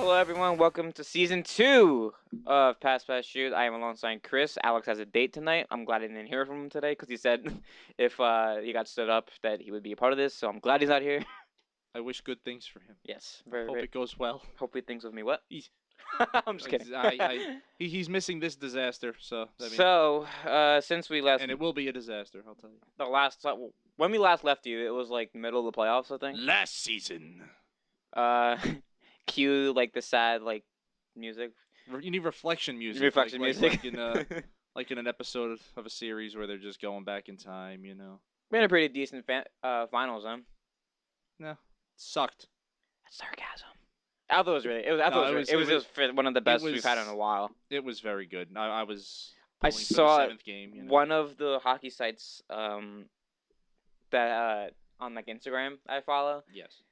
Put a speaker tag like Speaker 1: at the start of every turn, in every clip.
Speaker 1: Hello, everyone. Welcome to season 2 of Pass Shoot. I am alongside Chris. Alex has a date tonight. I'm glad I didn't hear from him today because he said if he got stood up that he would be a part of this. So I'm glad he's not here.
Speaker 2: I wish good things for him.
Speaker 1: Yes,
Speaker 2: Hope it goes well.
Speaker 1: Hopefully things with me. What? I'm just kidding.
Speaker 2: He's missing this disaster, so.
Speaker 1: Since we last
Speaker 2: and it will be a disaster, I'll tell you.
Speaker 1: When we last left you, it was like middle of the playoffs, I think.
Speaker 2: Last season.
Speaker 1: Cue like the sad like music.
Speaker 2: You need reflection music.
Speaker 1: Reflection music.
Speaker 2: Like in an episode of a series where they're just going back in time, you know.
Speaker 1: We had a pretty decent finals, huh?
Speaker 2: No, sucked.
Speaker 1: That's sarcasm. I thought it was really. It was just one of the best we've had in a while.
Speaker 2: It was very good. I
Speaker 1: saw
Speaker 2: the 7th game. You know?
Speaker 1: One of the hockey sites that on like Instagram I follow.
Speaker 2: Yes.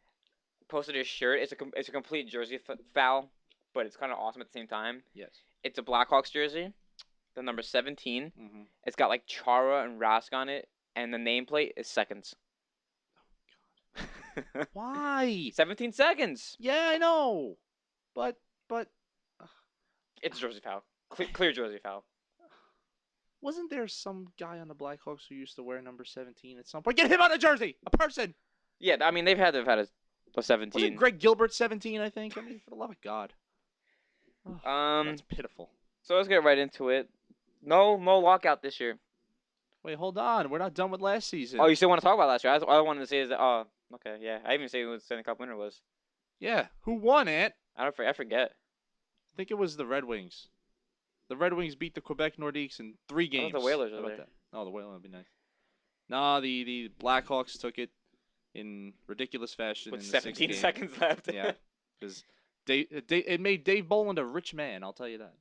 Speaker 1: Posted his shirt. It's a complete jersey foul, but it's kind of awesome at the same time.
Speaker 2: Yes. It's
Speaker 1: a Blackhawks jersey, the number 17.
Speaker 2: Mm-hmm.
Speaker 1: It's got like Chara and Rask on it, and the nameplate is seconds.
Speaker 2: Oh God. Why?
Speaker 1: 17 seconds.
Speaker 2: Yeah, I know, but
Speaker 1: it's a jersey foul. Clear jersey foul.
Speaker 2: Wasn't there some guy on the Blackhawks who used to wear number 17 at some point? Get him on a jersey, a person.
Speaker 1: Yeah, I mean they've had a 17.
Speaker 2: Wasn't Greg Gilbert 17? I think. I mean, for the love of God. Oh, that's pitiful.
Speaker 1: So let's get right into it. No lockout this year.
Speaker 2: Wait, hold on. We're not done with last season.
Speaker 1: Oh, you still want to talk about last year? All I wanted to say is that. Oh, okay, yeah. I even say who the Stanley Cup winner was.
Speaker 2: Yeah, who won it?
Speaker 1: I forget.
Speaker 2: I think it was the Red Wings. The Red Wings beat the Quebec Nordiques in 3 games.
Speaker 1: The Whalers over there.
Speaker 2: That? Oh, the Whalers would be nice. No, the Blackhawks took it in ridiculous fashion
Speaker 1: with
Speaker 2: in the
Speaker 1: 17
Speaker 2: 6th game.
Speaker 1: seconds left.
Speaker 2: Yeah, because it made Dave Bolland a rich man. I'll tell you that.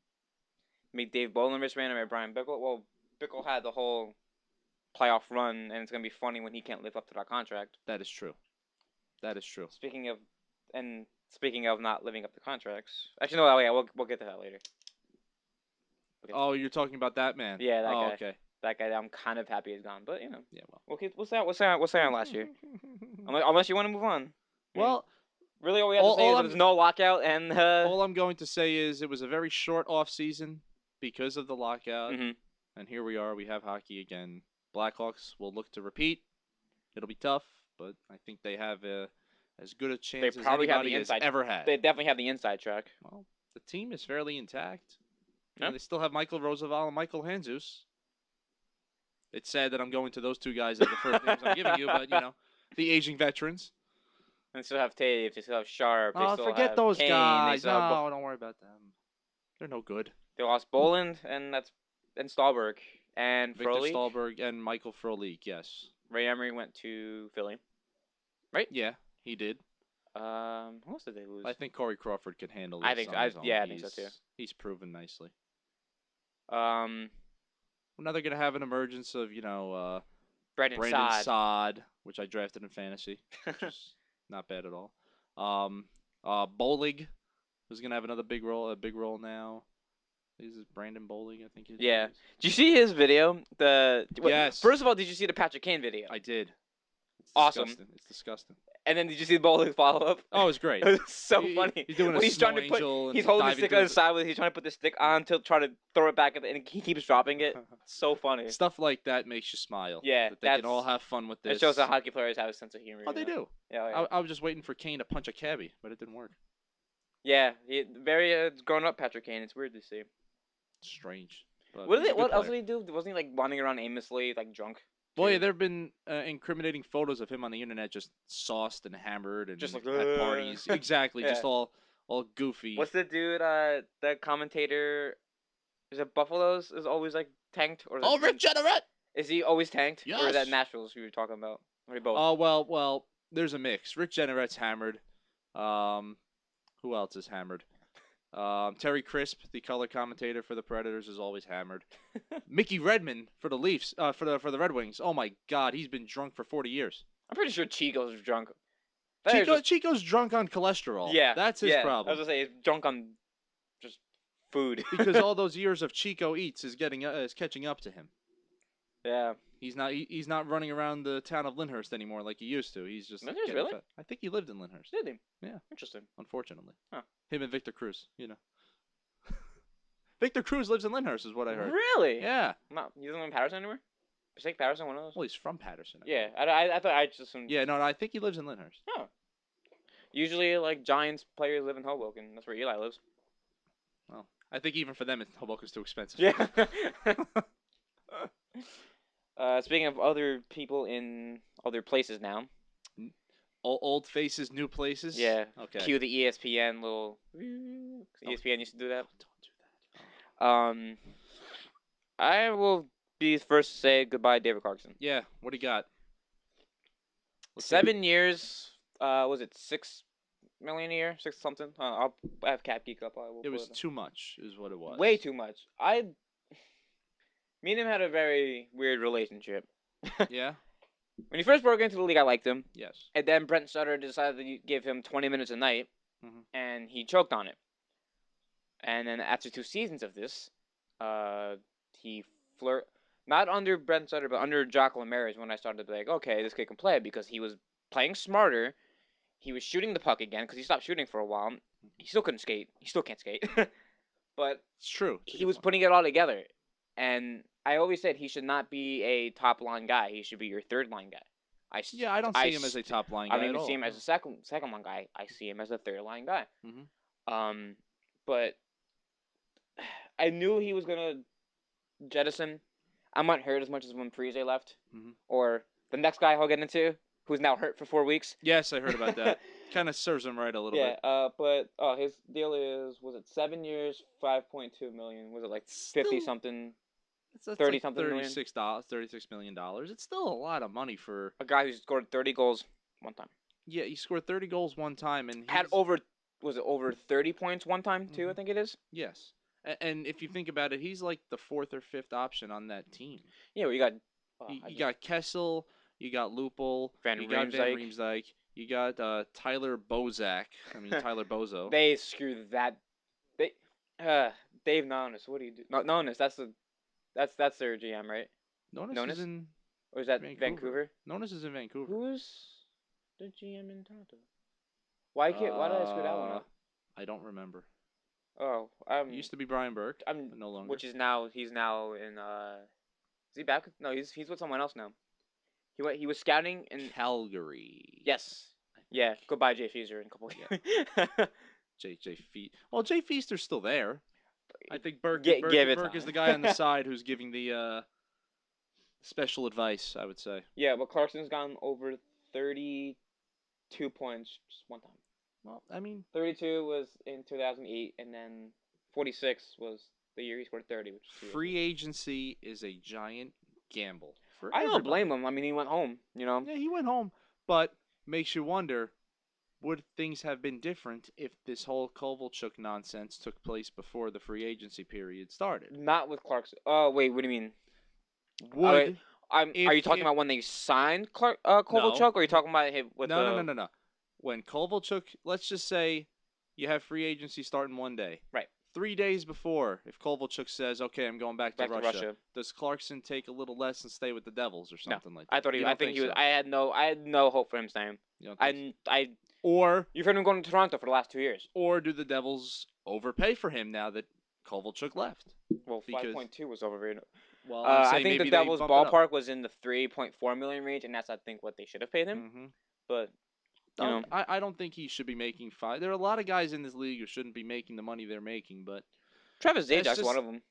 Speaker 1: Made Dave Bolland a rich man and made Brian Bickle. Well, Bickle had the whole playoff run, and it's gonna be funny when he can't live up to that contract.
Speaker 2: That is true. That is true.
Speaker 1: Speaking of not living up to contracts, actually no, yeah, we'll get to that later.
Speaker 2: Oh, you're talking about that man.
Speaker 1: Yeah, that guy.
Speaker 2: Okay.
Speaker 1: That guy, I'm kind of happy he's gone, but you know.
Speaker 2: Yeah, well.
Speaker 1: We'll say on last year. Unless you want to move on.
Speaker 2: Well,
Speaker 1: really, all we have to say is there's no lockout, and
Speaker 2: all I'm going to say is it was a very short off season because of the lockout, and here we are. We have hockey again. Blackhawks will look to repeat. It'll be tough, but I think they have as good a chance as anybody has ever had.
Speaker 1: They definitely have the inside track.
Speaker 2: Well, the team is fairly intact.
Speaker 1: Yeah.
Speaker 2: They still have Michael Roosevelt and Michael Handzus. It's sad that I'm going to those two guys as the first names I'm giving you, but, you know, the aging veterans.
Speaker 1: And they still have Taves, they still have Sharp, they still
Speaker 2: forget
Speaker 1: have
Speaker 2: those
Speaker 1: Kane,
Speaker 2: guys. No, don't worry about them. They're no good.
Speaker 1: They lost Bolland and Stahlberg and
Speaker 2: Victor
Speaker 1: Frolik.
Speaker 2: Stahlberg and Michael Frolik, yes.
Speaker 1: Ray Emery went to Philly, right?
Speaker 2: Yeah, he did.
Speaker 1: Who else did they lose?
Speaker 2: I think Corey Crawford can handle this.
Speaker 1: I think so too.
Speaker 2: He's proven nicely.
Speaker 1: Now
Speaker 2: they're gonna have an emergence of
Speaker 1: Brandon
Speaker 2: Saad, which I drafted in fantasy, which is not bad at all. Bolig, who's gonna have a big role now. This is Brandon Bolig, I think.
Speaker 1: Yeah. Did you see his video?
Speaker 2: Yes.
Speaker 1: First of all, did you see the Patrick Kane video?
Speaker 2: I did. It's
Speaker 1: awesome.
Speaker 2: Disgusting. It's disgusting.
Speaker 1: And then did you see the Bolig follow up?
Speaker 2: Oh, it was great.
Speaker 1: It was so funny.
Speaker 2: He's doing
Speaker 1: he's trying to he's holding the stick on his side. He's trying to put the stick on to try to throw it back, and he keeps dropping it. So funny.
Speaker 2: Stuff like that makes you smile.
Speaker 1: Yeah,
Speaker 2: that they can all have fun with this.
Speaker 1: It shows that hockey players have a sense of humor.
Speaker 2: Oh, they do.
Speaker 1: Yeah.
Speaker 2: I was just waiting for Kane to punch a cabbie, but it didn't work.
Speaker 1: Yeah, very grown up Patrick Kane. It's weird to see.
Speaker 2: Strange.
Speaker 1: What else did he do? Wasn't he like wandering around aimlessly, like drunk?
Speaker 2: Well, yeah, there have been incriminating photos of him on the internet, just sauced and hammered and
Speaker 1: just like
Speaker 2: at parties. Exactly,
Speaker 1: yeah.
Speaker 2: Just all goofy.
Speaker 1: What's the dude? The commentator. Is it Buffaloes? Is always like tanked or?
Speaker 2: Rick Jeanneret.
Speaker 1: Is he always tanked?
Speaker 2: Yes.
Speaker 1: Or is that Nashville's we were talking about? Or both?
Speaker 2: Oh well, there's a mix. Rick Jeanneret's hammered. Who else is hammered? Terry Crisp, the color commentator for the Predators, is always hammered. Mickey Redmond for the Leafs, for the Red Wings. Oh my God, he's been drunk for 40 years.
Speaker 1: I'm pretty sure Chico's drunk.
Speaker 2: Chico's drunk on cholesterol.
Speaker 1: Yeah,
Speaker 2: that's his problem.
Speaker 1: I was gonna say he's drunk on just food.
Speaker 2: Because all those years of Chico eats is catching up to him.
Speaker 1: Yeah.
Speaker 2: He's not running around the town of Lyndhurst anymore like he used to. He's just
Speaker 1: Lyndhurst, really?
Speaker 2: I think he lived in Lyndhurst.
Speaker 1: Did he?
Speaker 2: Yeah.
Speaker 1: Interesting.
Speaker 2: Unfortunately.
Speaker 1: Huh.
Speaker 2: Him and Victor Cruz, Victor Cruz lives in Lyndhurst, is what I heard.
Speaker 1: Really?
Speaker 2: Yeah.
Speaker 1: No, he doesn't live in Patterson anymore? Passaic Patterson, one of those?
Speaker 2: Well, he's from Patterson.
Speaker 1: Yeah, I thought I just assumed.
Speaker 2: Yeah, no, I think he lives in Lyndhurst.
Speaker 1: Oh. Usually, like, Giants players live in Hoboken. That's where Eli lives.
Speaker 2: Well, I think even for them, Hoboken's too expensive.
Speaker 1: Yeah. Speaking of other people in other places now.
Speaker 2: Old faces, new places?
Speaker 1: Yeah.
Speaker 2: Okay.
Speaker 1: Cue the ESPN little... ESPN used to do that.
Speaker 2: Don't do that.
Speaker 1: I will be first to say goodbye, David Clarkson.
Speaker 2: Yeah, what do you got?
Speaker 1: 7 years. Was it $6 million a year? 6 something? I have Cap Geek up.
Speaker 2: It was too much, is what it was.
Speaker 1: Way too much. Me and him had a very weird relationship.
Speaker 2: Yeah?
Speaker 1: When he first broke into the league, I liked him.
Speaker 2: Yes.
Speaker 1: And then Brent Sutter decided to give him 20 minutes a night, and he choked on it. And then after 2 seasons of this, he not under Brent Sutter, but under Jock Lemare is when I started to be like, okay, this kid can play, because he was playing smarter. He was shooting the puck again, because he stopped shooting for a while. He still couldn't skate. He still can't skate. But
Speaker 2: it's true.
Speaker 1: He was putting it all together. And I always said he should not be a top-line guy. He should be your third-line guy.
Speaker 2: I don't see him as a top-line guy
Speaker 1: I don't even
Speaker 2: at all.
Speaker 1: see him as a second-line guy. I see him as a third-line guy. But I knew he was going to jettison. I'm not hurt as much as when Parise left. Or the next guy I'll get into, who's now hurt for 4 weeks.
Speaker 2: Yes, I heard about that. Kind of serves him right a little bit.
Speaker 1: Yeah, but his deal was it 7 years, $5.2 million? Was it like 50-something?
Speaker 2: That's
Speaker 1: 30-something
Speaker 2: like $36 million. It's still a lot of money for
Speaker 1: a guy who scored 30 goals one time.
Speaker 2: Yeah, he scored 30 goals one time and
Speaker 1: had over 30 points one time too? I think it is.
Speaker 2: Yes, and if you think about it, he's like the 4th or 5th option on that team.
Speaker 1: Yeah, well, you got
Speaker 2: you got Kessel, you got Lupul, you got Van Riemsdyk, you got Tyler Bozak. I mean Tyler Bozo.
Speaker 1: They screwed that. Dave Nonis. What do you do? No, Nonis. That's their GM, right?
Speaker 2: Nonis is in.
Speaker 1: Or is that Vancouver?
Speaker 2: Nonis is in Vancouver.
Speaker 1: Who's the GM in Toronto? Why did I screw that one up?
Speaker 2: I don't remember.
Speaker 1: Oh,
Speaker 2: it used to be Brian Burke. But no longer.
Speaker 1: Which is he's now in. Is he back? No, he's with someone else now. He was scouting in
Speaker 2: Calgary.
Speaker 1: Yes. Yeah. Goodbye, Jay Feaster in a couple of years.
Speaker 2: Jay Feast. Well, Jay Feaster's still there. I think Burke is the guy on the side who's giving the special advice, I would say.
Speaker 1: Yeah, but Clarkson's gone over 32 points just one time.
Speaker 2: Well, I mean,
Speaker 1: 32 was in 2008, and then 46 was the year he scored 30. Which is
Speaker 2: free agency is a giant gamble.
Speaker 1: I don't blame him. I mean, he went home,
Speaker 2: Yeah, he went home, but makes you wonder, would things have been different if this whole Kovalchuk nonsense took place before the free agency period started?
Speaker 1: Not with Clarkson. Oh, wait, what do you mean? Are you talking about when they signed Kovalchuk, or are you talking about him with
Speaker 2: No. When Kovalchuk, let's just say you have free agency starting one day.
Speaker 1: Right.
Speaker 2: 3 days before, if Kovalchuk says, okay, I'm going back to Russia, does Clarkson take a little less and stay with the Devils or something like that?
Speaker 1: I think he was. I had no hope for him staying.
Speaker 2: Or
Speaker 1: you've heard him going to Toronto for the last 2 years.
Speaker 2: Or do the Devils overpay for him now that Kovalchuk left?
Speaker 1: Well, 5.2 was overrated.
Speaker 2: Well,
Speaker 1: I think the Devils ballpark was in the $3.4 million range, and that's I think what they should have paid him. But
Speaker 2: I don't think he should be making 5. There are a lot of guys in this league who shouldn't be making the money they're making, but
Speaker 1: Travis Zajak's one of them.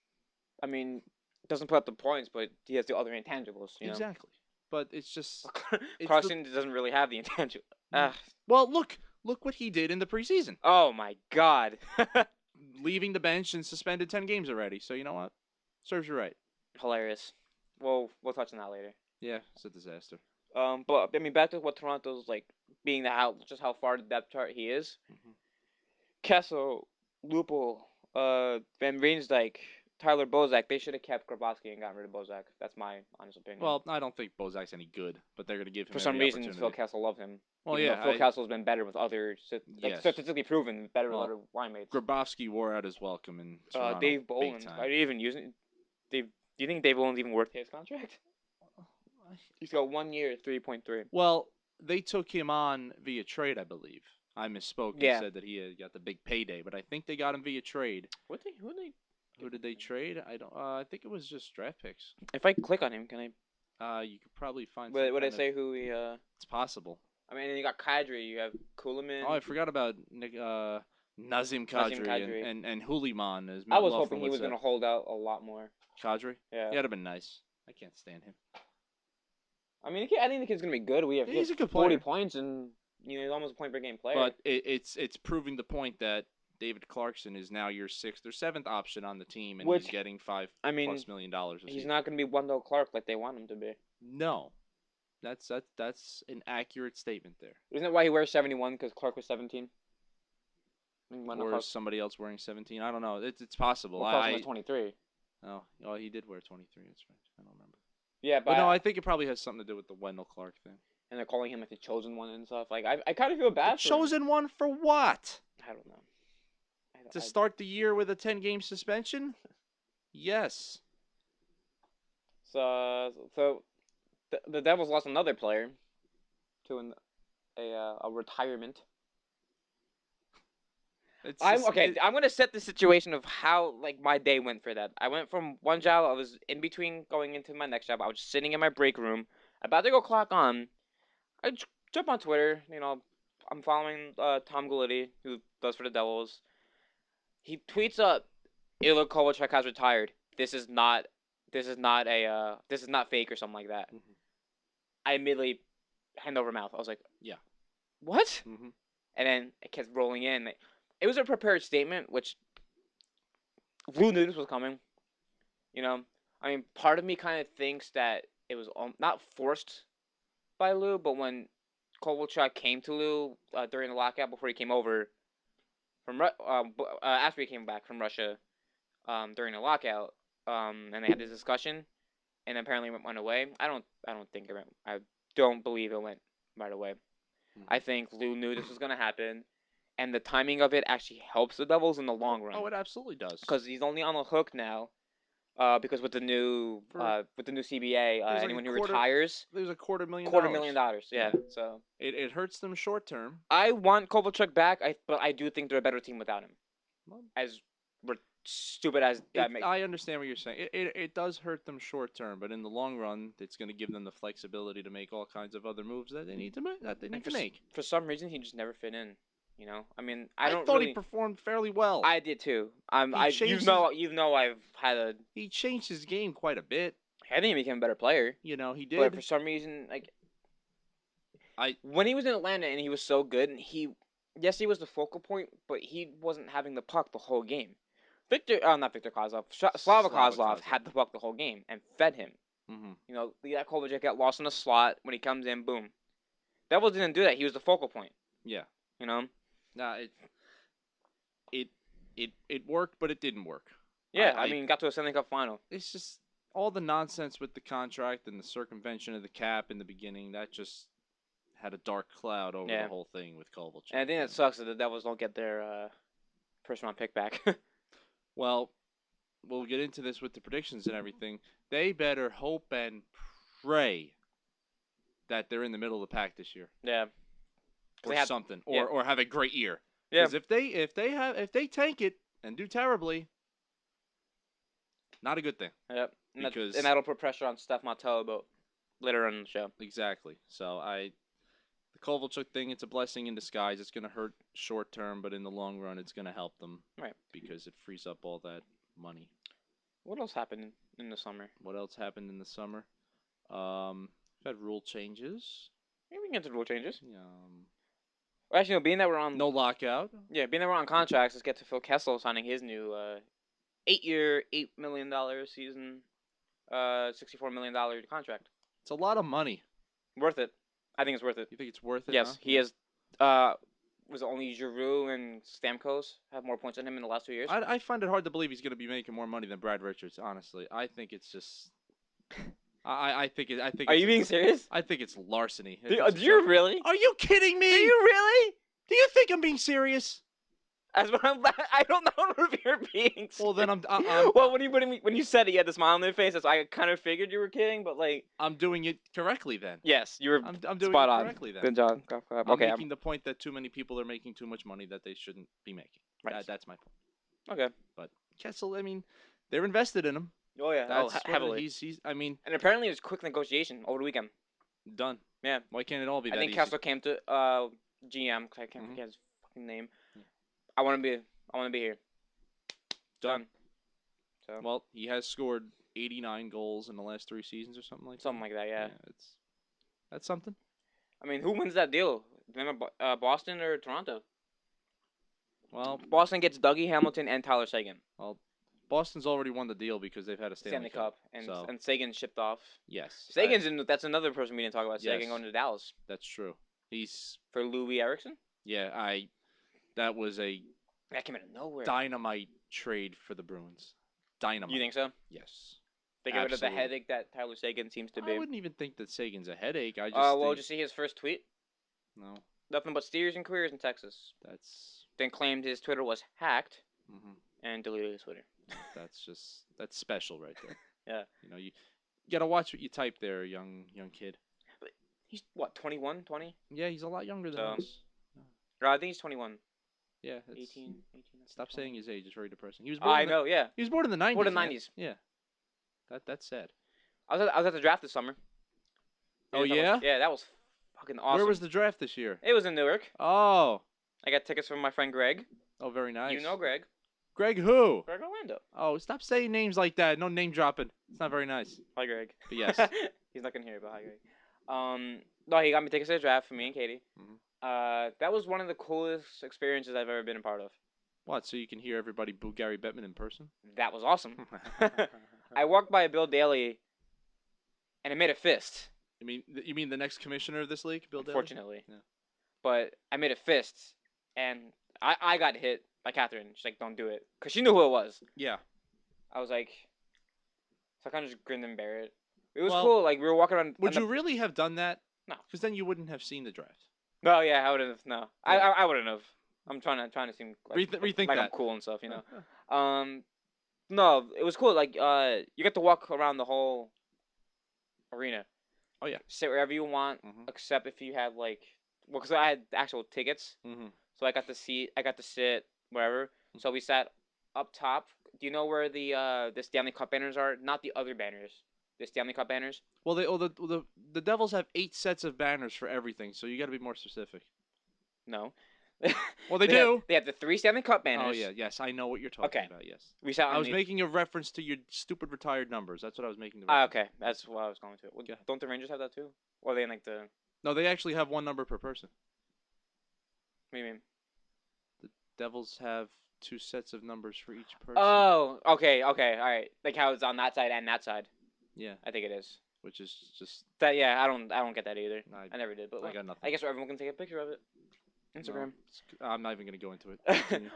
Speaker 1: I mean, doesn't put up the points, but he has the other intangibles.
Speaker 2: Exactly. But it's just
Speaker 1: Clarkson doesn't really have the intangibles.
Speaker 2: Well, look what he did in the preseason.
Speaker 1: Oh my God.
Speaker 2: Leaving the bench and suspended 10 games already. So you know what? Serves you right.
Speaker 1: Hilarious. Well, we'll touch on that later.
Speaker 2: Yeah, it's a disaster.
Speaker 1: But I mean, back to what Toronto's like being just how far the depth chart he is. Kessel, Lupul, Van Riemsdyk, Tyler Bozak. They should have kept Grabowski and gotten rid of Bozak. That's my honest opinion.
Speaker 2: Well, I don't think Bozak's any good, but they're going to give him
Speaker 1: for some reason. Phil Kessel loved him.
Speaker 2: Well, yeah,
Speaker 1: Phil Kessel's been better with other statistically proven better with other line mates.
Speaker 2: Grabowski wore out his welcome in Toronto.
Speaker 1: Dave Bolland. Are you even using Dave? Do you think Dave Bolland's even worth his contract? He's got 1 year, 3.3.
Speaker 2: Well, they took him on via trade, I believe. I misspoke and
Speaker 1: Yeah.
Speaker 2: said that he had got the big payday, but I think they got him via trade.
Speaker 1: Who
Speaker 2: Who did they trade? I don't. I think it was just draft picks.
Speaker 1: If I click on him, can I?
Speaker 2: You could probably find.
Speaker 1: Would I say who he?
Speaker 2: It's possible.
Speaker 1: I mean, you got Kadri. You have Kuhlman.
Speaker 2: Oh, I forgot about Nazim Kadri, and Huliman. As
Speaker 1: I was hoping he was going to hold out a lot more.
Speaker 2: Kadri?
Speaker 1: Yeah.
Speaker 2: That'd have been nice. I can't stand him.
Speaker 1: I mean, I think the kid's going to be good.
Speaker 2: He's a good
Speaker 1: 40
Speaker 2: player.
Speaker 1: points, and he's almost a point per game player.
Speaker 2: But it's proving the point that David Clarkson is now your 6th or 7th option on the team, and he's getting $5+ million.
Speaker 1: He's not going to be Wendell Clark like they want him to be.
Speaker 2: No. That's an accurate statement there.
Speaker 1: Isn't that why he wears 71? Because Clark was 17.
Speaker 2: Or is somebody else wearing 17? I don't know. It's possible.
Speaker 1: Well, Clarkson was 23.
Speaker 2: Oh, he did wear 23. That's right. I don't remember.
Speaker 1: Yeah,
Speaker 2: but no, I think it probably has something to do with the Wendell Clark thing.
Speaker 1: And they're calling him like the chosen one and stuff. Like I kind of feel bad.
Speaker 2: The chosen one for what?
Speaker 1: I don't know.
Speaker 2: To start the year with a 10-game suspension? Yes.
Speaker 1: So the Devils lost another player to a retirement. I'm going to set the situation of how my day went for that. I went from one job. I was in between going into my next job. I was sitting in my break room, about to go clock on. I jump on Twitter. I'm following Tom Galletti, who does for the Devils. He tweets up, Ilya Kovalchuk has retired. This is not fake or something like that.
Speaker 2: Mm-hmm.
Speaker 1: I immediately hand over mouth. I was like,
Speaker 2: yeah.
Speaker 1: What?
Speaker 2: Mm-hmm.
Speaker 1: And then it kept rolling in. It was a prepared statement, which Lou knew this was coming. I mean, part of me kind of thinks that it was not forced by Lou, but when Kovalchuk came to Lou during the lockout before he came over from after he came back from Russia during the lockout, and they had this discussion, and apparently it went away. I don't think it went. I don't believe it went right away. Mm-hmm. I think Lou knew this was going to happen. And the timing of it actually helps the Devils in the long run.
Speaker 2: Oh, it absolutely does.
Speaker 1: Because he's only on the hook now, because with the new CBA, anyone who retires,
Speaker 2: there's a $250,000.
Speaker 1: $250,000, yeah. So
Speaker 2: it hurts them short term.
Speaker 1: I want Kovalchuk back, but I do think they're a better team without him. Well, as stupid as that makes.
Speaker 2: I understand what you're saying. It does hurt them short term, but in the long run, it's going to give them the flexibility to make all kinds of other moves that they need to make.
Speaker 1: For some reason, he just never fit in. I mean,
Speaker 2: I thought he performed fairly well.
Speaker 1: I did too. I've had
Speaker 2: He changed his game quite a bit.
Speaker 1: I think he became a better player.
Speaker 2: He did.
Speaker 1: But for some reason, when he was in Atlanta and he was so good, and he was the focal point, but he wasn't having the puck the whole game. Not Victor Kozlov. Slava Kozlov had the puck the whole game and fed him.
Speaker 2: Mm-hmm.
Speaker 1: That Kovalchuk got lost in the slot. When he comes in, boom. Devils didn't do that. He was the focal point.
Speaker 2: Yeah.
Speaker 1: Nah,
Speaker 2: it worked, but it didn't work.
Speaker 1: Yeah, I mean, got to a Stanley Cup final.
Speaker 2: It's just all the nonsense with the contract and the circumvention of the cap in the beginning. That just had a dark cloud over the whole thing with Kovalchuk.
Speaker 1: And I think that sucks that the Devils don't get their first-round pick back.
Speaker 2: Well, we'll get into this with the predictions and everything. They better hope and pray that they're in the middle of the pack this year.
Speaker 1: Yeah.
Speaker 2: Or something, or have a great year.
Speaker 1: Yeah.
Speaker 2: Because if they tank it and do terribly, not a good thing.
Speaker 1: Yep. And that'll put pressure on Steph Matteau about later on in the show.
Speaker 2: Exactly. So the Kovalchuk thing, it's a blessing in disguise. It's going to hurt short term, but in the long run, it's going to help them.
Speaker 1: Right.
Speaker 2: Because it frees up all that money.
Speaker 1: What else happened in the summer?
Speaker 2: We've had rule changes.
Speaker 1: Yeah, we can get to rule changes.
Speaker 2: Actually,
Speaker 1: being that we're on
Speaker 2: no lockout.
Speaker 1: Yeah, being that we're on contracts, let's get to Phil Kessel signing his new 8-year, $8 million season, $64 million contract.
Speaker 2: It's a lot of money.
Speaker 1: Worth it. I think it's worth it.
Speaker 2: You think it's worth it?
Speaker 1: Yes,
Speaker 2: huh?
Speaker 1: he has. Was it only Giroux and Stamkos have more points than him in the last 2 years?
Speaker 2: I find it hard to believe he's going to be making more money than Brad Richards. Honestly, I think it's just. I think.
Speaker 1: Are you being serious?
Speaker 2: I think it's larceny.
Speaker 1: Do you really?
Speaker 2: Are you kidding me?
Speaker 1: Do you really?
Speaker 2: Do you think I'm being serious?
Speaker 1: That's what I'm. I don't know if you're being.
Speaker 2: Well, then
Speaker 1: well, when you said it, you had the smile on your face. That's why I kind of figured you were kidding. But like,
Speaker 2: I'm doing it correctly then.
Speaker 1: yes, you were
Speaker 2: I'm doing
Speaker 1: spot
Speaker 2: it
Speaker 1: on.
Speaker 2: correctly then.
Speaker 1: Good job. Clap, clap.
Speaker 2: I'm
Speaker 1: Okay,
Speaker 2: making the point that too many people are making too much money that they shouldn't be making.
Speaker 1: Right.
Speaker 2: That's my point.
Speaker 1: Okay.
Speaker 2: But Kessel, I mean, they're invested in him.
Speaker 1: Oh yeah.
Speaker 2: That's
Speaker 1: heavily.
Speaker 2: He's. I mean,
Speaker 1: and apparently it was quick negotiation over the weekend.
Speaker 2: done.
Speaker 1: Yeah.
Speaker 2: Why can't it all be
Speaker 1: I
Speaker 2: that
Speaker 1: think
Speaker 2: easy?
Speaker 1: Kessler came to GM. Cause I can't forget his fucking name.
Speaker 2: Yeah.
Speaker 1: I want to be here.
Speaker 2: Done.
Speaker 1: So.
Speaker 2: Well, he has scored 89 goals in the last 3 seasons or something like that.
Speaker 1: Something like that, yeah.
Speaker 2: That's something.
Speaker 1: I mean, who wins that deal? Remember, Boston or Toronto?
Speaker 2: Well,
Speaker 1: Boston gets Dougie Hamilton and Tyler Seguin.
Speaker 2: Well, Boston's already won the deal because they've had a Stanley Cup.
Speaker 1: And Seguin shipped off.
Speaker 2: Yes.
Speaker 1: That's another person we didn't talk about.
Speaker 2: Yes.
Speaker 1: Seguin going to Dallas.
Speaker 2: That's true. He's
Speaker 1: for Louis Eriksson.
Speaker 2: Yeah, that was a
Speaker 1: that came out of nowhere.
Speaker 2: Dynamite trade for the Bruins. Dynamite.
Speaker 1: You think so?
Speaker 2: Yes.
Speaker 1: They get rid of the headache that Tyler Seguin seems to be.
Speaker 2: I wouldn't even think that Sagan's a headache. I just.
Speaker 1: Did you see his first tweet?
Speaker 2: No.
Speaker 1: Nothing but steers and careers in Texas.
Speaker 2: That's.
Speaker 1: Then claimed his Twitter was hacked.
Speaker 2: Mm-hmm.
Speaker 1: And deleted his Twitter.
Speaker 2: That's special right there.
Speaker 1: Yeah.
Speaker 2: You gotta watch what you type there, young kid.
Speaker 1: He's what, 21, 20?
Speaker 2: Yeah, he's a lot younger than us.
Speaker 1: I think he's 21.
Speaker 2: Yeah.
Speaker 1: 18.
Speaker 2: Stop
Speaker 1: 20.
Speaker 2: saying his age. It's very depressing. He was born.
Speaker 1: I know. Yeah.
Speaker 2: He was born in the 90s.
Speaker 1: Born in the 90s.
Speaker 2: Yeah. That's sad.
Speaker 1: I was at the draft this summer.
Speaker 2: Oh yeah.
Speaker 1: Yeah, that was fucking awesome.
Speaker 2: Where was the draft this year?
Speaker 1: It was in Newark.
Speaker 2: Oh.
Speaker 1: I got tickets from my friend Greg.
Speaker 2: Oh, very nice.
Speaker 1: You know Greg.
Speaker 2: Greg who?
Speaker 1: Greg Orlando.
Speaker 2: Oh, stop saying names like that. No name dropping. It's not very nice.
Speaker 1: Hi, Greg.
Speaker 2: But yes.
Speaker 1: He's not gonna hear it, but hi, Greg. No, he got me tickets to the draft for me and Katie.
Speaker 2: Mm-hmm.
Speaker 1: That was one of the coolest experiences I've ever been a part of.
Speaker 2: What? So you can hear everybody boo Gary Bettman in person?
Speaker 1: That was awesome. I walked by Bill Daly, and it made a fist.
Speaker 2: You mean the next commissioner of this league, Bill Daly?
Speaker 1: Unfortunately.
Speaker 2: Yeah.
Speaker 1: But I made a fist, and I got hit by Catherine. She's like, "Don't do it," because she knew who it was.
Speaker 2: Yeah.
Speaker 1: I was like, so I kind of just grinned and bare it. It was cool. Like we were walking around.
Speaker 2: Would you really have done that?
Speaker 1: No.
Speaker 2: Because then you wouldn't have seen the draft.
Speaker 1: No, yeah, I wouldn't have. No,
Speaker 2: Yeah.
Speaker 1: I wouldn't have. I'm trying to seem like,
Speaker 2: rethink
Speaker 1: like
Speaker 2: that.
Speaker 1: I'm cool and stuff, you know. No, it was cool. Like you get to walk around the whole arena.
Speaker 2: Oh yeah.
Speaker 1: Sit wherever you want, except if you had because I had actual tickets, so I got to sit wherever. So we sat up top. Do you know where the Stanley Cup banners are? Not the other banners. The Stanley Cup banners.
Speaker 2: Well, the Devils have 8 sets of banners for everything, so you got to be more specific.
Speaker 1: No.
Speaker 2: Well, they do.
Speaker 1: They have the 3 Stanley Cup banners.
Speaker 2: Oh yeah, yes, I know what you're talking about. Yes.
Speaker 1: I
Speaker 2: was making a reference to your stupid retired numbers. That's what I was making.
Speaker 1: Okay, that's what I was going to. Well, don't the Rangers have that too? Or are they in like the?
Speaker 2: No, they actually have 1 number per person.
Speaker 1: What do you mean?
Speaker 2: The Devils have 2 sets of numbers for each person.
Speaker 1: Oh, okay, all right. Like how it's on that side and that side.
Speaker 2: Yeah.
Speaker 1: I think it is.
Speaker 2: Which is just
Speaker 1: that. Yeah, I don't get that either. I never did, but
Speaker 2: I got nothing.
Speaker 1: I guess everyone can take a picture of it. Instagram.
Speaker 2: No, I'm not even gonna go into it.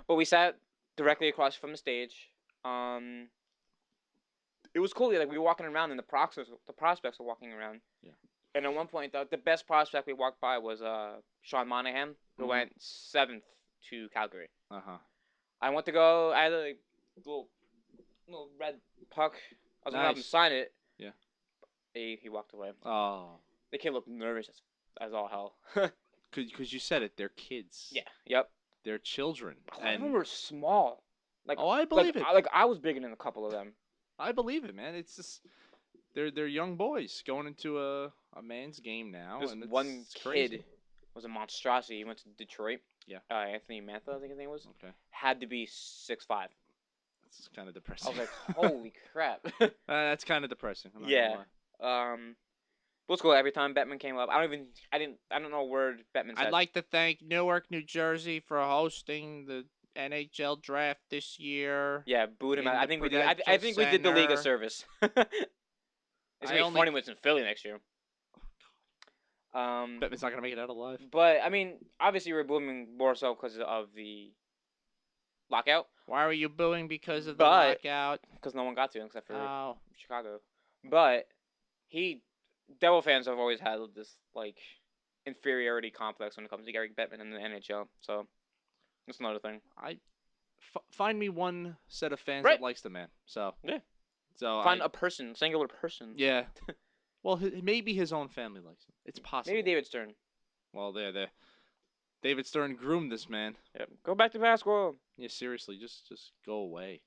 Speaker 1: But we sat directly across from the stage. It was cool. Like we were walking around, and the prospects were walking around. Yeah. And at one point, the best prospect we walked by was Sean Monahan, who went 7th to Calgary. I went to go. I had a little red puck. I was gonna have him sign it.
Speaker 2: Yeah.
Speaker 1: He walked away.
Speaker 2: Oh.
Speaker 1: The kid looked nervous as all hell.
Speaker 2: Because you said it, they're kids.
Speaker 1: Yeah. Yep.
Speaker 2: They're children.
Speaker 1: And of them were small.
Speaker 2: I believe it.
Speaker 1: I was bigger than a couple of them.
Speaker 2: I believe it, man. It's just they're young boys going into a man's game now.
Speaker 1: This
Speaker 2: and
Speaker 1: one
Speaker 2: it's
Speaker 1: kid
Speaker 2: crazy.
Speaker 1: was a monstrosity. He went to Detroit.
Speaker 2: Yeah.
Speaker 1: Anthony Mantha, I think his name was.
Speaker 2: Okay.
Speaker 1: Had to be 6'5".
Speaker 2: That's kind of depressing.
Speaker 1: I was like, holy crap.
Speaker 2: That's kind of depressing.
Speaker 1: Yeah. What's cool? Every time Bettman came up, I don't know a word Bettman said.
Speaker 2: I'd like to thank Newark, New Jersey, for hosting the NHL draft this year.
Speaker 1: Yeah, booed him out. I think we did. I think we did the league a service. It's gonna be funny when it's in Philly next year.
Speaker 2: Bettman's not gonna make it out alive.
Speaker 1: But I mean, obviously we're booing more so because of the lockout.
Speaker 2: Why were you booing because of the lockout?
Speaker 1: Because no one got to except for Chicago. But Devil fans have always had this inferiority complex when it comes to Gary Bettman in the NHL. So that's another thing.
Speaker 2: find me one set of fans
Speaker 1: Right.
Speaker 2: that likes the man. So
Speaker 1: Yeah.
Speaker 2: So
Speaker 1: Find a person, singular person.
Speaker 2: Yeah. Well, maybe his own family likes him. It's possible.
Speaker 1: Maybe David Stern.
Speaker 2: Well, there. David Stern groomed this man.
Speaker 1: Yep. Go back to basketball.
Speaker 2: Yeah, seriously, just go away.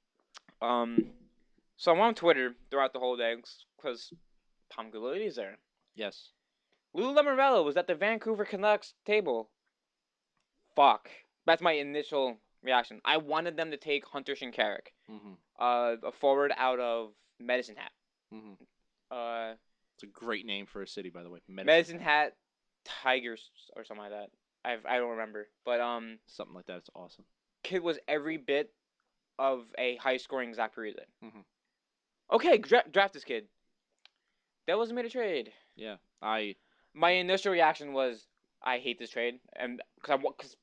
Speaker 1: So I'm on Twitter throughout the whole day because Tom Gullity's there.
Speaker 2: Yes.
Speaker 1: Lou Lamoriello was at the Vancouver Canucks table. Fuck. That's my initial reaction. I wanted them to take Hunter Shinkarik, a forward out of Medicine Hat.
Speaker 2: It's a great name for a city, by the way.
Speaker 1: Medicine Hat Tigers or something like that. I don't remember, but
Speaker 2: something like that. It's awesome.
Speaker 1: Kid was every bit of a high-scoring Zach Parise. Okay, draft this kid. That wasn't made a trade.
Speaker 2: Yeah,
Speaker 1: My initial reaction was, I hate this trade, and because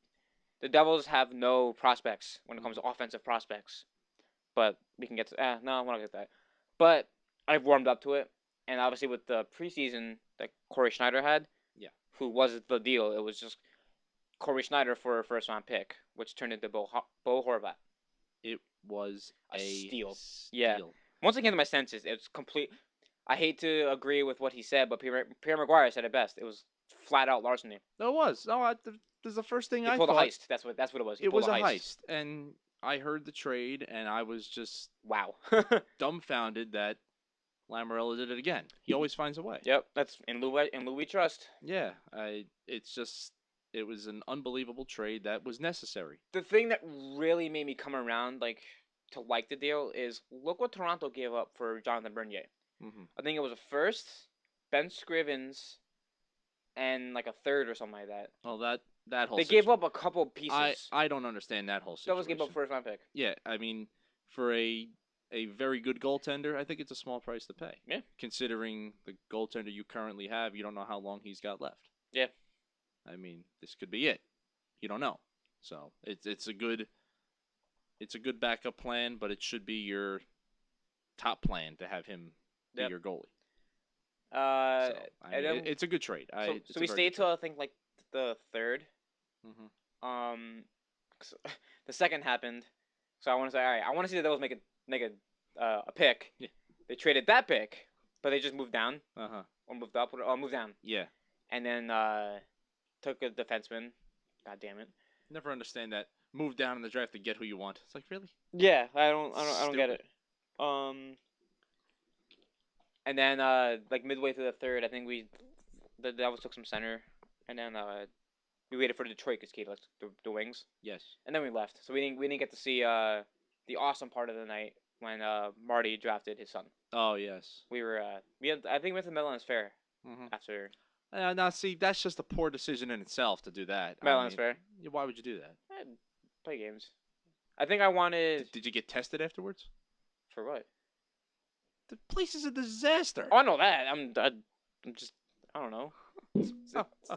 Speaker 1: the Devils have no prospects when it comes to offensive prospects. But we can get to no, we're not gonna get that. But I've warmed up to it, and obviously with the preseason that Corey Schneider had, who was the deal? It was just Corey Schneider for a first-round pick, which turned into Bo Horvat.
Speaker 2: It was a steal.
Speaker 1: Yeah. Once again, to my senses, it's complete. I hate to agree with what he said, but Pierre McGuire said it best. It was flat out larceny.
Speaker 2: No, it was. No, this is the first thing I
Speaker 1: pulled
Speaker 2: thought.
Speaker 1: A heist. That's what it was.
Speaker 2: It was a heist, and I heard the trade, and I was just dumbfounded that Lamoriello did it again. He always finds a way.
Speaker 1: Yep, that's in Lou we trust.
Speaker 2: Yeah, it was an unbelievable trade that was necessary.
Speaker 1: The thing that really made me come around, to like the deal is look what Toronto gave up for Jonathan Bernier. I think it was a first, Ben Scrivens, and a third or something like that.
Speaker 2: Well, that whole
Speaker 1: they gave up a couple pieces.
Speaker 2: I don't understand that whole situation.
Speaker 1: Devils gave up first round pick.
Speaker 2: Yeah, I mean, for a very good goaltender, I think it's a small price to pay.
Speaker 1: Yeah.
Speaker 2: Considering the goaltender you currently have, you don't know how long he's got left.
Speaker 1: Yeah.
Speaker 2: I mean, this could be it. You don't know. So it's a good backup plan, but it should be your top plan to have him be your goalie. It's a good trade.
Speaker 1: So we stayed till I think the third. The second happened. So I want to say, all right, I want to see the Devils make a pick.
Speaker 2: Yeah.
Speaker 1: They traded that pick, but they just moved down. Or moved up. Or moved down.
Speaker 2: Yeah.
Speaker 1: And then took a defenseman. God damn it.
Speaker 2: Never understand that. Move down in the draft to get who you want. It's like, really?
Speaker 1: Yeah, I don't get it. And then midway through the third, I think the Devils took some center, and then we waited for Detroit because Kate left the wings.
Speaker 2: Yes. And
Speaker 1: then we left, so we didn't get to see the awesome part of the night when Marty drafted his son.
Speaker 2: Oh yes.
Speaker 1: I think we went to the Meadowlands Fair after.
Speaker 2: Now see, that's just a poor decision in itself to do that.
Speaker 1: Meadowlands Fair.
Speaker 2: Why would you do that?
Speaker 1: Play games. I think I wanted.
Speaker 2: Did you get tested afterwards?
Speaker 1: For what?
Speaker 2: The place is a disaster.
Speaker 1: Oh, I know that. I'm just. I don't know.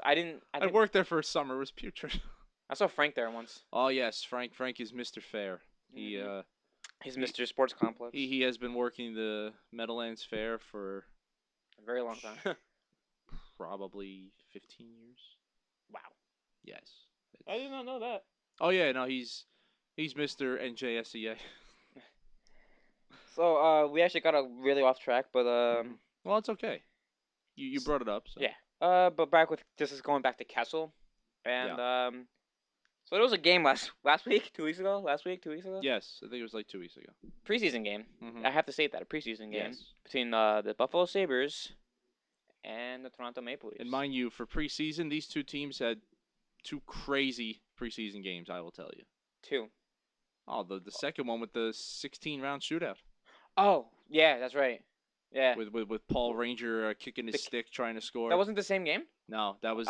Speaker 1: I
Speaker 2: worked there for a summer. It was putrid.
Speaker 1: I saw Frank there once.
Speaker 2: Oh yes, Frank. Frank is Mr. Fair.
Speaker 1: He's Mr. Sports Complex.
Speaker 2: He has been working the Meadowlands Fair for
Speaker 1: a very long time.
Speaker 2: Probably 15 years.
Speaker 1: Wow.
Speaker 2: Yes.
Speaker 1: I did not know that.
Speaker 2: Oh yeah, no, he's Mr. NJSEA.
Speaker 1: So we actually got really off track, but
Speaker 2: well, it's okay. You brought it up. So.
Speaker 1: Yeah. But this is going back to Kessel, and so there was a game last week, 2 weeks ago.
Speaker 2: Yes, I think it was 2 weeks ago.
Speaker 1: Preseason game. I have to say that a preseason game between the Buffalo Sabres and the Toronto Maple Leafs.
Speaker 2: And mind you, for preseason, these two teams had two crazy preseason games. I will tell you.
Speaker 1: Two.
Speaker 2: Oh, the second one with the 16-round shootout.
Speaker 1: Oh yeah, that's right. Yeah.
Speaker 2: With Paul Ranger kicking his stick trying to score.
Speaker 1: That wasn't the same game?
Speaker 2: No, that was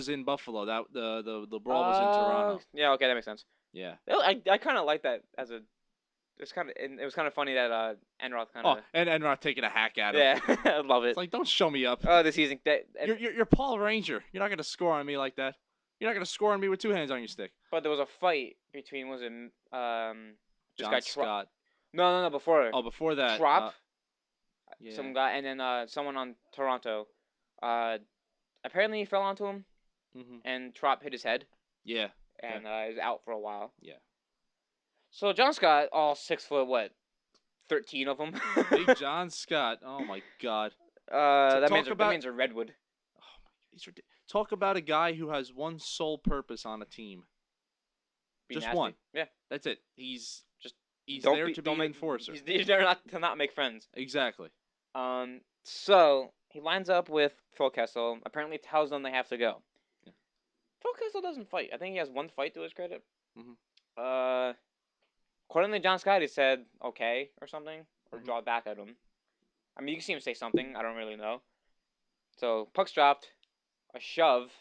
Speaker 2: in Buffalo. That the brawl was in Toronto.
Speaker 1: Yeah, okay, that makes sense.
Speaker 2: Yeah.
Speaker 1: I kind of like that as a. It was kind of funny that Enroth kind of.
Speaker 2: Oh, and Enroth taking a hack at him.
Speaker 1: Yeah, I love it.
Speaker 2: It's like, don't show me up.
Speaker 1: Oh, the season.
Speaker 2: You're Paul Ranger. You're not gonna score on me like that. You're not gonna score on me with two hands on your stick.
Speaker 1: But there was a fight between
Speaker 2: John Scott.
Speaker 1: No, before.
Speaker 2: Oh, before that.
Speaker 1: Trop.
Speaker 2: Yeah.
Speaker 1: Some guy, and then someone on Toronto. Apparently he fell onto him, and Trop hit his head.
Speaker 2: Yeah.
Speaker 1: And he was out for a while.
Speaker 2: Yeah.
Speaker 1: So John Scott, all 6 foot, what, 13 of them.
Speaker 2: Big John Scott. Oh my God.
Speaker 1: That
Speaker 2: Talk
Speaker 1: means
Speaker 2: about.
Speaker 1: that means a redwood.
Speaker 2: Oh my, he's Talk about a guy who has one sole purpose on a team.
Speaker 1: Be
Speaker 2: Just
Speaker 1: nasty.
Speaker 2: one.
Speaker 1: Yeah.
Speaker 2: That's it. He's
Speaker 1: Just
Speaker 2: there to be
Speaker 1: don't
Speaker 2: an
Speaker 1: make,
Speaker 2: enforcer.
Speaker 1: He's there not to not make friends.
Speaker 2: Exactly.
Speaker 1: So he lines up with Phil Kessel. Apparently tells them they have to go.
Speaker 2: Yeah.
Speaker 1: Phil Kessel doesn't fight. I think he has one fight to his credit.
Speaker 2: Mhm.
Speaker 1: According to John Scott, he said okay or something, or
Speaker 2: Mhm.
Speaker 1: draw back at him. I mean, you can see him say something. I don't really know. So puck's dropped, a shove.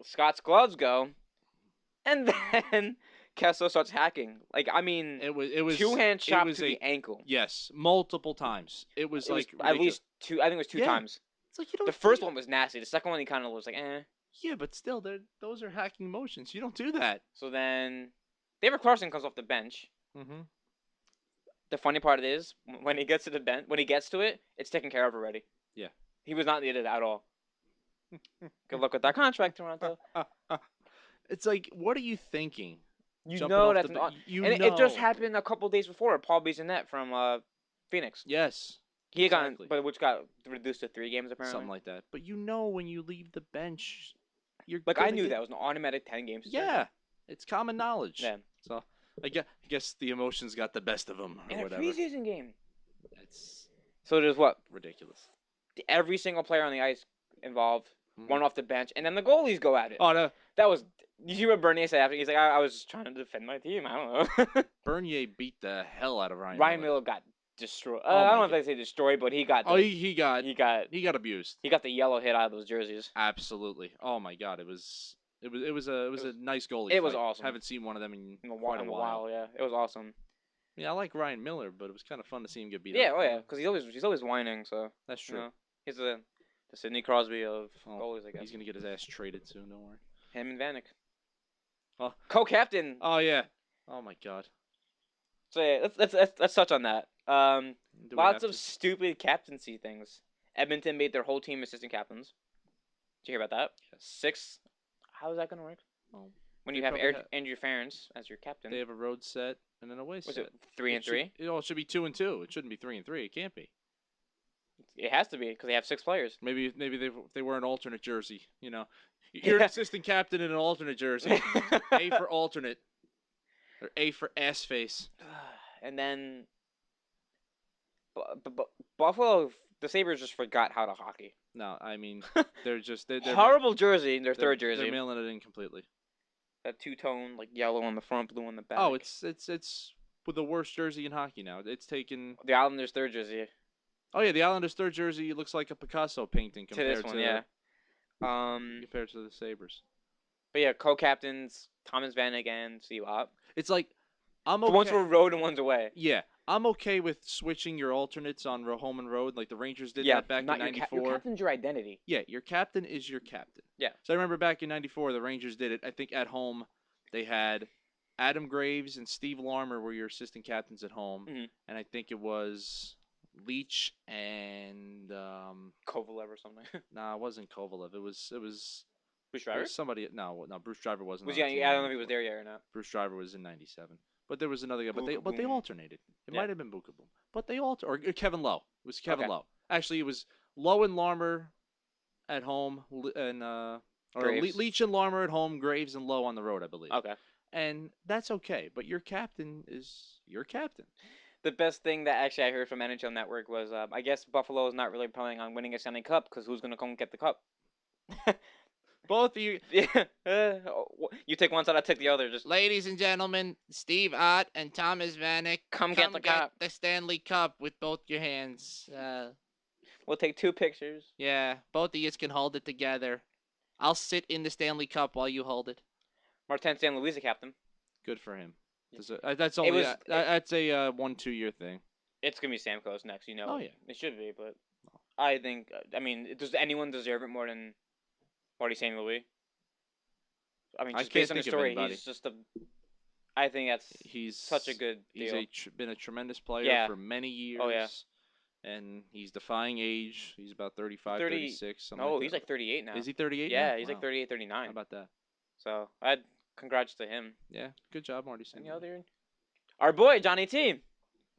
Speaker 1: Scott's gloves go, and then Kessel starts hacking. Like, I mean,
Speaker 2: It was
Speaker 1: 2-hand chop
Speaker 2: was
Speaker 1: to the ankle.
Speaker 2: Yes, multiple times. It was
Speaker 1: It was
Speaker 2: like
Speaker 1: at
Speaker 2: ridiculous.
Speaker 1: least two. I think it was two
Speaker 2: Yeah.
Speaker 1: times.
Speaker 2: It's like you don't.
Speaker 1: The first one was nasty. The second one, he kind of was like, eh.
Speaker 2: Yeah, but still, those are hacking motions. You don't do that.
Speaker 1: So then, David Clarkson comes off the bench.
Speaker 2: Mm-hmm.
Speaker 1: The funny part is when he gets to the bench, when he gets to it, it's taken care of already.
Speaker 2: Yeah.
Speaker 1: He was not needed at all. Good luck with that contract, Toronto.
Speaker 2: It's like, what are you thinking?
Speaker 1: You
Speaker 2: Jumping
Speaker 1: know
Speaker 2: off
Speaker 1: that's
Speaker 2: the
Speaker 1: not.
Speaker 2: you
Speaker 1: And
Speaker 2: know.
Speaker 1: it just happened a couple days before. Paul Bissonnette from Phoenix.
Speaker 2: Yes.
Speaker 1: He
Speaker 2: exactly.
Speaker 1: but which got reduced to 3 games apparently.
Speaker 2: Something like that. But you know when you leave the bench, you're
Speaker 1: like I
Speaker 2: gonna
Speaker 1: knew
Speaker 2: get-
Speaker 1: that it was an automatic 10 games.
Speaker 2: Yeah, it's common knowledge.
Speaker 1: Yeah.
Speaker 2: So I guess the emotions got the best of him or
Speaker 1: In a
Speaker 2: whatever.
Speaker 1: preseason game.
Speaker 2: It's
Speaker 1: So there's what?
Speaker 2: ridiculous.
Speaker 1: Every single player on the ice involved,
Speaker 2: Mhm.
Speaker 1: one off the bench, and then the goalies go at it.
Speaker 2: Oh no,
Speaker 1: That was. You see what Bernier said after? He's like, I was trying to defend my team. I don't know.
Speaker 2: Bernier beat the hell out of Ryan.
Speaker 1: Ryan Miller got destroyed.
Speaker 2: Oh
Speaker 1: I
Speaker 2: my
Speaker 1: don't know if they say destroyed, but he got.
Speaker 2: Oh, he got
Speaker 1: he got
Speaker 2: abused.
Speaker 1: he got the yellow hit out of those jerseys.
Speaker 2: Absolutely. Oh my God, it was a nice goalie.
Speaker 1: It was
Speaker 2: fight.
Speaker 1: awesome.
Speaker 2: Haven't seen one of them in
Speaker 1: quite a while. Yeah, it was awesome.
Speaker 2: Yeah, I like Ryan Miller, but it was kind of fun to see him get beat
Speaker 1: Yeah,
Speaker 2: up.
Speaker 1: oh yeah, because he's always whining. So
Speaker 2: That's true.
Speaker 1: you know, he's the Sidney Crosby of goalies, I guess.
Speaker 2: He's gonna get his ass traded soon. Don't worry.
Speaker 1: Him and Vanek.
Speaker 2: Oh.
Speaker 1: Co-captain.
Speaker 2: Oh yeah. Oh my God.
Speaker 1: So yeah, let's touch on that.
Speaker 2: Do we
Speaker 1: Lots
Speaker 2: have
Speaker 1: of
Speaker 2: to?
Speaker 1: stupid captaincy things. Edmonton made their whole team assistant captains. Did you hear about that?
Speaker 2: Yes.
Speaker 1: 6. How is that gonna work?
Speaker 2: Well,
Speaker 1: When
Speaker 2: they
Speaker 1: you have
Speaker 2: probably have-
Speaker 1: Andrew Ference as your captain.
Speaker 2: They have a road set and an away
Speaker 1: Was
Speaker 2: set.
Speaker 1: it 3 and 3?
Speaker 2: It should be 2 and 2. It shouldn't be 3 and 3. It can't be.
Speaker 1: It has to be because they have 6 players.
Speaker 2: Maybe they wear an alternate jersey. You know, you're an assistant captain in an alternate jersey. A for alternate, or A for ass face.
Speaker 1: And then Buffalo, the Sabres just forgot how to hockey.
Speaker 2: No, I mean they're just they're
Speaker 1: Horrible jersey in their
Speaker 2: they're-
Speaker 1: third jersey.
Speaker 2: They're mailing it in completely.
Speaker 1: That two-tone, like yellow on the front, blue on the back.
Speaker 2: Oh, it's with the worst jersey in hockey now. It's taken.
Speaker 1: the Islanders' third jersey
Speaker 2: Oh yeah, the Islanders' third jersey looks like a Picasso painting
Speaker 1: to
Speaker 2: compared
Speaker 1: this one, yeah.
Speaker 2: compared to the Sabres.
Speaker 1: But yeah, co-captains Thomas Vanek and Steve Ott.
Speaker 2: It's like I'm
Speaker 1: The
Speaker 2: okay.
Speaker 1: ones were road and one's away.
Speaker 2: Yeah, I'm okay with switching your alternates on home and road, like the Rangers did
Speaker 1: Yeah,
Speaker 2: that back in
Speaker 1: not
Speaker 2: '94.
Speaker 1: your captain's your identity.
Speaker 2: Yeah, your captain is your captain.
Speaker 1: Yeah.
Speaker 2: So I remember back in '94, the Rangers did it. I think at home, they had Adam Graves and Steve Larmer were your assistant captains at home,
Speaker 1: Mhm.
Speaker 2: and I think it was Leach and
Speaker 1: Kovalev or something.
Speaker 2: nah, it wasn't Kovalev. It was
Speaker 1: Bruce
Speaker 2: it
Speaker 1: Driver?
Speaker 2: was somebody. No, Bruce Driver wasn't.
Speaker 1: Was
Speaker 2: on
Speaker 1: he?
Speaker 2: the team
Speaker 1: I
Speaker 2: in
Speaker 1: don't know if he was
Speaker 2: 94.
Speaker 1: there yet or not.
Speaker 2: Bruce Driver was in '97. But there was another guy, but they
Speaker 1: Boom.
Speaker 2: alternated. It
Speaker 1: Yeah.
Speaker 2: might have been Boom, but they or Kevin Lowe. It was Kevin
Speaker 1: Okay.
Speaker 2: Lowe. Actually, it was Lowe and Larmer at home, and or
Speaker 1: Graves.
Speaker 2: Leach and Larmer at home, Graves and Lowe on the road, I believe.
Speaker 1: Okay.
Speaker 2: And that's okay, but your captain is your captain.
Speaker 1: The best thing that actually I heard from NHL Network was I guess Buffalo is not really planning on winning a Stanley Cup because who's gonna come get the cup?
Speaker 2: Both of you,
Speaker 1: Yeah. You take one side, I take the other. Just
Speaker 2: ladies and gentlemen, Steve Ott and Thomas Vanek,
Speaker 1: come get the cup.
Speaker 2: the Stanley Cup with both your hands.
Speaker 1: We'll take 2 pictures.
Speaker 2: Yeah, both of you can hold it together. I'll sit in the Stanley Cup while you hold it.
Speaker 1: Martin St. Louis, the captain.
Speaker 2: Good for him. That's only
Speaker 1: was-
Speaker 2: that's a 1-2 year thing.
Speaker 1: It's gonna be Stamkos next. You know.
Speaker 2: Oh, yeah.
Speaker 1: It should be, but I think. I mean, does anyone deserve it more than Marty St. Louis? I mean,
Speaker 2: I
Speaker 1: just
Speaker 2: can't
Speaker 1: based on the
Speaker 2: think of
Speaker 1: story,
Speaker 2: anybody.
Speaker 1: he's just a. I think that's
Speaker 2: He's
Speaker 1: such a good
Speaker 2: He's
Speaker 1: deal.
Speaker 2: been a tremendous player
Speaker 1: Yeah.
Speaker 2: for many years.
Speaker 1: Oh, yeah.
Speaker 2: And he's defying age. He's about 35,
Speaker 1: 30
Speaker 2: 36.
Speaker 1: No,
Speaker 2: like
Speaker 1: he's
Speaker 2: that.
Speaker 1: like 38 now.
Speaker 2: Is he 38?
Speaker 1: Yeah,
Speaker 2: now?
Speaker 1: he's
Speaker 2: Wow.
Speaker 1: like 38, 39.
Speaker 2: How about that?
Speaker 1: So Congrats to him.
Speaker 2: Yeah, good job, Marty
Speaker 1: Any
Speaker 2: St.
Speaker 1: other? Our boy Johnny T.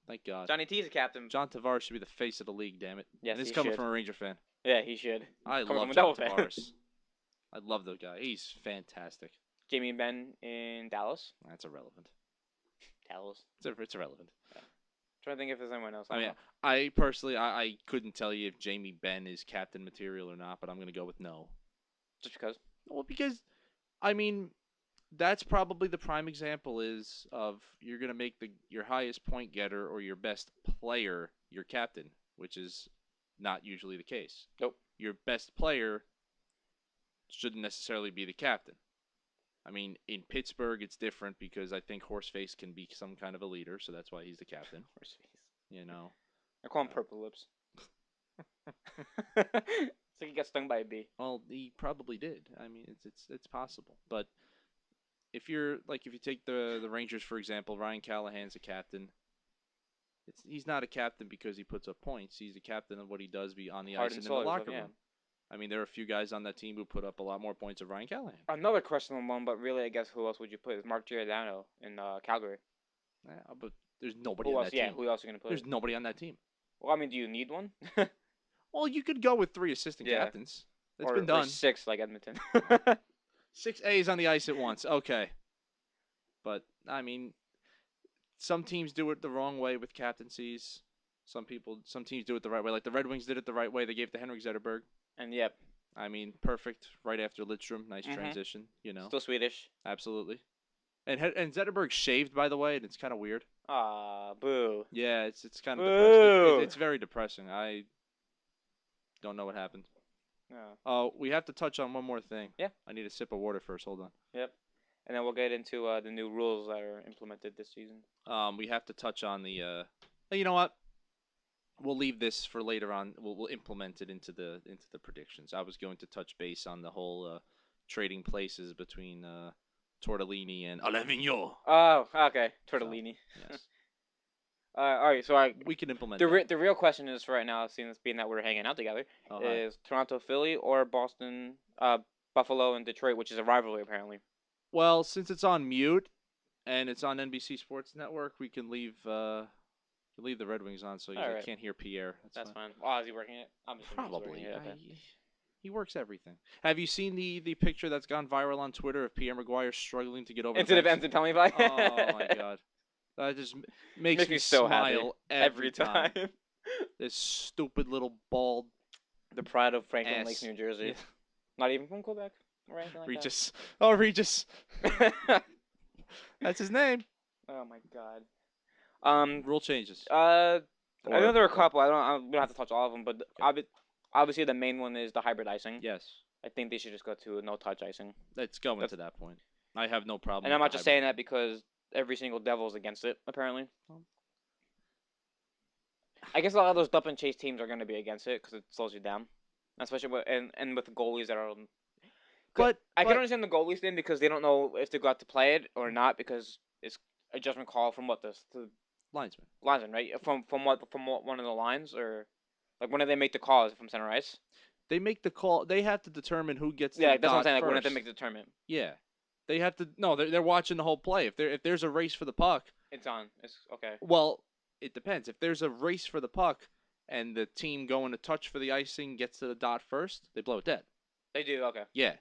Speaker 2: Thank God.
Speaker 1: Johnny T is a captain.
Speaker 2: John Tavares should be the face of the league, damn it.
Speaker 1: Yes,
Speaker 2: and it's
Speaker 1: he
Speaker 2: coming
Speaker 1: should.
Speaker 2: from a Ranger fan.
Speaker 1: Yeah, he should.
Speaker 2: I
Speaker 1: Coming
Speaker 2: love
Speaker 1: from a
Speaker 2: John
Speaker 1: Devil fan.
Speaker 2: Tavares. I love the guy. He's fantastic.
Speaker 1: Jamie Benn in Dallas.
Speaker 2: That's irrelevant.
Speaker 1: Dallas.
Speaker 2: It's irrelevant.
Speaker 1: Trying to think if there's anyone else.
Speaker 2: I mean, I personally, I couldn't tell you if Jamie Benn is captain material or not, but I'm going to go with no.
Speaker 1: Just because?
Speaker 2: Well, because, I mean, that's probably the prime example is of you're going to make your highest point getter or your best player your captain, which is not usually the case.
Speaker 1: Nope.
Speaker 2: Your best player shouldn't necessarily be the captain. I mean, in Pittsburgh, it's different because I think Horseface can be some kind of a leader, so that's why he's the captain.
Speaker 1: Horseface.
Speaker 2: You know.
Speaker 1: I call him Purple Lips. It's like he got stung by a bee.
Speaker 2: Well, he probably did. I mean, it's possible. But if you take the Rangers for example, Ryan Callahan's a captain. He's not a captain because he puts up points. He's a captain of what he does on the ice and in the locker room. I mean, there are a few guys on that team who put up a lot more points than Ryan Callahan.
Speaker 1: Another questionable one, but really, I guess who else would you put? Is Mark Giordano in Calgary?
Speaker 2: Yeah, but there's nobody on that team.
Speaker 1: Yeah, who else are you going to put?
Speaker 2: There's nobody on that team.
Speaker 1: Well, I mean, do you need one?
Speaker 2: Well, you could go with 3 assistant captains. It's been done.
Speaker 1: Or 6 like Edmonton.
Speaker 2: 6 A's on the ice at once. Okay. But, I mean, some teams do it the wrong way with captaincies. Some teams do it the right way. Like the Red Wings did it the right way. They gave it to Henrik Zetterberg.
Speaker 1: And yep.
Speaker 2: I mean, perfect. Right after Lidstrom. Nice transition, you know.
Speaker 1: Still Swedish.
Speaker 2: Absolutely. And Zetterberg shaved, by the way, and it's kind of weird.
Speaker 1: Boo.
Speaker 2: Yeah, it's kind of depressing. It's very depressing. I don't know what happened.
Speaker 1: No.
Speaker 2: We have to touch on one more thing.
Speaker 1: Yeah.
Speaker 2: I need a sip of water first. Hold on.
Speaker 1: Yep. And then we'll get into the new rules that are implemented this season.
Speaker 2: We have to touch on the. You know what? We'll leave this for later on. We'll implement it into the predictions. I was going to touch base on the whole trading places between Tortellini and Alevigno.
Speaker 1: Oh, okay. Tortellini.
Speaker 2: So, yes.
Speaker 1: All right. So
Speaker 2: we can implement
Speaker 1: the real question is for right now, being that we're hanging out together, is Toronto, Philly, or Boston, Buffalo, and Detroit, which is a rivalry apparently.
Speaker 2: Well, since it's on mute and it's on NBC Sports Network, we can leave the Red Wings on, so you can't hear Pierre.
Speaker 1: That's fine. Oh, is he working it? I'm
Speaker 2: Probably.
Speaker 1: Okay.
Speaker 2: He works everything. Have you seen the picture that's gone viral on Twitter of Pierre Maguire struggling to get over
Speaker 1: into the fence and tell me about it?
Speaker 2: Oh my God, that just makes me
Speaker 1: so
Speaker 2: smile
Speaker 1: happy every time.
Speaker 2: This stupid little bald.
Speaker 1: The pride of Franklin Lakes, New Jersey.
Speaker 2: Yeah.
Speaker 1: Not even from Quebec or anything like
Speaker 2: Regis. That. Oh, Regis. That's his name.
Speaker 1: Oh my God.
Speaker 2: Rule changes.
Speaker 1: I know there are a couple. We don't have to touch all of them, but obviously the main one is the hybrid icing.
Speaker 2: Yes.
Speaker 1: I think they should just go to no touch icing.
Speaker 2: Let's go to that point. I have no problem.
Speaker 1: And I'm not just saying that because every single Devil is against it, apparently. I guess a lot of those dump and chase teams are going to be against it because it slows you down, especially with the goalies that are. But I can understand the goalies thing because they don't know if they got to play it or not because it's a judgment call from the linesman, right? From what one of the lines or like when do they make the call? Is it from center ice?
Speaker 2: They make the call. They have to determine who gets.
Speaker 1: Yeah, that's what I'm saying.
Speaker 2: Like
Speaker 1: when they make the determinant.
Speaker 2: Yeah, they have to. No, they're watching the whole play. If there's a race for the puck,
Speaker 1: it's on. It's okay.
Speaker 2: Well, it depends. If there's a race for the puck and the team going to touch for the icing gets to the dot first, they blow it dead.
Speaker 1: They do. Okay.
Speaker 2: Yeah,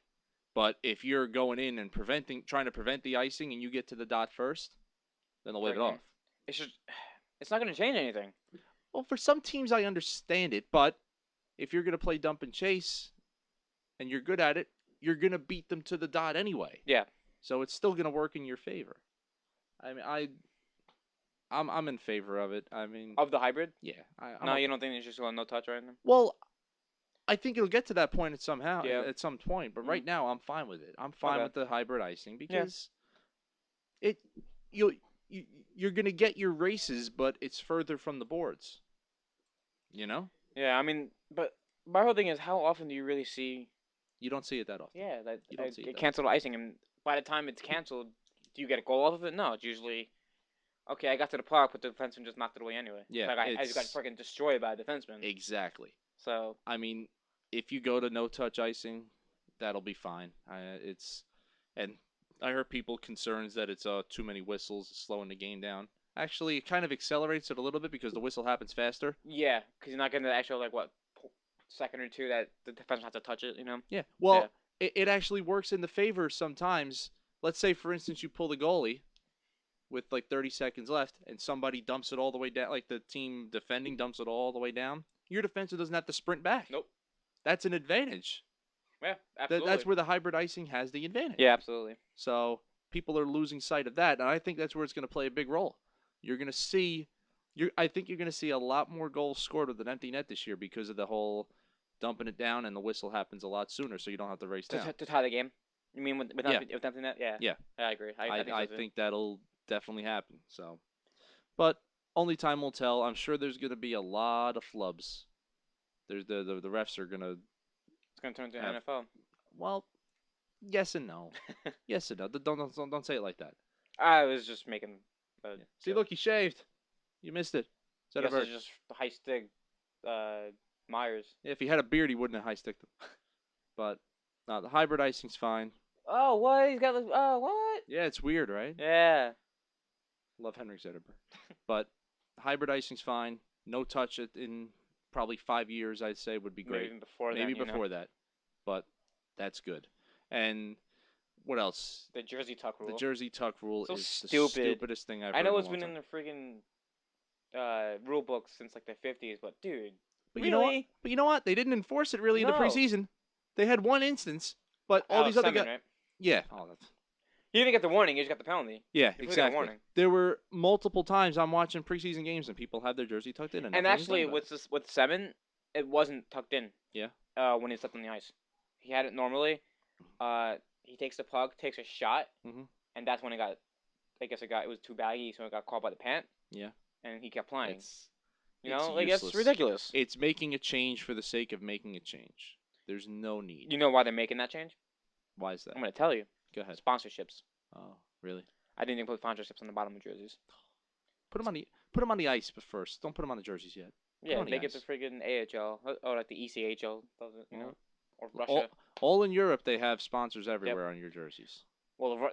Speaker 2: but if you're going in and trying to prevent the icing and you get to the dot first, then they'll wave it off.
Speaker 1: It's not going to change anything.
Speaker 2: Well, for some teams, I understand it, but if you're going to play dump and chase and you're good at it, you're going to beat them to the dot anyway.
Speaker 1: Yeah.
Speaker 2: So it's still going to work in your favor. I mean, I'm in favor of it. I mean,
Speaker 1: of the hybrid?
Speaker 2: Yeah.
Speaker 1: You don't think it's just going no touch right now?
Speaker 2: Well, I think it'll get to that point at some point, but right now I'm fine with it. I'm fine with the hybrid icing because you're going to get your races, but it's further from the boards. You know?
Speaker 1: Yeah, I mean, but my whole thing is how often do you really see...
Speaker 2: You don't see it that often.
Speaker 1: Yeah, canceled icing, and by the time it's canceled, do you get a goal off of it? No, it's usually, okay, I got to the puck, but the defenseman just knocked it away anyway.
Speaker 2: Yeah,
Speaker 1: like I just got freaking destroyed by a defenseman.
Speaker 2: Exactly.
Speaker 1: So...
Speaker 2: I mean, if you go to no-touch icing, that'll be fine. I heard people concerns that it's too many whistles, slowing the game down. Actually, it kind of accelerates it a little bit because the whistle happens faster.
Speaker 1: Yeah, because you're not getting the actual like what second or two that the defense has to touch it. You know.
Speaker 2: Yeah. Well, it actually works in the favor sometimes. Let's say, for instance, you pull the goalie with like 30 seconds left, and somebody dumps it all the way down, like the team defending dumps it all the way down. Your defensive doesn't have to sprint back.
Speaker 1: Nope.
Speaker 2: That's an advantage.
Speaker 1: Yeah, absolutely.
Speaker 2: That's where the hybrid icing has the advantage.
Speaker 1: Yeah, absolutely.
Speaker 2: So people are losing sight of that, and I think that's where it's going to play a big role. You're going to see, I think you're going to see a lot more goals scored with an empty net this year because of the whole dumping it down, and the whistle happens a lot sooner, so you don't have to race down.
Speaker 1: To tie the game. You mean with
Speaker 2: Yeah.
Speaker 1: empty net? Yeah.
Speaker 2: Yeah.
Speaker 1: I agree.
Speaker 2: I think that'll definitely happen. So, but only time will tell. I'm sure there's going to be a lot of flubs. There's the refs are going to.
Speaker 1: It's going to turn into NFL.
Speaker 2: Well, yes and no. Yes and no. Don't say it like that.
Speaker 1: I was just making.
Speaker 2: See, look, he shaved. You missed it.
Speaker 1: Yes, it's just high stick. Myers.
Speaker 2: Yeah, if he had a beard, he wouldn't have high sticked him. But no, the hybrid icing's fine.
Speaker 1: Oh, what? He's got. Oh, what?
Speaker 2: Yeah, it's weird, right?
Speaker 1: Yeah.
Speaker 2: Love Henrik Zetterberg. But hybrid icing's fine. No touch it in probably 5 years, I'd say, would be great.
Speaker 1: Maybe before
Speaker 2: that. But that's good. And what else?
Speaker 1: The Jersey tuck rule.
Speaker 2: The Jersey tuck rule
Speaker 1: so
Speaker 2: is
Speaker 1: stupid.
Speaker 2: The stupidest thing I've heard.
Speaker 1: I know
Speaker 2: in
Speaker 1: it's
Speaker 2: a long
Speaker 1: been
Speaker 2: time.
Speaker 1: in the friggin' rule book since like the 50s, but dude.
Speaker 2: But
Speaker 1: really?
Speaker 2: you know what? They didn't enforce it really in the
Speaker 1: No.
Speaker 2: preseason. They had one instance, but all these other guys.
Speaker 1: Right?
Speaker 2: Yeah. Oh, that's...
Speaker 1: He didn't get the warning. He just got the penalty.
Speaker 2: Yeah,
Speaker 1: He
Speaker 2: exactly.
Speaker 1: warning.
Speaker 2: There were multiple times I'm watching preseason games and people have their jersey tucked in.
Speaker 1: And actually, with 7, it wasn't tucked in.
Speaker 2: Yeah.
Speaker 1: When he stepped on the ice, he had it normally. He takes the puck, takes a shot, and that's when it got. I guess it was too baggy, so it got caught by the pant.
Speaker 2: Yeah.
Speaker 1: And he kept playing.
Speaker 2: It's
Speaker 1: it's ridiculous.
Speaker 2: It's making a change for the sake of making a change. There's no need.
Speaker 1: You know why they're making that change?
Speaker 2: Why is that?
Speaker 1: I'm gonna tell you.
Speaker 2: Go ahead.
Speaker 1: Sponsorships.
Speaker 2: Oh, really?
Speaker 1: I didn't even put sponsorships on the bottom of jerseys.
Speaker 2: Put them on the ice, but first, don't put them on the jerseys yet.
Speaker 1: Yeah, make it the friggin' AHL or like the ECHL does it, you know, or Russia.
Speaker 2: All in Europe, they have sponsors everywhere on your jerseys.
Speaker 1: Well,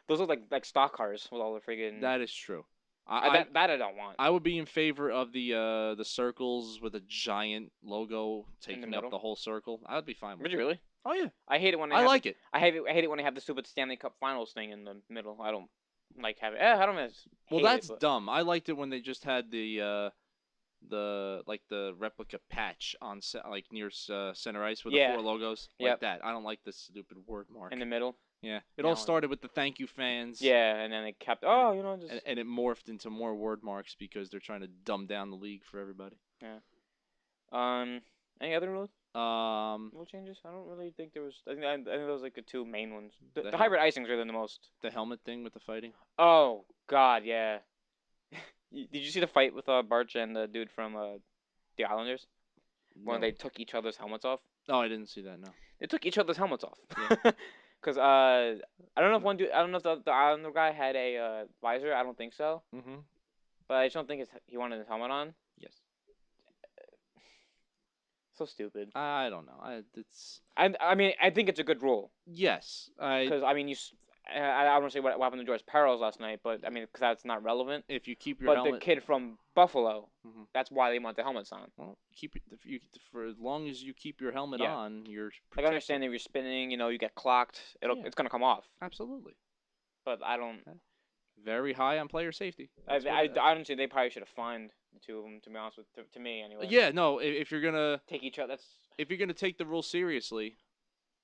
Speaker 1: those look like stock cars with all the friggin'.
Speaker 2: That is true.
Speaker 1: That I don't want.
Speaker 2: I would be in favor of the circles with a giant logo taking up the whole circle. I would be fine with it.
Speaker 1: Would you really?
Speaker 2: Oh yeah.
Speaker 1: I hate it when
Speaker 2: I like it.
Speaker 1: I hate it when they have the stupid Stanley Cup Finals thing in the middle. I don't like having. I don't.
Speaker 2: Well, that's dumb. I liked it when they just had the replica patch on like near center ice with the 4 logos like that. I don't like this stupid word mark
Speaker 1: in the middle.
Speaker 2: Yeah, it all started with the thank you fans.
Speaker 1: Yeah, and then it kept. Just
Speaker 2: and it morphed into more word marks because they're trying to dumb down the league for everybody.
Speaker 1: Yeah. Any other rule changes? I don't really think there was. I think those like the 2 main ones. The hybrid icings are the most.
Speaker 2: The helmet thing with the fighting.
Speaker 1: Oh God, yeah. Did you see the fight with Barch and the dude from the Islanders?
Speaker 2: No.
Speaker 1: When they took each other's helmets off.
Speaker 2: Oh, I didn't see that. No.
Speaker 1: They took each other's helmets off.
Speaker 2: Yeah.
Speaker 1: Cause I don't know if the Islander guy had a visor. I don't think so. But I just don't think he wanted his helmet on.
Speaker 2: Yes.
Speaker 1: So stupid.
Speaker 2: I don't know.
Speaker 1: I mean, I think it's a good rule.
Speaker 2: Yes.
Speaker 1: Because I mean, I don't want to say what happened to George Peros last night, but I mean, because that's not relevant.
Speaker 2: If you keep your helmet.
Speaker 1: But the kid from Buffalo, that's why they want the helmets on.
Speaker 2: Well, for as long as you keep your helmet on, you're protected.
Speaker 1: I understand if you're spinning, you get clocked. It's gonna come off.
Speaker 2: Absolutely.
Speaker 1: But I don't.
Speaker 2: Very high on player safety.
Speaker 1: I honestly, they probably should have fined the 2 of them. To be honest with, to me anyway.
Speaker 2: Yeah, no. If you're gonna
Speaker 1: take each other,
Speaker 2: if you're gonna take the rule seriously,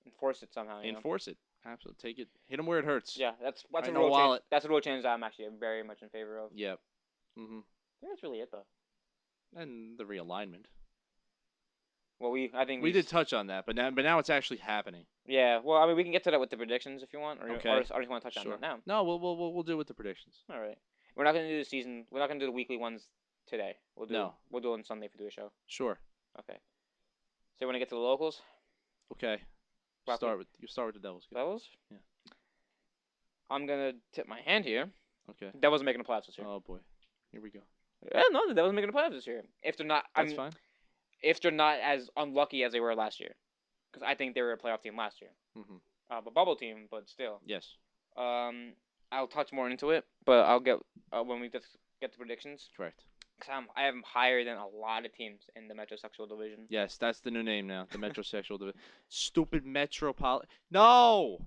Speaker 1: enforce it somehow.
Speaker 2: Enforce it. Absolutely, take it. Hit them where it hurts.
Speaker 1: Yeah, that's a rule change. That's a rule change I'm actually very much in favor of.
Speaker 2: Yep.
Speaker 1: I think that's really it though.
Speaker 2: And the realignment.
Speaker 1: Well, I think
Speaker 2: we did touch on that, but now it's actually happening.
Speaker 1: Yeah, well, I mean, we can get to that with the predictions if you want, or you want to touch on that now.
Speaker 2: No, we'll do it with the predictions.
Speaker 1: All right, we're not gonna do the season. We're not gonna do the weekly ones today. We'll do it on Sunday if we do a show.
Speaker 2: Sure.
Speaker 1: Okay. So you want to get to the locals?
Speaker 2: Okay. You start with the Devils.
Speaker 1: Devils?
Speaker 2: Yeah.
Speaker 1: I'm gonna tip my hand here.
Speaker 2: Okay.
Speaker 1: Devils are making the playoffs this year.
Speaker 2: Oh boy, here we go.
Speaker 1: Yeah, no, the Devils are making the playoffs this year. If they're not,
Speaker 2: that's fine.
Speaker 1: If they're not as unlucky as they were last year, because I think they were a playoff team last year. A bubble team, but still.
Speaker 2: Yes.
Speaker 1: I'll touch more into it, but I'll get when we just get to predictions.
Speaker 2: Correct.
Speaker 1: Cause I have them higher than a lot of teams in the metrosexual division.
Speaker 2: Yes, that's the new name now. The metrosexual division. Stupid metropolitan. No.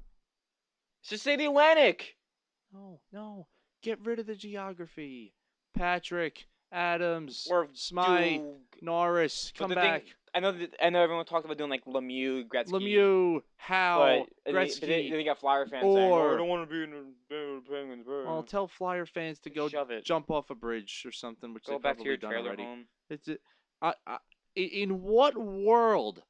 Speaker 1: Just say the Atlantic.
Speaker 2: No. Get rid of the geography. Patrick, Adams,
Speaker 1: Or
Speaker 2: Smythe, Norris,
Speaker 1: But
Speaker 2: come
Speaker 1: the
Speaker 2: back.
Speaker 1: thing, I know everyone talked about doing like Lemieux, Gretzky.
Speaker 2: Lemieux, Howe,
Speaker 1: but
Speaker 2: Gretzky.
Speaker 1: they got Flyer fans saying, "Oh, I don't want to be in the Penguins."
Speaker 2: Well, tell Flyer fans to go
Speaker 1: Shove it.
Speaker 2: jump off a bridge or something, which
Speaker 1: Go
Speaker 2: they've
Speaker 1: back to
Speaker 2: probably
Speaker 1: your
Speaker 2: done
Speaker 1: trailer
Speaker 2: already.
Speaker 1: home.
Speaker 2: In what world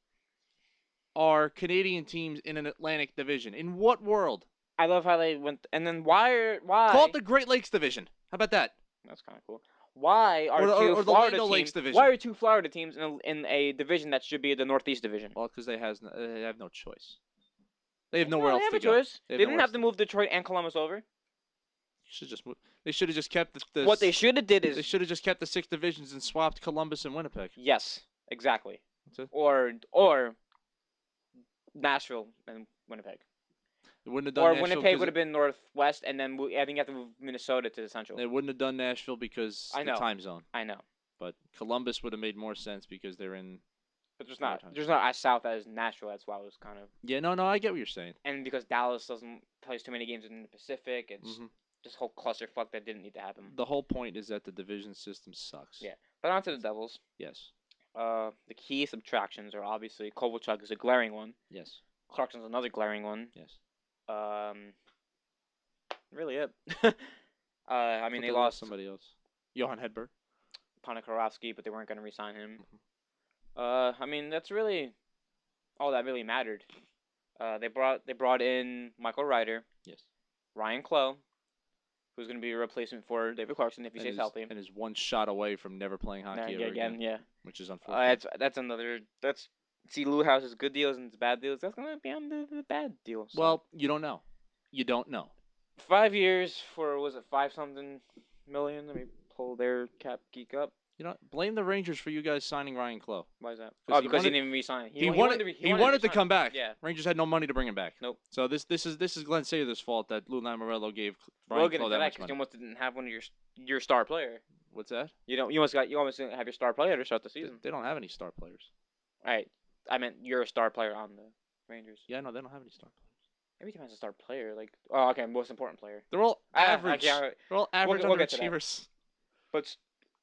Speaker 2: are Canadian teams in an Atlantic division? In what world?
Speaker 1: I love how they went. And then why?
Speaker 2: Call it the Great Lakes division. How about that?
Speaker 1: That's kind of cool. Why are
Speaker 2: Or the
Speaker 1: Florida
Speaker 2: Lando
Speaker 1: teams?
Speaker 2: Lakes division.
Speaker 1: Why are two Florida teams in a division that should be the Northeast division?
Speaker 2: Well, because they have no choice. They have
Speaker 1: No,
Speaker 2: nowhere else
Speaker 1: they have
Speaker 2: to
Speaker 1: a
Speaker 2: go.
Speaker 1: choice. They didn't have to move Detroit and Columbus over.
Speaker 2: They should have just kept the.
Speaker 1: What they should have did is
Speaker 2: They should have just kept the 6 divisions and swapped Columbus and Winnipeg.
Speaker 1: yes, exactly.
Speaker 2: That's it.
Speaker 1: Or Nashville and Winnipeg.
Speaker 2: They wouldn't have done
Speaker 1: Or
Speaker 2: Nashville
Speaker 1: Winnipeg would have been Northwest, and then I think you have to move Minnesota to the Central.
Speaker 2: They wouldn't have done Nashville because
Speaker 1: I
Speaker 2: the
Speaker 1: know.
Speaker 2: time zone.
Speaker 1: I know,
Speaker 2: But Columbus would have made more sense because they're in.
Speaker 1: but there's
Speaker 2: Other
Speaker 1: not as south as Nashville. That's why I was kind of,
Speaker 2: Yeah, no, I get what you're saying.
Speaker 1: and because Dallas doesn't play too many games in the Pacific, it's
Speaker 2: Mhm.
Speaker 1: this whole clusterfuck that didn't need to happen.
Speaker 2: The whole point is that the division system sucks.
Speaker 1: Yeah. But on to the Devils.
Speaker 2: Yes.
Speaker 1: The key subtractions are obviously Kovalchuk is a glaring one.
Speaker 2: Yes.
Speaker 1: Clarkson's another glaring one.
Speaker 2: Yes.
Speaker 1: Really it. I mean, they
Speaker 2: But
Speaker 1: lost
Speaker 2: somebody else. Johan Hedberg.
Speaker 1: Ponikarovsky, but they weren't going to re-sign him.
Speaker 2: Mhm.
Speaker 1: I mean, that's really all that really mattered. They brought in Michael Ryder,
Speaker 2: Yes.
Speaker 1: Ryan Clough, who's going to be a replacement for David Clarkson if he stays healthy.
Speaker 2: And is one shot away from never playing hockey ever again.
Speaker 1: Yeah.
Speaker 2: Which is unfortunate.
Speaker 1: That's another. See, Lou House's good deals and bad deals. That's going to be on the bad deal. So.
Speaker 2: Well, you don't know. You don't know.
Speaker 1: 5 years for, was it 5-something million? Let me pull their cap geek up.
Speaker 2: You know, blame the Rangers for you guys signing Ryan Clough.
Speaker 1: Why is that?
Speaker 2: 'Cause
Speaker 1: Oh,
Speaker 2: he
Speaker 1: because he
Speaker 2: wanted-
Speaker 1: didn't re-sign.
Speaker 2: He wanted to
Speaker 1: resign.
Speaker 2: come back.
Speaker 1: Yeah.
Speaker 2: Rangers had no money to bring him back.
Speaker 1: Nope.
Speaker 2: So this is Glenn Sather's fault that Lou Lamoriello gave
Speaker 1: We'll
Speaker 2: Ryan
Speaker 1: get
Speaker 2: Clough
Speaker 1: into
Speaker 2: that
Speaker 1: that
Speaker 2: much
Speaker 1: because
Speaker 2: money.
Speaker 1: you almost didn't have one of your star player.
Speaker 2: What's that?
Speaker 1: You almost didn't have your star player to start the season.
Speaker 2: They don't have any star players.
Speaker 1: All right, I meant you're a star player on the Rangers.
Speaker 2: Yeah, no, they don't have any star players.
Speaker 1: Every team has a star player. Like, oh, okay, most important player.
Speaker 2: They're all average.
Speaker 1: Okay,
Speaker 2: They're all average
Speaker 1: we'll get to that.
Speaker 2: underachievers.
Speaker 1: But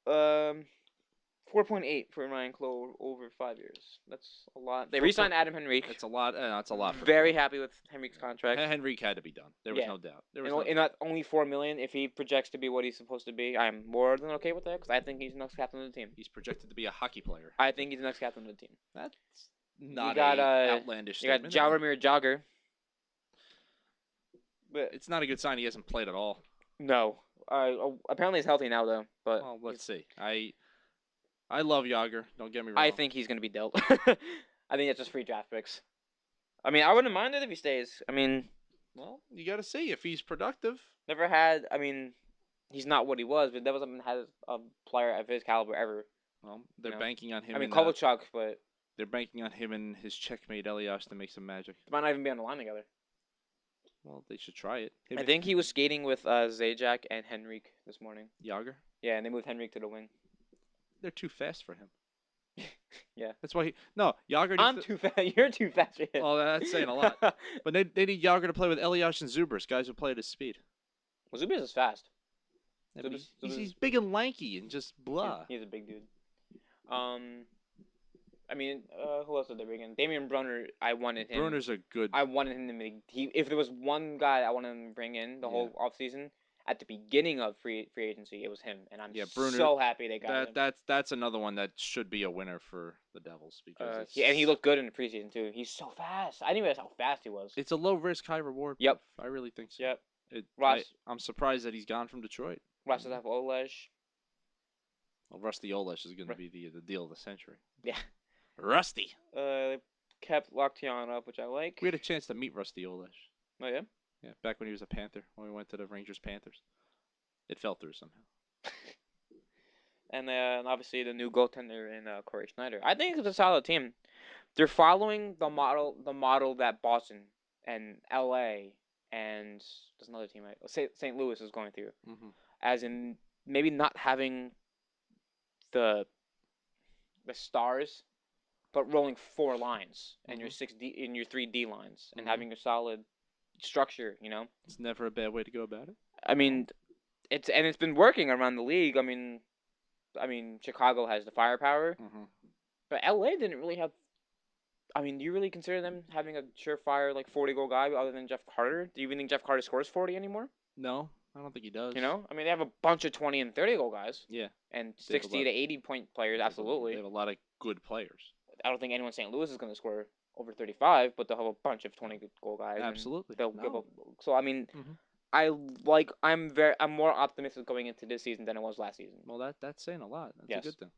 Speaker 1: 4.8 for Ryan Clough over 5 years. That's a lot. They re-signed Adam Henrique.
Speaker 2: It's a lot. That's a lot. For
Speaker 1: Very happy with Henrique's contract.
Speaker 2: Henrique had to be done. There was
Speaker 1: Yeah.
Speaker 2: no doubt.
Speaker 1: And not only $4 million. If he projects to be what he's supposed to be, I'm more than okay with that because I think he's the next captain of the team.
Speaker 2: He's projected to be a hockey player.
Speaker 1: I think he's the next captain of the team.
Speaker 2: That's not
Speaker 1: got,
Speaker 2: a outlandish
Speaker 1: You got
Speaker 2: statement.
Speaker 1: Jaromir Jagr. But
Speaker 2: It's not a good sign he hasn't played at all.
Speaker 1: no. Apparently he's healthy now though. But
Speaker 2: Well, let's see. I love Yager. Don't get me wrong.
Speaker 1: I think he's gonna be dealt. I think that's just free draft picks. I mean, I wouldn't mind it if he stays. I mean,
Speaker 2: Well, you got to see if he's productive.
Speaker 1: never had. I mean, he's not what he was, but Devils haven't had a player of his caliber ever.
Speaker 2: Well, they're
Speaker 1: No.
Speaker 2: banking on him.
Speaker 1: I mean,
Speaker 2: and,
Speaker 1: Kovalchuk, but
Speaker 2: they're banking on him and his checkmate Elias to make some magic.
Speaker 1: they might not even be on the line together.
Speaker 2: Well, they should try it.
Speaker 1: I think he was skating with Zajac and Henrique this morning.
Speaker 2: Yager.
Speaker 1: Yeah, and they moved Henrique to the wing.
Speaker 2: They're too fast for him.
Speaker 1: Yeah.
Speaker 2: That's why Yager.
Speaker 1: I'm too fast. You're too fast for him.
Speaker 2: Well, that's saying a lot. But they need Yager to play with Elias and Zubers, guys who play at his speed.
Speaker 1: Well, Zubas is fast.
Speaker 2: Yeah, but
Speaker 1: Zubas-
Speaker 2: he's big and lanky and just blah.
Speaker 1: He's a big dude. I mean, who else did they bring in? Damian Brunner. I wanted him.
Speaker 2: Bruner's a good.
Speaker 1: I wanted him to make. If there was one guy I wanted him to bring in the whole offseason, at the beginning of free agency, it was him, and I'm
Speaker 2: Brunner,
Speaker 1: so happy they got him.
Speaker 2: That's another one that should be a winner for the Devils because
Speaker 1: And he looked good in the preseason too. He's so fast. I didn't realize how fast he was.
Speaker 2: it's a low risk, high reward.
Speaker 1: Yep.
Speaker 2: I really think so.
Speaker 1: Yep.
Speaker 2: Ross, I'm surprised that he's gone from Detroit.
Speaker 1: Rostov Olej.
Speaker 2: Well, Rusty Olesh is going to be the deal of the century.
Speaker 1: Yeah.
Speaker 2: Rusty.
Speaker 1: They kept Lockton up, which I like.
Speaker 2: We had a chance to meet Rusty Olesh.
Speaker 1: Oh yeah.
Speaker 2: Yeah, back when he was a Panther, when we went to the Rangers Panthers. It fell through somehow.
Speaker 1: And then obviously the new goaltender in Corey Schneider. I think it's a solid team. They're following the model that Boston and LA and there's another team. St. Louis is going through,
Speaker 2: Mm-hmm.
Speaker 1: as in maybe not having the stars, but rolling 4 lines and your 6D in your 3D lines and having a solid structure.
Speaker 2: It's never a bad way to go about it.
Speaker 1: I mean, it's been working around the league. I mean, Chicago has the firepower, but LA didn't really have. I mean, do you really consider them having a surefire 40-goal guy other than Jeff Carter? Do you even think Jeff Carter scores 40 anymore?
Speaker 2: No, I don't think he does.
Speaker 1: I mean, they have a bunch of 20 and 30-goal guys.
Speaker 2: Yeah.
Speaker 1: And 60 to 80-point players, absolutely.
Speaker 2: They have a lot of good players.
Speaker 1: I don't think anyone in St. Louis is going to score over 35, but they'll have a bunch of 20-goal guys.
Speaker 2: Absolutely.
Speaker 1: They'll give up. So I mean, I'm more optimistic going into this season than I was last season.
Speaker 2: Well, that's saying a lot. That's a good thing.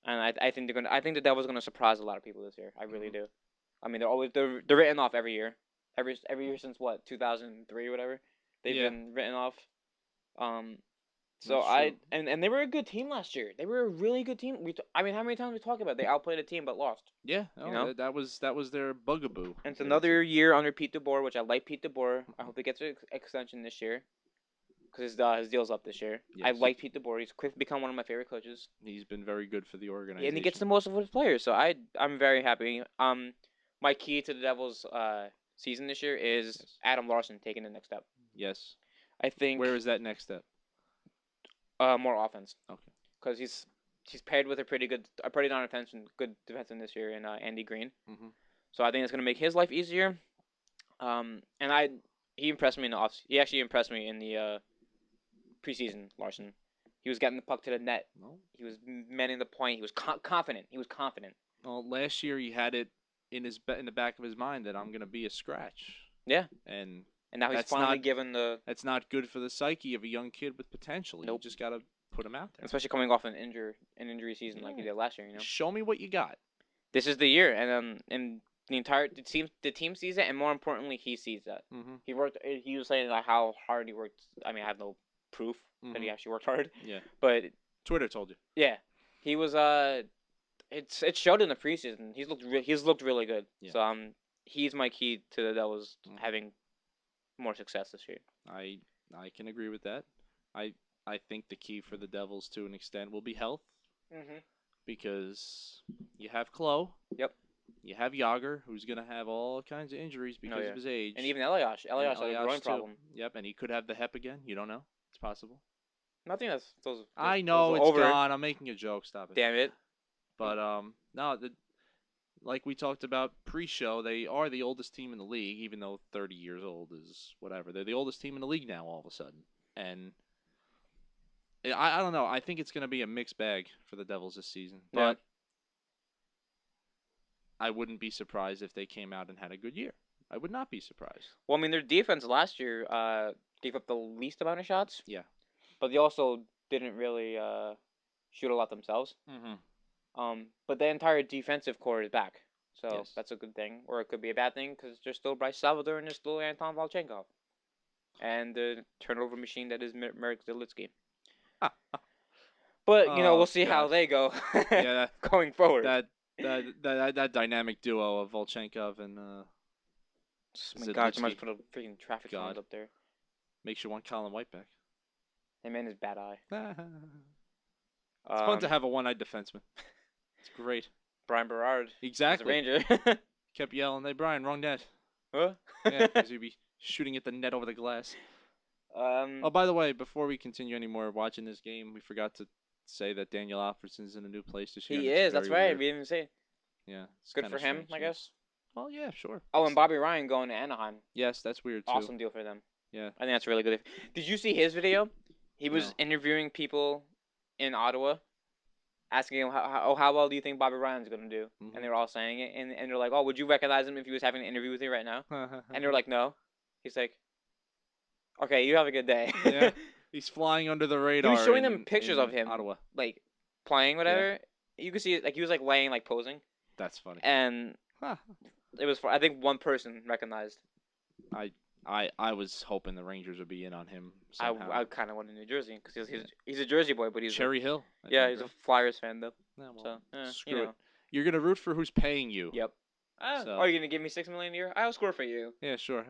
Speaker 1: And I think I think the Devils are going to surprise a lot of people this year. I really do. I mean, they're written off every year. Every year since 2003 or whatever. They've been written off. So and they were a good team last year. They were a really good team. How many times we talk about it? They outplayed a team but lost.
Speaker 2: Yeah, that was their bugaboo.
Speaker 1: And it's another year under Pete DeBoer, which I like Pete DeBoer. I hope he gets an extension this year, because his deal's up this year. Yes. I like Pete DeBoer. He's quick become one of my favorite coaches.
Speaker 2: He's been very good for the organization.
Speaker 1: Yeah, and he gets the most of his players, so I'm very happy. My key to the Devils' season this year is Adam Larson taking the next step.
Speaker 2: Yes.
Speaker 1: I think.
Speaker 2: Where is that next step?
Speaker 1: More offense.
Speaker 2: Okay.
Speaker 1: Because he's paired with a pretty darn good defenseman this year in Andy Green. So I think it's gonna make his life easier. He impressed me in the off. He actually impressed me in the preseason. Larson. He was getting the puck to the net.
Speaker 2: No.
Speaker 1: He was manning the point. He was confident.
Speaker 2: Well, last year he had it in the back of his mind that I'm gonna be a scratch.
Speaker 1: Yeah.
Speaker 2: And
Speaker 1: now he's finally given the.
Speaker 2: That's not good for the psyche of a young kid with potential. Nope. You just gotta put him out there.
Speaker 1: Especially coming off an injury season like he did last year.
Speaker 2: Show me what you got.
Speaker 1: This is the year, and the team sees it, and more importantly, he sees that. He worked. He was saying how hard he worked. I mean, I have no proof that he actually worked hard.
Speaker 2: Yeah.
Speaker 1: But
Speaker 2: Twitter told you.
Speaker 1: Yeah, he was. It showed in the preseason. He's looked really good. Yeah. So he's my key to the Devils having more success this year.
Speaker 2: I can agree with that. I think the key for the Devils to an extent will be health. Because you have Klo.
Speaker 1: Yep.
Speaker 2: You have Yager, who's going to have all kinds of injuries because of his age.
Speaker 1: And even Elias. Elias has a groin problem.
Speaker 2: Yep, and he could have the hep again. You don't know. It's possible.
Speaker 1: Nothing that's those.
Speaker 2: I know it's gone. I'm making a joke. Stop it.
Speaker 1: Damn it.
Speaker 2: But no, like we talked about pre-show, they are the oldest team in the league, even though 30 years old is whatever. They're the oldest team in the league now all of a sudden. And I don't know. I think it's going to be a mixed bag for the Devils this season. But I wouldn't be surprised if they came out and had a good year. I would not be surprised.
Speaker 1: Well, I mean, their defense last year gave up the least amount of shots.
Speaker 2: Yeah.
Speaker 1: But they also didn't really shoot a lot themselves. But the entire defensive core is back. So that's a good thing. Or it could be a bad thing because there's still Bryce Salvador and there's still Anton Volchenkov. And the turnover machine that is Merrick Zalitsky. But, we'll see how they go going forward.
Speaker 2: That dynamic duo of Volchenkov and
Speaker 1: my God, somebody put a freaking traffic sign up there.
Speaker 2: Makes you want Colin White back.
Speaker 1: Hey, man, his bad eye.
Speaker 2: It's fun to have a one-eyed defenseman. It's great.
Speaker 1: Brian Berard.
Speaker 2: Exactly.
Speaker 1: Ranger.
Speaker 2: Kept yelling, "Hey, Brian, wrong net."
Speaker 1: Huh?
Speaker 2: Yeah, because he'd be shooting at the net over the glass. Oh, by the way, before we continue anymore watching this game, we forgot to say that Daniel Alfredsson's in a new place this year.
Speaker 1: He is. That's right. We didn't even say.
Speaker 2: Yeah.
Speaker 1: It's good for him, I guess.
Speaker 2: Well, yeah, sure.
Speaker 1: Oh, and Bobby Ryan going to Anaheim.
Speaker 2: Yes, that's weird too.
Speaker 1: Awesome deal for them.
Speaker 2: Yeah.
Speaker 1: I think that's really good. Did you see his video? He was interviewing people in Ottawa, asking him how well do you think Bobby Ryan's gonna do, and they were all saying it, and they're like, "Oh, would you recognize him if he was having an interview with you right now?" And they were like, "No." He's like, "Okay, you have a good day."
Speaker 2: Yeah. He's flying under the radar.
Speaker 1: He was showing them pictures of him,
Speaker 2: Ottawa,
Speaker 1: like playing whatever. Yeah. You could see he was like laying, like posing.
Speaker 2: That's funny.
Speaker 1: And it was. I think one person recognized.
Speaker 2: I was hoping the Rangers would be in on him somehow.
Speaker 1: I kind of wanted New Jersey because he's a Jersey boy, but he's
Speaker 2: Cherry Hill.
Speaker 1: He's a Flyers fan though.
Speaker 2: Yeah, well,
Speaker 1: so
Speaker 2: screw it. You're gonna root for who's paying you.
Speaker 1: Yep. Are you gonna give me $6 million a year? I'll score for you.
Speaker 2: Yeah, sure.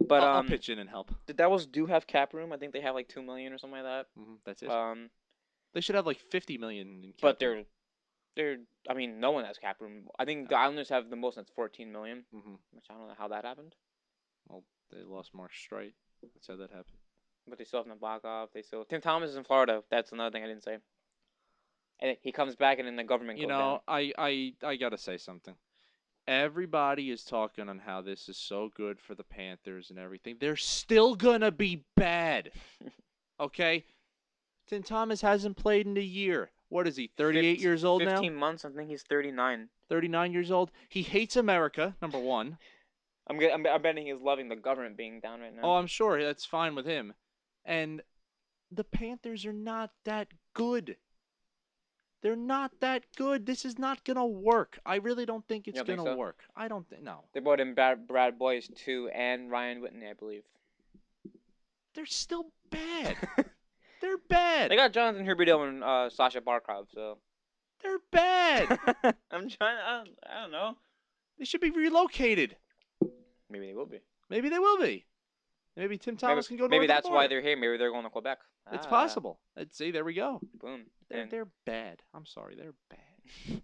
Speaker 1: But
Speaker 2: I'll pitch in and help.
Speaker 1: the Devils do have cap room. I think they have like $2 million or something like that.
Speaker 2: That's it. They should have like $50 million in cap
Speaker 1: But
Speaker 2: room.
Speaker 1: they're. I mean, no one has cap room. I think the Islanders have the most. That's $14 million. Which I don't know how that happened.
Speaker 2: Well, they lost Mark Streit. That's how that happened.
Speaker 1: But they still have Nabokov. They still. Tim Thomas is in Florida. That's another thing I didn't say. And he comes back and then the government goes down.
Speaker 2: I gotta say something. Everybody is talking on how this is so good for the Panthers and everything. They're still gonna be bad. Okay? Tim Thomas hasn't played in a year. What is he, 38 years old
Speaker 1: 15
Speaker 2: now?
Speaker 1: 15 months. I think he's 39.
Speaker 2: 39 years old. He hates America, number one.
Speaker 1: I'm betting he's loving the government being down right now.
Speaker 2: Oh, I'm sure that's fine with him. And the Panthers are not that good. They're not that good. This is not going to work. I really don't think it's going to work. I don't think, no.
Speaker 1: They brought in Brad Boyce, too, and Ryan Whitney, I believe.
Speaker 2: They're still bad. They're bad.
Speaker 1: They got Jonathan Huberdeau and Sasha Barkov, so.
Speaker 2: They're bad.
Speaker 1: I'm trying, I don't know.
Speaker 2: They should be relocated.
Speaker 1: Maybe they will be.
Speaker 2: Maybe they will be. Maybe Tim Thomas can go to
Speaker 1: Maybe that's why they're here. Maybe they're going to Quebec.
Speaker 2: It's possible. Let's see, there we go.
Speaker 1: Boom.
Speaker 2: They're bad. I'm sorry, they're bad.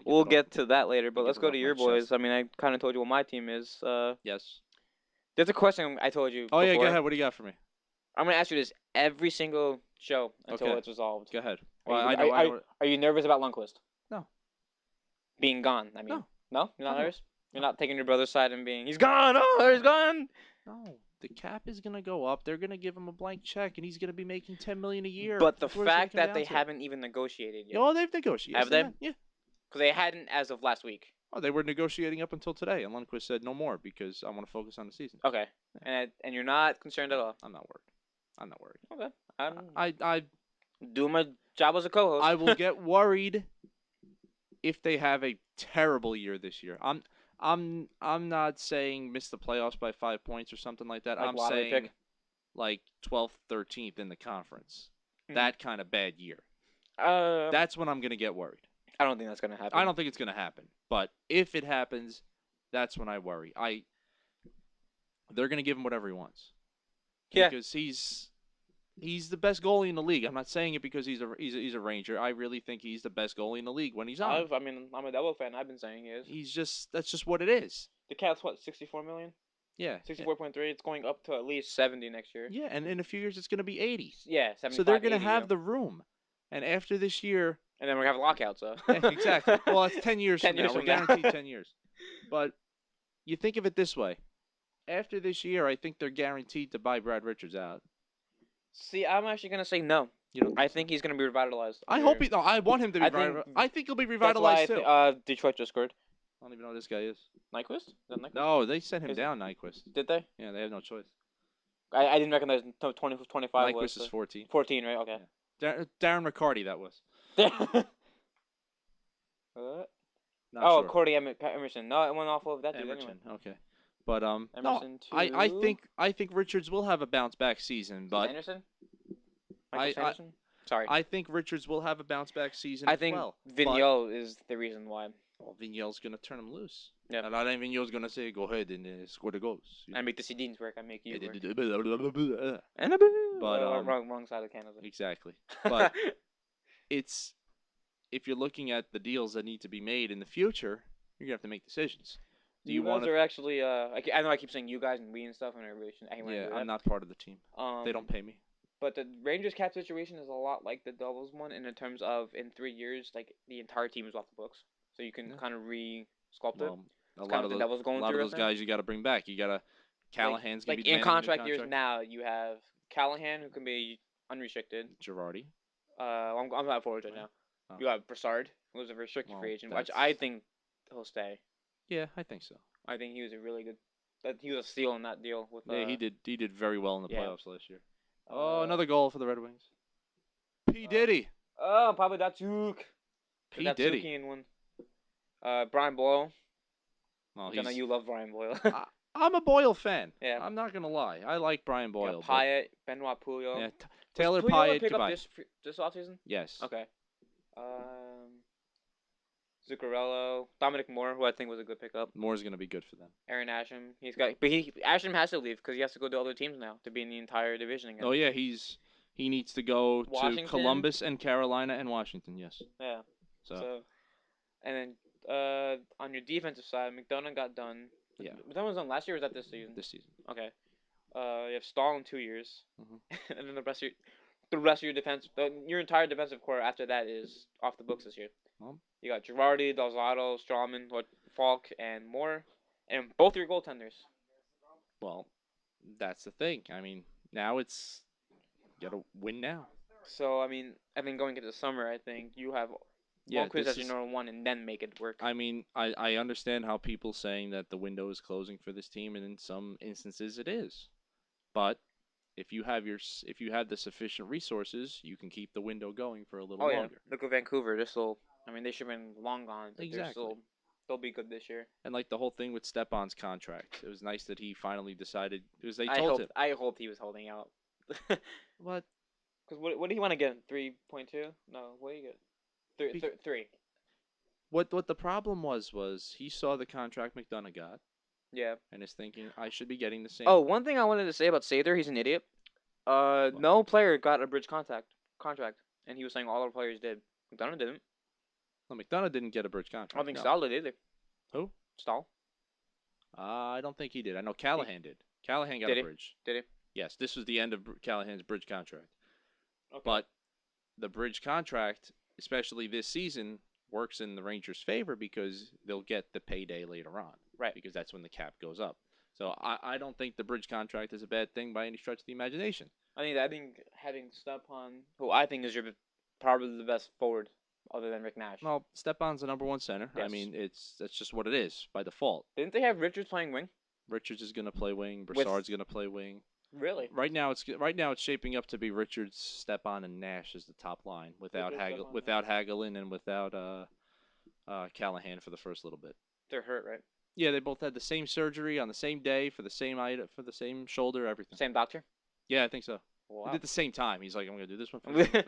Speaker 1: We'll get to that later, but let's go to your boys. I mean, I kind of told you what my team is.
Speaker 2: Yes.
Speaker 1: There's a question I told you.
Speaker 2: Oh, yeah, go ahead. What do you got for me?
Speaker 1: I'm going to ask you this every single show until it's resolved.
Speaker 2: Go ahead.
Speaker 1: Are you nervous about Lundqvist?
Speaker 2: No.
Speaker 1: Being gone, I mean.
Speaker 2: No.
Speaker 1: No? You're not nervous? You're not taking your brother's side and being, he's gone! Oh, he's gone!
Speaker 2: No. The cap is going to go up. They're going to give him a blank check, and he's going to be making $10 million a year.
Speaker 1: But the fact that they haven't even negotiated yet.
Speaker 2: Oh, they've negotiated.
Speaker 1: Have they?
Speaker 2: Yeah.
Speaker 1: Because they hadn't as of last week.
Speaker 2: Oh, they were negotiating up until today, and Lundqvist said no more because I want to focus on the season.
Speaker 1: Okay. And you're not concerned at all?
Speaker 2: I'm not worried.
Speaker 1: Okay.
Speaker 2: I
Speaker 1: do my job as a co-host.
Speaker 2: I will get worried if they have a terrible year this year. I'm not saying miss the playoffs by 5 points or something like that.
Speaker 1: Like
Speaker 2: I'm
Speaker 1: saying
Speaker 2: saying like 12th, 13th in the conference. That kind of bad year. That's when I'm going to get worried.
Speaker 1: I don't think that's going to happen.
Speaker 2: I don't think it's going to happen. But if it happens, that's when I worry. They're going to give him whatever he wants.
Speaker 1: Yeah.
Speaker 2: Because he's the best goalie in the league. I'm not saying it because he's a Ranger. I really think he's the best goalie in the league when he's on.
Speaker 1: I mean, I'm a Devil fan. I've been saying he is.
Speaker 2: That's just what it is.
Speaker 1: The cap's what, 64 million?
Speaker 2: Yeah.
Speaker 1: 64.3. It's going up to at least 70 next year.
Speaker 2: Yeah, and in a few years it's going to be 80.
Speaker 1: Yeah, 75.
Speaker 2: So they're going to
Speaker 1: 80,
Speaker 2: have the room. And after this year,
Speaker 1: and then we're going to have a lockout, so.
Speaker 2: Yeah, exactly. Well, it's 10 years
Speaker 1: 10
Speaker 2: from
Speaker 1: years
Speaker 2: now.
Speaker 1: from
Speaker 2: We're
Speaker 1: now.
Speaker 2: guaranteed 10 years. But you think of it this way. After this year, I think they're guaranteed to buy Brad Richards out.
Speaker 1: See, I'm actually going to say no. I think he's going to be revitalized.
Speaker 2: I hope he... No, I want him to be revitalized. I think he'll be revitalized, too.
Speaker 1: Detroit just scored.
Speaker 2: I don't even know who this guy is.
Speaker 1: Nyquist? Is that Nyquist?
Speaker 2: No, they sent him down, Nyquist.
Speaker 1: Did they?
Speaker 2: Yeah, they have no choice.
Speaker 1: I didn't recognize 25
Speaker 2: Nyquist
Speaker 1: was.
Speaker 2: is 14.
Speaker 1: 14, right? Okay.
Speaker 2: Yeah. Darren McCarty, that was.
Speaker 1: Not sure. Cordy Emerson. No, it went off of that dude
Speaker 2: Emerson.
Speaker 1: Anyway.
Speaker 2: Okay. But
Speaker 1: Emerson
Speaker 2: no, I think Richards will have a bounce back season, but
Speaker 1: Anderson? Anderson? Sorry.
Speaker 2: I think Richards will have a bounce back season.
Speaker 1: I think Vigneault is the reason why.
Speaker 2: Well, Vigneault's gonna turn him loose.
Speaker 1: Yeah.
Speaker 2: And I think Vigneaul's gonna say, "Go ahead and score the goals."
Speaker 1: I make the Sedins work. I make you work.
Speaker 2: But
Speaker 1: wrong side of Canada.
Speaker 2: Exactly. But it's if you're looking at the deals that need to be made in the future, you're gonna have to make decisions.
Speaker 1: Do you guys are actually I know I keep saying you guys and we and stuff, and I really shouldn't.
Speaker 2: Yeah, I'm not part of the team. They don't pay me.
Speaker 1: But the Rangers cap situation is a lot like the Devils one in terms of in 3 years, like the entire team is off the books, so you can kind of re-sculpt it.
Speaker 2: A lot of those guys you got to bring back. You got to Callahan's
Speaker 1: like in contract years now. You have Callahan who can be unrestricted.
Speaker 2: Girardi.
Speaker 1: I'm not forward right now. Oh. You have Brassard who was a restricted free agent, which I think he'll stay.
Speaker 2: Yeah, I think so.
Speaker 1: I think he was a really good. He was a steal in that deal with.
Speaker 2: Yeah, he did. He did very well in the playoffs last year. Another goal for the Red Wings. P. Diddy.
Speaker 1: Oh, Papa Datsuk.
Speaker 2: P. Diddy.
Speaker 1: In one. Brian Boyle.
Speaker 2: Well,
Speaker 1: I know you love Brian Boyle.
Speaker 2: I'm a Boyle fan.
Speaker 1: Yeah.
Speaker 2: I'm not gonna lie. I like Brian Boyle.
Speaker 1: Pyatt, Benoit Pouliot.
Speaker 2: Yeah, Taylor Pyatt.
Speaker 1: Pick up this offseason?
Speaker 2: Yes.
Speaker 1: Okay. Zuccarello, Dominic Moore, who I think was a good pickup.
Speaker 2: Moore's gonna be good for them.
Speaker 1: Aaron Asham. Asham has to leave because he has to go to other teams now to be in the entire division again.
Speaker 2: Oh yeah, he needs to go
Speaker 1: Washington.
Speaker 2: to Columbus and Carolina and Washington. Yes.
Speaker 1: Yeah.
Speaker 2: So
Speaker 1: And then on your defensive side, McDonough got done.
Speaker 2: Yeah.
Speaker 1: McDonough was done last year or was that this season?
Speaker 2: this season.
Speaker 1: Okay. You have Stahl in 2 years.
Speaker 2: Mhm.
Speaker 1: And then the rest of your defense, your entire defensive core after that is off the books this year.
Speaker 2: Well.
Speaker 1: You got Girardi, Delzato, Strawman, Falk, and Moore, and both your goaltenders.
Speaker 2: Well, that's the thing. I mean, now it's you gotta win now.
Speaker 1: So I mean, going into the summer, I think you have
Speaker 2: Yeah,
Speaker 1: Lundqvist
Speaker 2: this
Speaker 1: as your
Speaker 2: is-
Speaker 1: number one, and then make it work.
Speaker 2: I mean, I understand how people saying that the window is closing for this team, and in some instances it is. But if you have the sufficient resources, you can keep the window going for a little
Speaker 1: Oh yeah,
Speaker 2: longer.
Speaker 1: look at Vancouver. They should have been long gone. But
Speaker 2: Exactly.
Speaker 1: they'll be good this year.
Speaker 2: And like the whole thing with Stepan's contract, it was nice that he finally decided because they told him.
Speaker 1: I hoped he was holding out.
Speaker 2: What?
Speaker 1: Because what do you want to get? 3.2? No, what do you get? Three.
Speaker 2: What the problem was he saw the contract McDonough got
Speaker 1: Yeah.
Speaker 2: and is thinking I should be getting the same.
Speaker 1: Oh, one thing I wanted to say about Sather, he's an idiot. No player got a bridge contract, and he was saying all our players did. McDonough didn't.
Speaker 2: No, McDonough didn't get a bridge contract.
Speaker 1: I don't think
Speaker 2: no.
Speaker 1: Stahl did either.
Speaker 2: Who?
Speaker 1: Stahl.
Speaker 2: I don't think he did. I know Callahan did. Callahan got
Speaker 1: Did
Speaker 2: a
Speaker 1: he?
Speaker 2: bridge.
Speaker 1: Did he?
Speaker 2: Yes, this was the end of Callahan's bridge contract.
Speaker 1: Okay.
Speaker 2: But the bridge contract, especially this season, works in the Rangers' favor because they'll get the payday later on.
Speaker 1: Right.
Speaker 2: Because that's when the cap goes up. So I don't think the bridge contract is a bad thing by any stretch of the imagination.
Speaker 1: I think having Stepan, who I think is your probably the best forward other than Rick Nash.
Speaker 2: Well, Stepan's the number one center. I
Speaker 1: Yes.
Speaker 2: mean, that's just what it is by default.
Speaker 1: Didn't they have Richards playing wing?
Speaker 2: Richards is going to play wing. Broussard's going to play wing.
Speaker 1: Really?
Speaker 2: Right now, it's shaping up to be Richards, Stepan, and Nash as the top line without Hagelin and without Callahan for the first little bit.
Speaker 1: They're hurt, right?
Speaker 2: Yeah, they both had the same surgery on the same day for the same item, for the same shoulder, everything.
Speaker 1: Same doctor?
Speaker 2: Yeah, I think so.
Speaker 1: Wow.
Speaker 2: They did the same time. He's like, I'm gonna do this one first.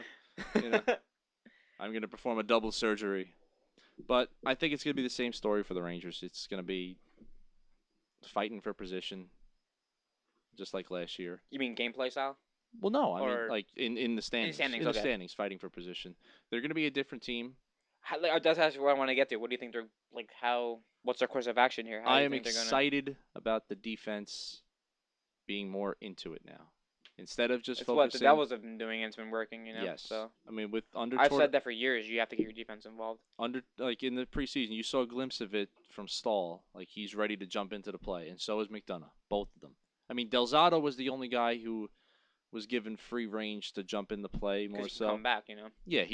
Speaker 2: You know, I'm gonna perform a double surgery. But I think it's gonna be the same story for the Rangers. It's gonna be fighting for position, just like last year.
Speaker 1: You mean gameplay style?
Speaker 2: Well, no, I mean like in the standings. In the
Speaker 1: okay.
Speaker 2: standings, fighting for position. They're gonna be a different team.
Speaker 1: That's actually what I want to get to. What do you think they're like? What's their course of action here?
Speaker 2: I am excited about the defense being more into it now, instead of just focusing.
Speaker 1: That was been doing. It's been working, you know.
Speaker 2: Yes.
Speaker 1: So
Speaker 2: I mean,
Speaker 1: I've said that for years. You have to get your defense involved.
Speaker 2: In the preseason, you saw a glimpse of it from Stahl. Like he's ready to jump into the play, and so is McDonough. Both of them. I mean, Delzato was the only guy who was given free range to jump in the play more so.
Speaker 1: Come back, you know.
Speaker 2: Yeah,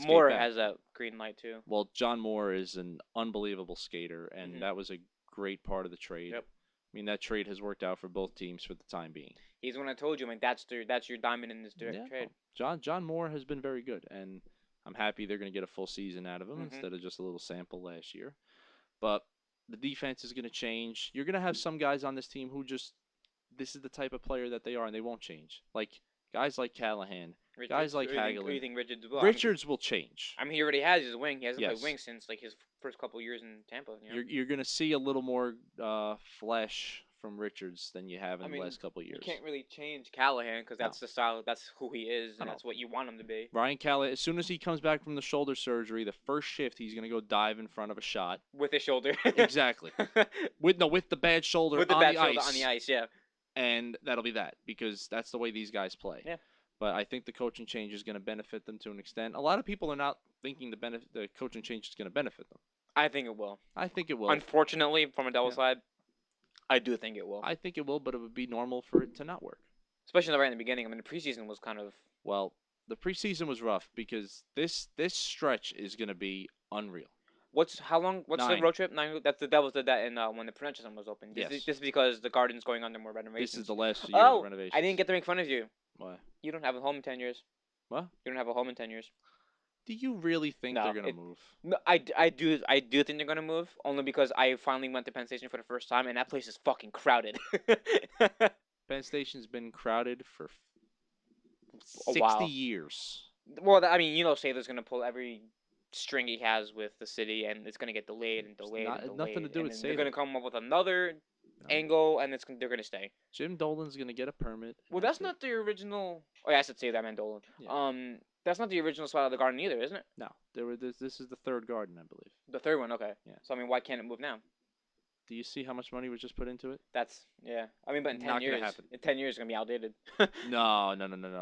Speaker 1: Moore has that green light too.
Speaker 2: Well, John Moore is an unbelievable skater, and that was a great part of the trade.
Speaker 1: Yep.
Speaker 2: I mean, that trade has worked out for both teams for the time being.
Speaker 1: He's the one I told you. I mean, that's your diamond in this trade.
Speaker 2: John Moore has been very good, and I'm happy they're going to get a full season out of him instead of just a little sample last year. But the defense is going to change. You're going to have some guys on this team who just this is the type of player that they are, and they won't change. Like guys like Callahan, guys like Hagelin.
Speaker 1: Who do you think Richards will?
Speaker 2: Richards will change.
Speaker 1: I mean, he already has his wing. He hasn't
Speaker 2: Yes.
Speaker 1: played wing since like his first couple years in Tampa. You know?
Speaker 2: You're going to see a little more flesh from Richards than you have in the last couple of years.
Speaker 1: You can't really change Callahan because that's the style. That's who he is, and that's what you want him to be.
Speaker 2: Ryan Callahan, as soon as he comes back from the shoulder surgery, the first shift he's gonna go dive in front of a shot
Speaker 1: with his shoulder.
Speaker 2: Exactly. With the bad shoulder
Speaker 1: with the
Speaker 2: on
Speaker 1: bad
Speaker 2: the
Speaker 1: shoulder
Speaker 2: ice.
Speaker 1: on the ice, yeah.
Speaker 2: And that'll be that because that's the way these guys play.
Speaker 1: Yeah.
Speaker 2: But I think the coaching change is going to benefit them to an extent. A lot of people are not thinking the coaching change is going to benefit them.
Speaker 1: I think it will.
Speaker 2: I think it will.
Speaker 1: Unfortunately, from a double side, I do think it will.
Speaker 2: I think it will, but it would be normal for it to not work.
Speaker 1: Especially right in the beginning. I mean, the preseason was kind of...
Speaker 2: Well, the preseason was rough because this stretch is going to be unreal.
Speaker 1: What's the road trip? 9. That was when the Prudential Center was open.
Speaker 2: Yes.
Speaker 1: This is because the Garden's going under more renovations.
Speaker 2: This is the last year of renovations.
Speaker 1: I didn't get to make fun of you.
Speaker 2: Why?
Speaker 1: You don't have a home in 10 years.
Speaker 2: What?
Speaker 1: You don't have a home in 10 years.
Speaker 2: Do you really think they're gonna move?
Speaker 1: No, I do think they're gonna move only because I finally went to Penn Station for the first time and that place is fucking crowded.
Speaker 2: Penn Station's been crowded for
Speaker 1: a while.
Speaker 2: 60 years.
Speaker 1: Well, I mean, Sather's gonna pull every string he has with the city, and it's gonna get delayed and delayed
Speaker 2: not-
Speaker 1: and delayed.
Speaker 2: nothing to do
Speaker 1: and
Speaker 2: with
Speaker 1: then they're gonna
Speaker 2: saving.
Speaker 1: come up with another
Speaker 2: No.
Speaker 1: angle, and they're gonna stay.
Speaker 2: Jim Dolan's gonna get a permit.
Speaker 1: Well, that's not the original. Oh, yeah, I should say that, Mandolan.
Speaker 2: Yeah.
Speaker 1: That's not the original spot of the garden either, isn't it?
Speaker 2: No, this is the third garden, I believe.
Speaker 1: The third one, okay.
Speaker 2: Yeah.
Speaker 1: So I mean, why can't it move now?
Speaker 2: Do you see how much money was just put into it?
Speaker 1: That's yeah. I mean, but in 10
Speaker 2: Not gonna
Speaker 1: years,
Speaker 2: happen.
Speaker 1: in 10 years, it's gonna be outdated.
Speaker 2: No.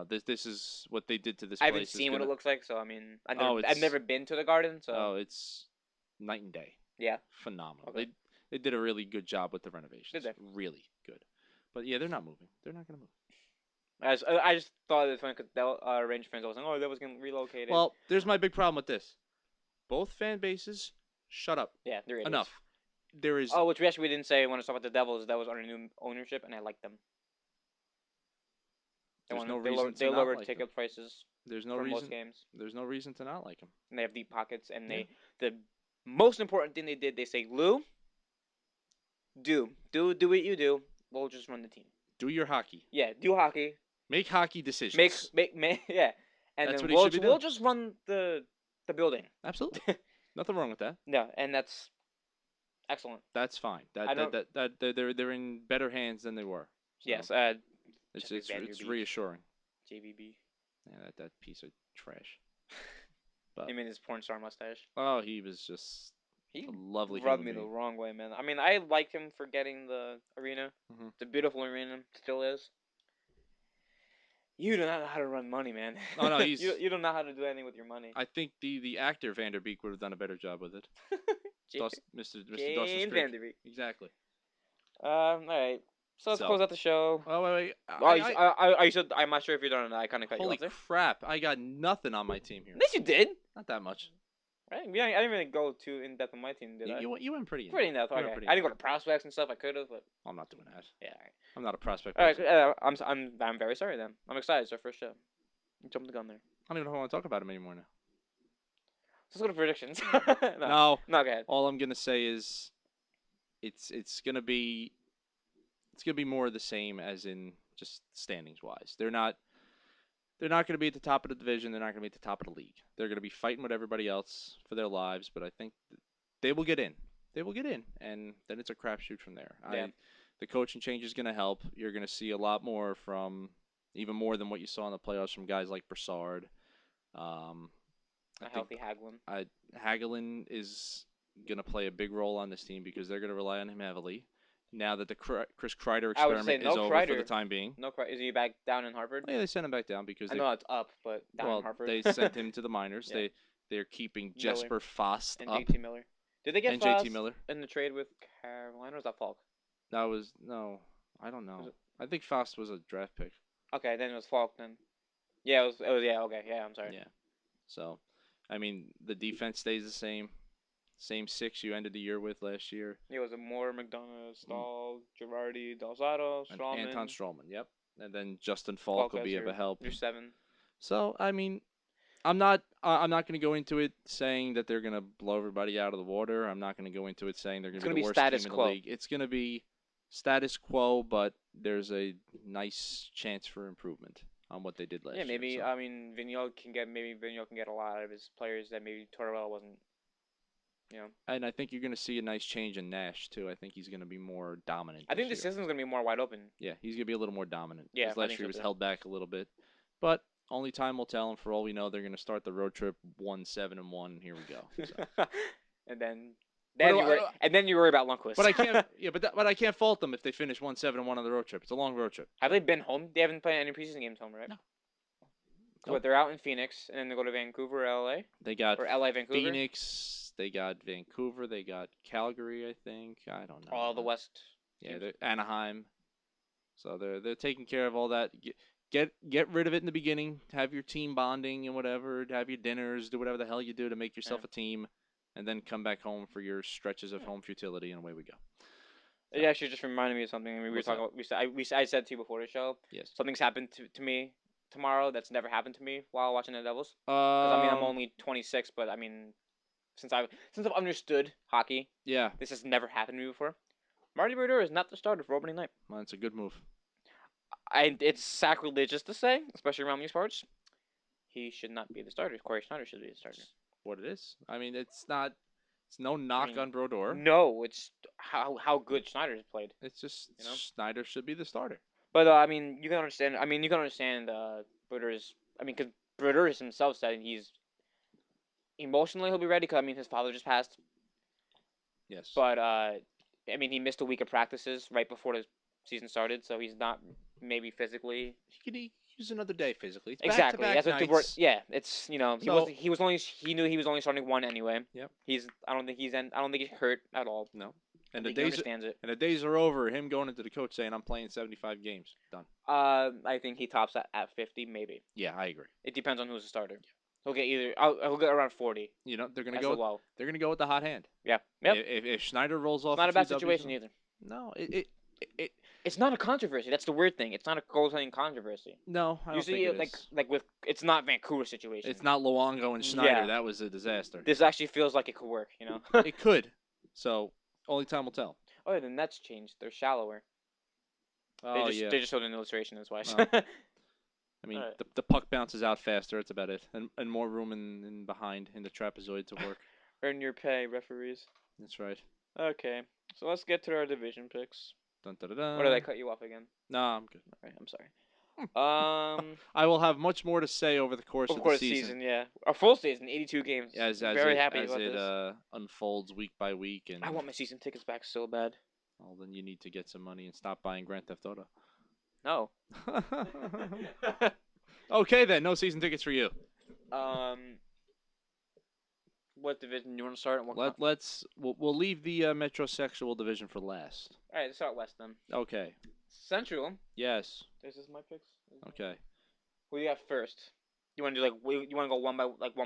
Speaker 2: This is what they did to this
Speaker 1: I
Speaker 2: place.
Speaker 1: haven't
Speaker 2: is
Speaker 1: seen what it
Speaker 2: gonna-
Speaker 1: looks like, so I mean,
Speaker 2: Oh,
Speaker 1: I've never been to the garden, so
Speaker 2: Oh, it's night and day.
Speaker 1: yeah.
Speaker 2: Phenomenal.
Speaker 1: Okay.
Speaker 2: They did a really good job with the renovations.
Speaker 1: Did they?
Speaker 2: Really good. But yeah, they're not moving. They're not gonna move.
Speaker 1: I just thought it was funny because Ranger fans always saying, "Oh, that was gonna relocate it."
Speaker 2: Well, there's my big problem with this. Both fan bases, shut up.
Speaker 1: yeah, they're idiots.
Speaker 2: Enough. There is
Speaker 1: Oh, which we didn't say when I talked about the Devils. That was under new ownership, and I like them.
Speaker 2: There's no
Speaker 1: they
Speaker 2: reason to
Speaker 1: they
Speaker 2: not
Speaker 1: lowered
Speaker 2: like
Speaker 1: ticket prices
Speaker 2: there's no
Speaker 1: for most
Speaker 2: reason
Speaker 1: games,
Speaker 2: there's no reason to not like them.
Speaker 1: and they have deep pockets. And
Speaker 2: Yeah.
Speaker 1: the most important thing they did, they say, "Lou, do what you do. We'll just run the team.
Speaker 2: Do your hockey.
Speaker 1: Yeah, do hockey.
Speaker 2: Make hockey decisions.
Speaker 1: Make yeah, and
Speaker 2: That's
Speaker 1: then
Speaker 2: what he should be
Speaker 1: we'll
Speaker 2: doing.
Speaker 1: just run the building.
Speaker 2: Absolutely. Nothing wrong with that.
Speaker 1: No, and that's excellent.
Speaker 2: That's fine.
Speaker 1: I don't-
Speaker 2: They're in better hands than they were. So
Speaker 1: Yes,
Speaker 2: it's
Speaker 1: Jeffrey
Speaker 2: it's
Speaker 1: Vanderbeek.
Speaker 2: reassuring.
Speaker 1: JVB.
Speaker 2: Yeah, that piece of trash.
Speaker 1: I mean, his porn star mustache.
Speaker 2: Oh, he was just
Speaker 1: He
Speaker 2: a lovely
Speaker 1: rubbed
Speaker 2: human
Speaker 1: me the
Speaker 2: being.
Speaker 1: wrong way, man. I mean, I liked him for getting the arena.
Speaker 2: Mhm.
Speaker 1: It's a beautiful arena, still is. You do not know how to run money, man.
Speaker 2: Oh, no, he's-
Speaker 1: you don't know how to do anything with your money.
Speaker 2: I think the actor Vanderbeek would have done a better job with it.
Speaker 1: James
Speaker 2: Mr. Dawson's Creek.
Speaker 1: Vanderbeek.
Speaker 2: Exactly.
Speaker 1: All right. So let's
Speaker 2: So-
Speaker 1: close out the show.
Speaker 2: Oh wait.
Speaker 1: You said I'm not sure if you're done or not. I kind of cut you
Speaker 2: Holy
Speaker 1: off there.
Speaker 2: crap! I got nothing on my team here.
Speaker 1: Yes, you did.
Speaker 2: Not that much.
Speaker 1: Right? Yeah, I didn't really go too in depth on my team, did I?
Speaker 2: You went pretty.
Speaker 1: Pretty in depth.
Speaker 2: You went
Speaker 1: Okay.
Speaker 2: pretty
Speaker 1: I didn't go to prospects and stuff. I could have, but
Speaker 2: I'm not doing that.
Speaker 1: yeah. All right.
Speaker 2: I'm not a prospect.
Speaker 1: All right,
Speaker 2: person.
Speaker 1: I'm very sorry then. I'm excited. It's our first show. You jumped the gun there.
Speaker 2: I don't even know if I want to talk about him anymore now.
Speaker 1: So let's go to predictions.
Speaker 2: No.
Speaker 1: No, go ahead.
Speaker 2: All I'm gonna say is, it's gonna be more of the same as in just standings wise. They're not gonna be at the top of the division. They're not gonna be at the top of the league. They're gonna be fighting with everybody else for their lives. But I think they will get in. They will get in, and then it's a crapshoot from there.
Speaker 1: Yeah.
Speaker 2: The coaching change is gonna help. You're gonna see a lot more from, even more than what you saw in the playoffs, from guys like Brassard.
Speaker 1: A healthy Hagelin.
Speaker 2: Hagelin is going to play a big role on this team because they're going to rely on him heavily. Now that the Chris Kreider
Speaker 1: I would say
Speaker 2: experiment
Speaker 1: no
Speaker 2: is over for
Speaker 1: Kreider.
Speaker 2: the time being.
Speaker 1: No, is he back down in Harvard?
Speaker 2: Oh, yeah, they sent him back down because
Speaker 1: I know it's up, but down in Harvard.
Speaker 2: they sent him to the minors.
Speaker 1: Yeah.
Speaker 2: They're keeping
Speaker 1: Miller.
Speaker 2: Jesper Fast
Speaker 1: And
Speaker 2: up
Speaker 1: JT Miller. Did they get
Speaker 2: and
Speaker 1: Fast
Speaker 2: JT Miller.
Speaker 1: in the trade with Carolina? Or was that Falk?
Speaker 2: That was I don't know.
Speaker 1: Was it-
Speaker 2: I think Fast was a draft pick.
Speaker 1: Okay, then it was Falk then. Yeah, it was yeah, okay, yeah, I'm sorry.
Speaker 2: Yeah. So, I mean, the defense stays the same. Same six you ended the year with last year.
Speaker 1: It was a Moore, McDonough, Stahl, Girardi, Dalzado,
Speaker 2: And
Speaker 1: Strawman.
Speaker 2: Anton Strawman, yep. And then Justin Falk will
Speaker 1: as
Speaker 2: be of
Speaker 1: your-
Speaker 2: a help.
Speaker 1: Your 7.
Speaker 2: So, I mean, I'm not going to go into it saying that they're going to blow everybody out of the water. I'm not going to go into it saying they're going
Speaker 1: It's
Speaker 2: to
Speaker 1: gonna
Speaker 2: be
Speaker 1: be
Speaker 2: the worst
Speaker 1: status
Speaker 2: team in
Speaker 1: quo.
Speaker 2: the league. It's going to be status quo, but there's a nice chance for improvement on what they did last
Speaker 1: Yeah,
Speaker 2: year.
Speaker 1: maybe
Speaker 2: so.
Speaker 1: I mean Vigneault can get a lot out of his players that maybe Tortorella wasn't. You know,
Speaker 2: And I think you're going to see a nice change in Nash, too. I think he's going to be more dominant.
Speaker 1: I think the
Speaker 2: this year.
Speaker 1: system's gonna be more wide open.
Speaker 2: Yeah, he's going to be a little more dominant.
Speaker 1: Yeah,
Speaker 2: 'Cause
Speaker 1: I
Speaker 2: last
Speaker 1: think
Speaker 2: year
Speaker 1: so
Speaker 2: he was
Speaker 1: too.
Speaker 2: held back a little bit. But only time will tell, and for all we know, they're going to start the road trip 1-7-1, and here we go. So.
Speaker 1: And then
Speaker 2: But
Speaker 1: you worry, about Lundqvist.
Speaker 2: But I can't. Yeah, but I can't fault them if they finish 1-7-1 on the road trip. It's a long road trip.
Speaker 1: Have they been home? They haven't played any preseason games home, right?
Speaker 2: No.
Speaker 1: So what, they're out in Phoenix, and then they go to Vancouver, or LA,
Speaker 2: They got
Speaker 1: or LA, Vancouver.
Speaker 2: Phoenix. They got Vancouver. They got Calgary. I think. I don't know.
Speaker 1: All the West.
Speaker 2: Yeah,
Speaker 1: teams.
Speaker 2: they're Anaheim. So they're taking care of all that. Get rid of it in the beginning. Have your team bonding and whatever. Have your dinners. Do whatever the hell you do to make yourself
Speaker 1: Yeah.
Speaker 2: a team, and then come back home for your stretches of home futility, and away we go.
Speaker 1: It actually just reminded me of something. I mean, we were
Speaker 2: What's
Speaker 1: talking about. I said to you before the show.
Speaker 2: Yes.
Speaker 1: Something's happened to me tomorrow that's never happened to me while watching the Devils. 'Cause, I mean, I'm only 26, but I mean, since I've understood hockey,
Speaker 2: Yeah,
Speaker 1: this has never happened to me before. Marty Brodeur is not the starter for opening night.
Speaker 2: well, it's a good move.
Speaker 1: It's sacrilegious to say, especially around these parts. He should not be the starter. Corey Schneider should be the starter.
Speaker 2: what it is. I mean, it's not. It's no knock
Speaker 1: mean,
Speaker 2: on Brodeur.
Speaker 1: No, it's how good Schneider's played.
Speaker 2: It's just
Speaker 1: You know?
Speaker 2: Schneider should be the starter.
Speaker 1: But I mean, you can understand. I mean, you can understand Brodeur's. I mean, because Brodeur himself said he's emotionally he'll be ready. Cause I mean, his father just passed.
Speaker 2: Yes.
Speaker 1: But I mean, he missed a week of practices right before the season started, so he's not maybe physically.
Speaker 2: He could use another day physically. It's
Speaker 1: Exactly.
Speaker 2: back-to-back
Speaker 1: That's what the word.
Speaker 2: nights.
Speaker 1: Yeah, it's
Speaker 2: So-
Speaker 1: he knew he was only starting one anyway.
Speaker 2: Yep.
Speaker 1: I don't think he's hurt at all.
Speaker 2: No.
Speaker 1: I
Speaker 2: And the
Speaker 1: think he
Speaker 2: days
Speaker 1: understands it.
Speaker 2: and the days are over. Him going into the coach saying, "I'm playing 75 games." Done.
Speaker 1: I think he tops at 50 maybe.
Speaker 2: Yeah, I agree.
Speaker 1: It depends on who's the starter. He'll get he'll get around 40.
Speaker 2: You know, they're gonna
Speaker 1: As
Speaker 2: go.
Speaker 1: a low.
Speaker 2: They're gonna go with the hot hand.
Speaker 1: Yeah. Yep.
Speaker 2: If Schneider rolls off,
Speaker 1: It's not a
Speaker 2: few
Speaker 1: bad
Speaker 2: Ws
Speaker 1: situation
Speaker 2: in-
Speaker 1: either.
Speaker 2: No,
Speaker 1: It's not a controversy. That's the weird thing. It's not a goaltending controversy.
Speaker 2: no. I don't
Speaker 1: Usually,
Speaker 2: think it is.
Speaker 1: like with it's not Vancouver's situation.
Speaker 2: It's not Luongo and Schneider.
Speaker 1: Yeah.
Speaker 2: That was a disaster.
Speaker 1: This actually feels like it could work. You know.
Speaker 2: It could. So only time will tell.
Speaker 1: Oh, yeah, the Nets changed. They're shallower.
Speaker 2: Oh
Speaker 1: They just showed an illustration. That's why.
Speaker 2: Oh. I mean,
Speaker 1: Alright.
Speaker 2: the puck bounces out faster. That's about it, and more room in behind in the trapezoid to work.
Speaker 1: Earn your pay, referees.
Speaker 2: That's right.
Speaker 1: Okay, so let's get to our division picks.
Speaker 2: Dun, dun, dun, dun.
Speaker 1: Or did I cut you off again?
Speaker 2: No, I'm good.
Speaker 1: Alright, I'm sorry.
Speaker 2: I will have much more to say over the course
Speaker 1: Of
Speaker 2: of
Speaker 1: course,
Speaker 2: the season.
Speaker 1: yeah. A full season, 82 games.
Speaker 2: As
Speaker 1: Very
Speaker 2: it,
Speaker 1: happy
Speaker 2: as
Speaker 1: about
Speaker 2: it
Speaker 1: this.
Speaker 2: unfolds week by week, and
Speaker 1: I want my season tickets back so bad.
Speaker 2: well, then you need to get some money and stop buying Grand Theft Auto.
Speaker 1: No.
Speaker 2: Okay, then, no season tickets for you.
Speaker 1: What division you want to start? And what
Speaker 2: We'll leave the metrosexual division for last.
Speaker 1: All right, let's start West then.
Speaker 2: Okay.
Speaker 1: Central.
Speaker 2: Yes.
Speaker 1: This is my picks.
Speaker 2: Okay.
Speaker 1: Who you have first? You want to do you want to go one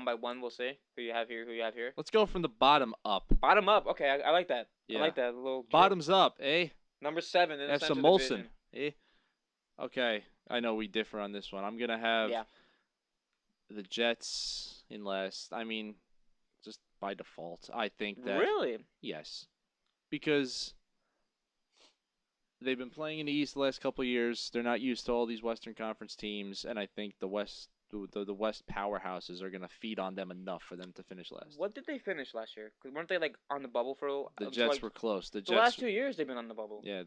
Speaker 1: by one? We'll see who you have here. Who you have here?
Speaker 2: Let's go from the bottom up.
Speaker 1: Bottom up. Okay, I like that.
Speaker 2: Yeah.
Speaker 1: I like that little.
Speaker 2: Bottoms up, eh?
Speaker 1: Number 7 in the
Speaker 2: Have some
Speaker 1: Central
Speaker 2: Molson,
Speaker 1: division.
Speaker 2: eh? Okay. I know we differ on this one. I'm gonna have
Speaker 1: Yeah.
Speaker 2: the Jets in last. I mean, just by default, I think that
Speaker 1: Really?
Speaker 2: yes, because they've been playing in the East the last couple of years. They're not used to all these Western Conference teams, and I think the West powerhouses are gonna feed on them enough for them to finish last.
Speaker 1: What did they finish last year? 'Cause weren't they like on the bubble for
Speaker 2: The
Speaker 1: until,
Speaker 2: Jets
Speaker 1: like,
Speaker 2: were close. The
Speaker 1: the
Speaker 2: Jets.
Speaker 1: last 2 years they've been on the bubble.
Speaker 2: Yeah,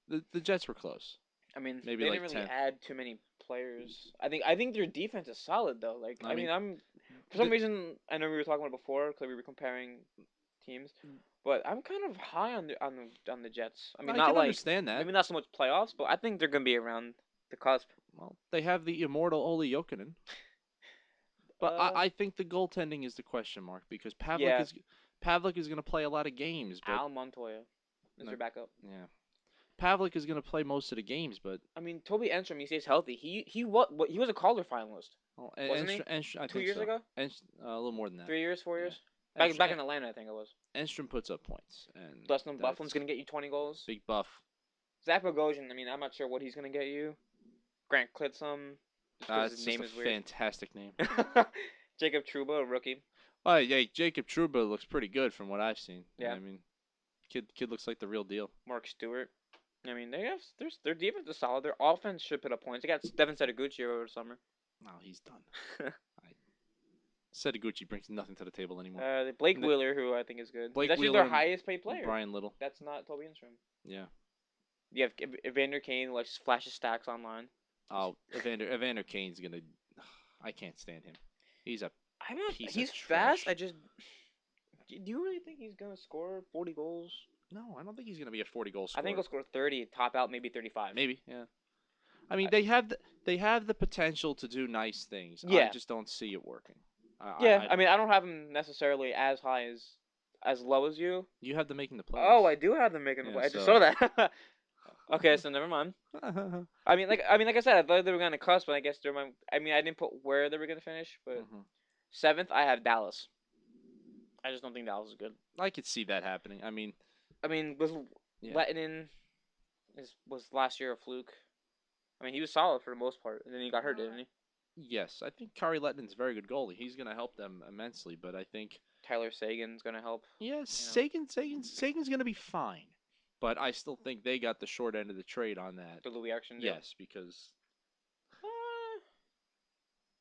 Speaker 2: the Jets were close.
Speaker 1: I mean,
Speaker 2: Maybe
Speaker 1: they
Speaker 2: like
Speaker 1: didn't really
Speaker 2: 10.
Speaker 1: add too many players. I think their defense is solid though. Like
Speaker 2: I mean,
Speaker 1: I'm for some
Speaker 2: the-
Speaker 1: reason I know we were talking about it before because we were comparing teams, but I'm kind of high on the Jets. I mean,
Speaker 2: I
Speaker 1: not
Speaker 2: can
Speaker 1: like
Speaker 2: understand that.
Speaker 1: maybe not so much playoffs, but I think they're gonna be around the cusp.
Speaker 2: Well, they have the immortal Ole Jokinen. But I think the goaltending is the question mark because Pavlik is going to play a lot of games. But
Speaker 1: Al Montoya is
Speaker 2: No.
Speaker 1: their backup.
Speaker 2: yeah, Pavlik is going to play most of the games. But
Speaker 1: I mean, Toby Enstrom, he stays healthy. He was a Calder finalist
Speaker 2: well,
Speaker 1: Wasn't he?
Speaker 2: I
Speaker 1: 2
Speaker 2: think
Speaker 1: years
Speaker 2: so.
Speaker 1: ago,
Speaker 2: A little more than that.
Speaker 1: 3 years, 4 years.
Speaker 2: Enstrom-
Speaker 1: Back in Atlanta, I think it was.
Speaker 2: Enstrom puts up points, and
Speaker 1: Dustin
Speaker 2: that's
Speaker 1: Bufflin's gonna get you 20 goals.
Speaker 2: big buff.
Speaker 1: Zach Bogosian, I mean, I'm not sure what he's gonna get you. Grant Clitsum, just 'cause
Speaker 2: That's
Speaker 1: his
Speaker 2: just
Speaker 1: name
Speaker 2: a
Speaker 1: is weird.
Speaker 2: fantastic name.
Speaker 1: Jacob Trouba, a rookie.
Speaker 2: Oh, yeah, Jacob Trouba looks pretty good from what I've seen.
Speaker 1: Yeah.
Speaker 2: I mean, kid looks like the real deal.
Speaker 1: Mark Stewart. I mean, their defense is solid. Their offense should put up points. They got Devin Setaguchi over the summer.
Speaker 2: No, he's done. Setaguchi brings nothing to the table anymore.
Speaker 1: Blake
Speaker 2: And the-
Speaker 1: Wheeler, who I think is good.
Speaker 2: Blake
Speaker 1: He's actually
Speaker 2: Wheeler
Speaker 1: their
Speaker 2: and
Speaker 1: highest paid player.
Speaker 2: Brian Little.
Speaker 1: That's not Toby Enstrom.
Speaker 2: Yeah.
Speaker 1: You have Evander Kane, who likes to flash his stacks online.
Speaker 2: Oh, Evander Kane's gonna. I can't stand him. He's a.
Speaker 1: I'm not.
Speaker 2: Piece of
Speaker 1: He's fast.
Speaker 2: trash.
Speaker 1: Do you really think he's gonna score 40 goals?
Speaker 2: No, I don't think he's gonna be a 40-goal scorer.
Speaker 1: I think he'll score 30, top out maybe 35.
Speaker 2: Maybe, yeah. I mean, they have the potential to do nice things. I
Speaker 1: Yeah.
Speaker 2: just don't see it working.
Speaker 1: Yeah, I mean, I don't have him necessarily as high as low as you.
Speaker 2: you have them making the playoffs.
Speaker 1: Oh, I do have them making the
Speaker 2: Yeah,
Speaker 1: play. I just
Speaker 2: so-
Speaker 1: saw that. Okay, so never mind. I mean, like I said, I thought they were gonna cusp, but I guess they're my. I mean, I didn't put where they were gonna finish, but
Speaker 2: Mhm.
Speaker 1: 7th I have Dallas. I just don't think Dallas is good.
Speaker 2: I could see that happening. I mean,
Speaker 1: Was
Speaker 2: Yeah.
Speaker 1: Lettinen was last year a fluke? I mean, he was solid for the most part, and then he got hurt, didn't he?
Speaker 2: yes, I think Kari Lettinen's a very good goalie. He's gonna help them immensely, but I think
Speaker 1: Tyler Sagan's gonna help.
Speaker 2: yes, Sagan's gonna be fine. But I still think they got the short end of the trade on that.
Speaker 1: The Louis Erickson deal.
Speaker 2: Yes, because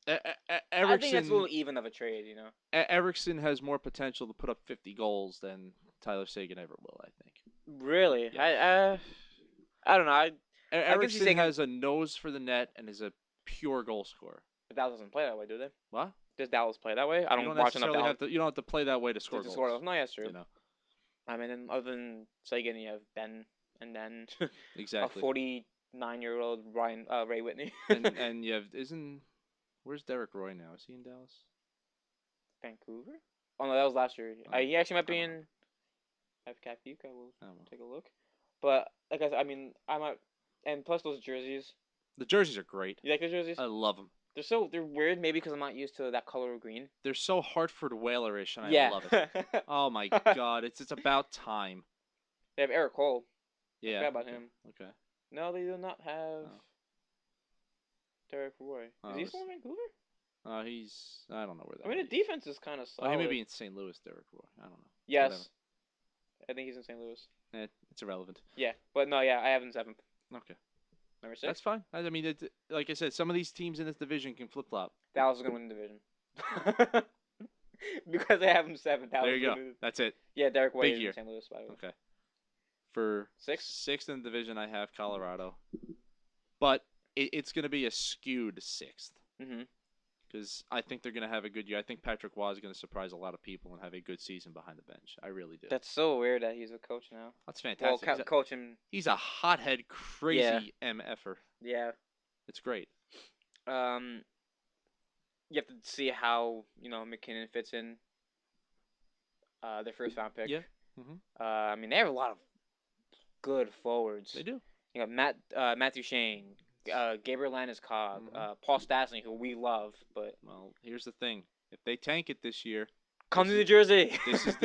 Speaker 1: I think that's a little
Speaker 2: Erickson
Speaker 1: even of a trade, you know.
Speaker 2: Erickson has more potential to put up 50 goals than Tyler Sagan ever will, I think.
Speaker 1: Really?
Speaker 2: Yeah.
Speaker 1: I don't know. I can see
Speaker 2: Erickson
Speaker 1: Sagan.
Speaker 2: has a nose for the net and is a pure goal scorer.
Speaker 1: But Dallas doesn't play that way, do they?
Speaker 2: What?
Speaker 1: Does Dallas play that way? I
Speaker 2: You
Speaker 1: don't
Speaker 2: don't
Speaker 1: watch enough
Speaker 2: necessarily
Speaker 1: Dallas
Speaker 2: have to. You don't have to play that way to score
Speaker 1: to
Speaker 2: goals.
Speaker 1: score. No, that's true.
Speaker 2: You know
Speaker 1: I mean, and other than Sagan, you have Ben, and then
Speaker 2: exactly.
Speaker 1: a 49-year-old Ray Whitney.
Speaker 2: and you have where's Derek Roy now? Is he in Dallas?
Speaker 1: Vancouver? Oh no, that was last year. He actually might be
Speaker 2: I
Speaker 1: in.
Speaker 2: don't know.
Speaker 1: FCAP Week. I will
Speaker 2: I don't know.
Speaker 1: take a look. But like I said, I mean, I might, and plus those jerseys.
Speaker 2: The jerseys are great.
Speaker 1: You like the jerseys?
Speaker 2: I love them.
Speaker 1: They're weird, maybe because I'm not used to that color of green.
Speaker 2: They're so Hartford Whalerish, and
Speaker 1: Yeah.
Speaker 2: I love it. Oh my God, it's about time.
Speaker 1: They have Eric Cole.
Speaker 2: Yeah.
Speaker 1: I forgot about him.
Speaker 2: Okay.
Speaker 1: No, they do not have
Speaker 2: Oh.
Speaker 1: Derek Roy. Is he still in Vancouver?
Speaker 2: I don't know where that.
Speaker 1: I mean,
Speaker 2: is.
Speaker 1: the defense is kind of solid.
Speaker 2: Oh, he may be in St. Louis, Derek Roy. I don't know.
Speaker 1: Yes.
Speaker 2: Whatever.
Speaker 1: I think he's in St. Louis.
Speaker 2: It's irrelevant.
Speaker 1: Yeah, but no, yeah, I have him 7th.
Speaker 2: Okay.
Speaker 1: Number 6.
Speaker 2: That's fine. I mean, like I said, some of these teams in this division can flip flop.
Speaker 1: Dallas is gonna win the division. Because they have him 7th.
Speaker 2: There you go. That's it.
Speaker 1: Yeah, Derek White
Speaker 2: Big
Speaker 1: is
Speaker 2: year.
Speaker 1: in St. Louis, by the way.
Speaker 2: Okay. For
Speaker 1: Sixth
Speaker 2: in the division, I have Colorado, but it's going to be a skewed 6th
Speaker 1: Mm-hmm.
Speaker 2: because I think they're going to have a good year. I think Patrick Waugh is going to surprise a lot of people and have a good season behind the bench. I really do.
Speaker 1: That's so weird that he's a coach now.
Speaker 2: That's
Speaker 1: Well,
Speaker 2: fantastic.
Speaker 1: coach him.
Speaker 2: He's a hothead, crazy MFer.
Speaker 1: Yeah.
Speaker 2: It's great.
Speaker 1: You have to see how McKinnon fits in. Their first round pick.
Speaker 2: Yeah. Mm-hmm.
Speaker 1: I mean, they have a lot of good forwards.
Speaker 2: They do.
Speaker 1: You got Matthew Shane, Gabriel Landeskog,
Speaker 2: Mhm.
Speaker 1: Paul Stastny, who we love, but
Speaker 2: Well, here's the thing: if they tank it this year,
Speaker 1: come
Speaker 2: this
Speaker 1: to New
Speaker 2: is-
Speaker 1: Jersey.
Speaker 2: this is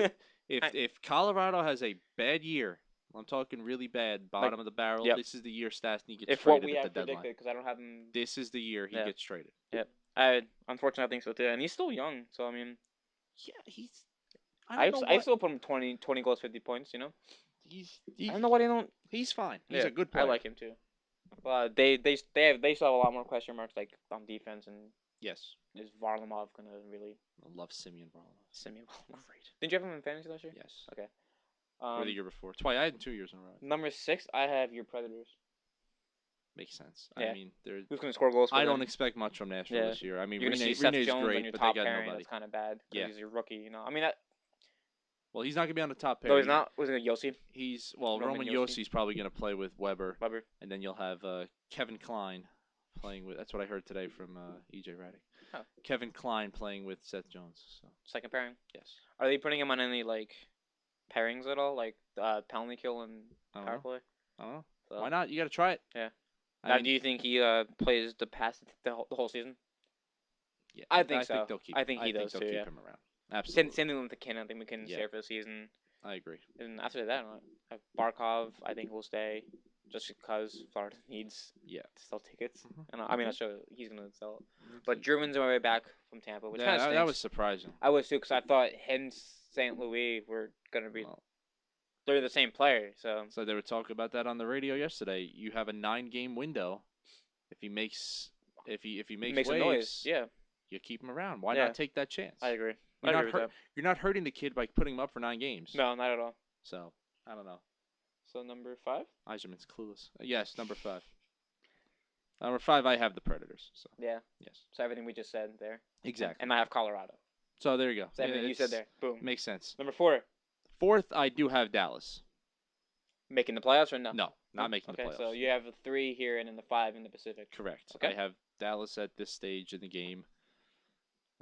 Speaker 2: if Colorado has a bad year, I'm talking really bad, bottom of the barrel.
Speaker 1: Yep.
Speaker 2: This is the year Stastny gets
Speaker 1: if what
Speaker 2: traded
Speaker 1: we
Speaker 2: at
Speaker 1: have
Speaker 2: the deadline.
Speaker 1: predicted, because I don't have him.
Speaker 2: This is the year he
Speaker 1: Yeah.
Speaker 2: gets traded.
Speaker 1: Unfortunately, I think so too, and he's still young. So I mean,
Speaker 2: Yeah, he's.
Speaker 1: I still put him 20 goals, 50 points. You know, I don't know why they don't.
Speaker 2: He's fine. He's
Speaker 1: Yeah,
Speaker 2: a good player.
Speaker 1: I like him too. But they still have a lot more question marks like on defense, and
Speaker 2: Yes,
Speaker 1: is Varlamov gonna really
Speaker 2: I love Simeon Varlamov.
Speaker 1: Simeon Varlamov?
Speaker 2: Great.
Speaker 1: Didn't you have him in fantasy last year?
Speaker 2: Yes.
Speaker 1: Okay.
Speaker 2: Or the year before. Twice. I had him 2 years in a row.
Speaker 1: Number 6, I have your Predators.
Speaker 2: Makes sense.
Speaker 1: Yeah.
Speaker 2: I mean, they're.
Speaker 1: Who's gonna score goals? For
Speaker 2: I
Speaker 1: them?
Speaker 2: don't expect much from Nashville
Speaker 1: Yeah.
Speaker 2: this year. I mean,
Speaker 1: You're gonna see
Speaker 2: Rene's
Speaker 1: Seth Jones on
Speaker 2: great,
Speaker 1: your
Speaker 2: but
Speaker 1: top
Speaker 2: they got
Speaker 1: pairing.
Speaker 2: nobody.
Speaker 1: That's kind of bad.
Speaker 2: Yeah.
Speaker 1: He's a rookie. You know. I mean,
Speaker 2: Well, he's not gonna be on the top pair.
Speaker 1: no, he's not. Was it Yossi?
Speaker 2: Roman
Speaker 1: Yossi.
Speaker 2: Yossi's probably gonna play with Weber,
Speaker 1: Weber.
Speaker 2: and then you'll have Kevin Klein playing with. That's what I heard today from EJ Raddick.
Speaker 1: Oh.
Speaker 2: Kevin Klein playing with Seth Jones. So
Speaker 1: Second pairing.
Speaker 2: yes.
Speaker 1: Are they putting him on any like pairings at all, like penalty kill and
Speaker 2: I don't
Speaker 1: power
Speaker 2: know.
Speaker 1: play?
Speaker 2: I don't know.
Speaker 1: So,
Speaker 2: Why not? You got to try it.
Speaker 1: Yeah.
Speaker 2: I
Speaker 1: Now,
Speaker 2: mean,
Speaker 1: do you think he plays the whole season?
Speaker 2: yeah,
Speaker 1: I think so.
Speaker 2: Think they'll keep.
Speaker 1: I think he does
Speaker 2: they'll
Speaker 1: too,
Speaker 2: keep
Speaker 1: yeah.
Speaker 2: him around. Absolutely.
Speaker 1: Same thing with McKinnon. I think McKinnon's
Speaker 2: Yeah.
Speaker 1: there for the season.
Speaker 2: I agree.
Speaker 1: And after that, Barkov, I think will stay, just because Florida needs
Speaker 2: Yeah.
Speaker 1: to sell tickets.
Speaker 2: Mhm.
Speaker 1: And I mean, I'm sure he's gonna sell it. But German's on my way back from Tampa, which
Speaker 2: Yeah,
Speaker 1: kind of
Speaker 2: that was surprising.
Speaker 1: I was too, because I thought him and St. Louis were gonna be
Speaker 2: Well,
Speaker 1: they're the same player. So
Speaker 2: so they were talking about that on the radio yesterday. You have a 9-game window. If he makes
Speaker 1: makes
Speaker 2: waves,
Speaker 1: a noise. Yeah,
Speaker 2: you keep him around. Why
Speaker 1: Yeah.
Speaker 2: not take that chance?
Speaker 1: I agree.
Speaker 2: You're
Speaker 1: I
Speaker 2: not
Speaker 1: agree with that.
Speaker 2: You're not hurting the kid by putting him up for 9 games.
Speaker 1: No, not at all.
Speaker 2: So I don't know.
Speaker 1: So number 5.
Speaker 2: Eiserman's clueless. Yes, number 5. Number 5, I have the Predators. So
Speaker 1: Yeah.
Speaker 2: yes,
Speaker 1: So everything we just said there.
Speaker 2: exactly.
Speaker 1: And I have Colorado.
Speaker 2: So there you go.
Speaker 1: So everything you said there. Boom.
Speaker 2: Makes sense.
Speaker 1: Number 4.
Speaker 2: 4th, I do have Dallas.
Speaker 1: Making the playoffs or no?
Speaker 2: No, not making the
Speaker 1: Okay,
Speaker 2: playoffs.
Speaker 1: so you have a 3 here and then the 5 in the Pacific.
Speaker 2: Correct.
Speaker 1: Okay.
Speaker 2: I have Dallas at this stage in the game,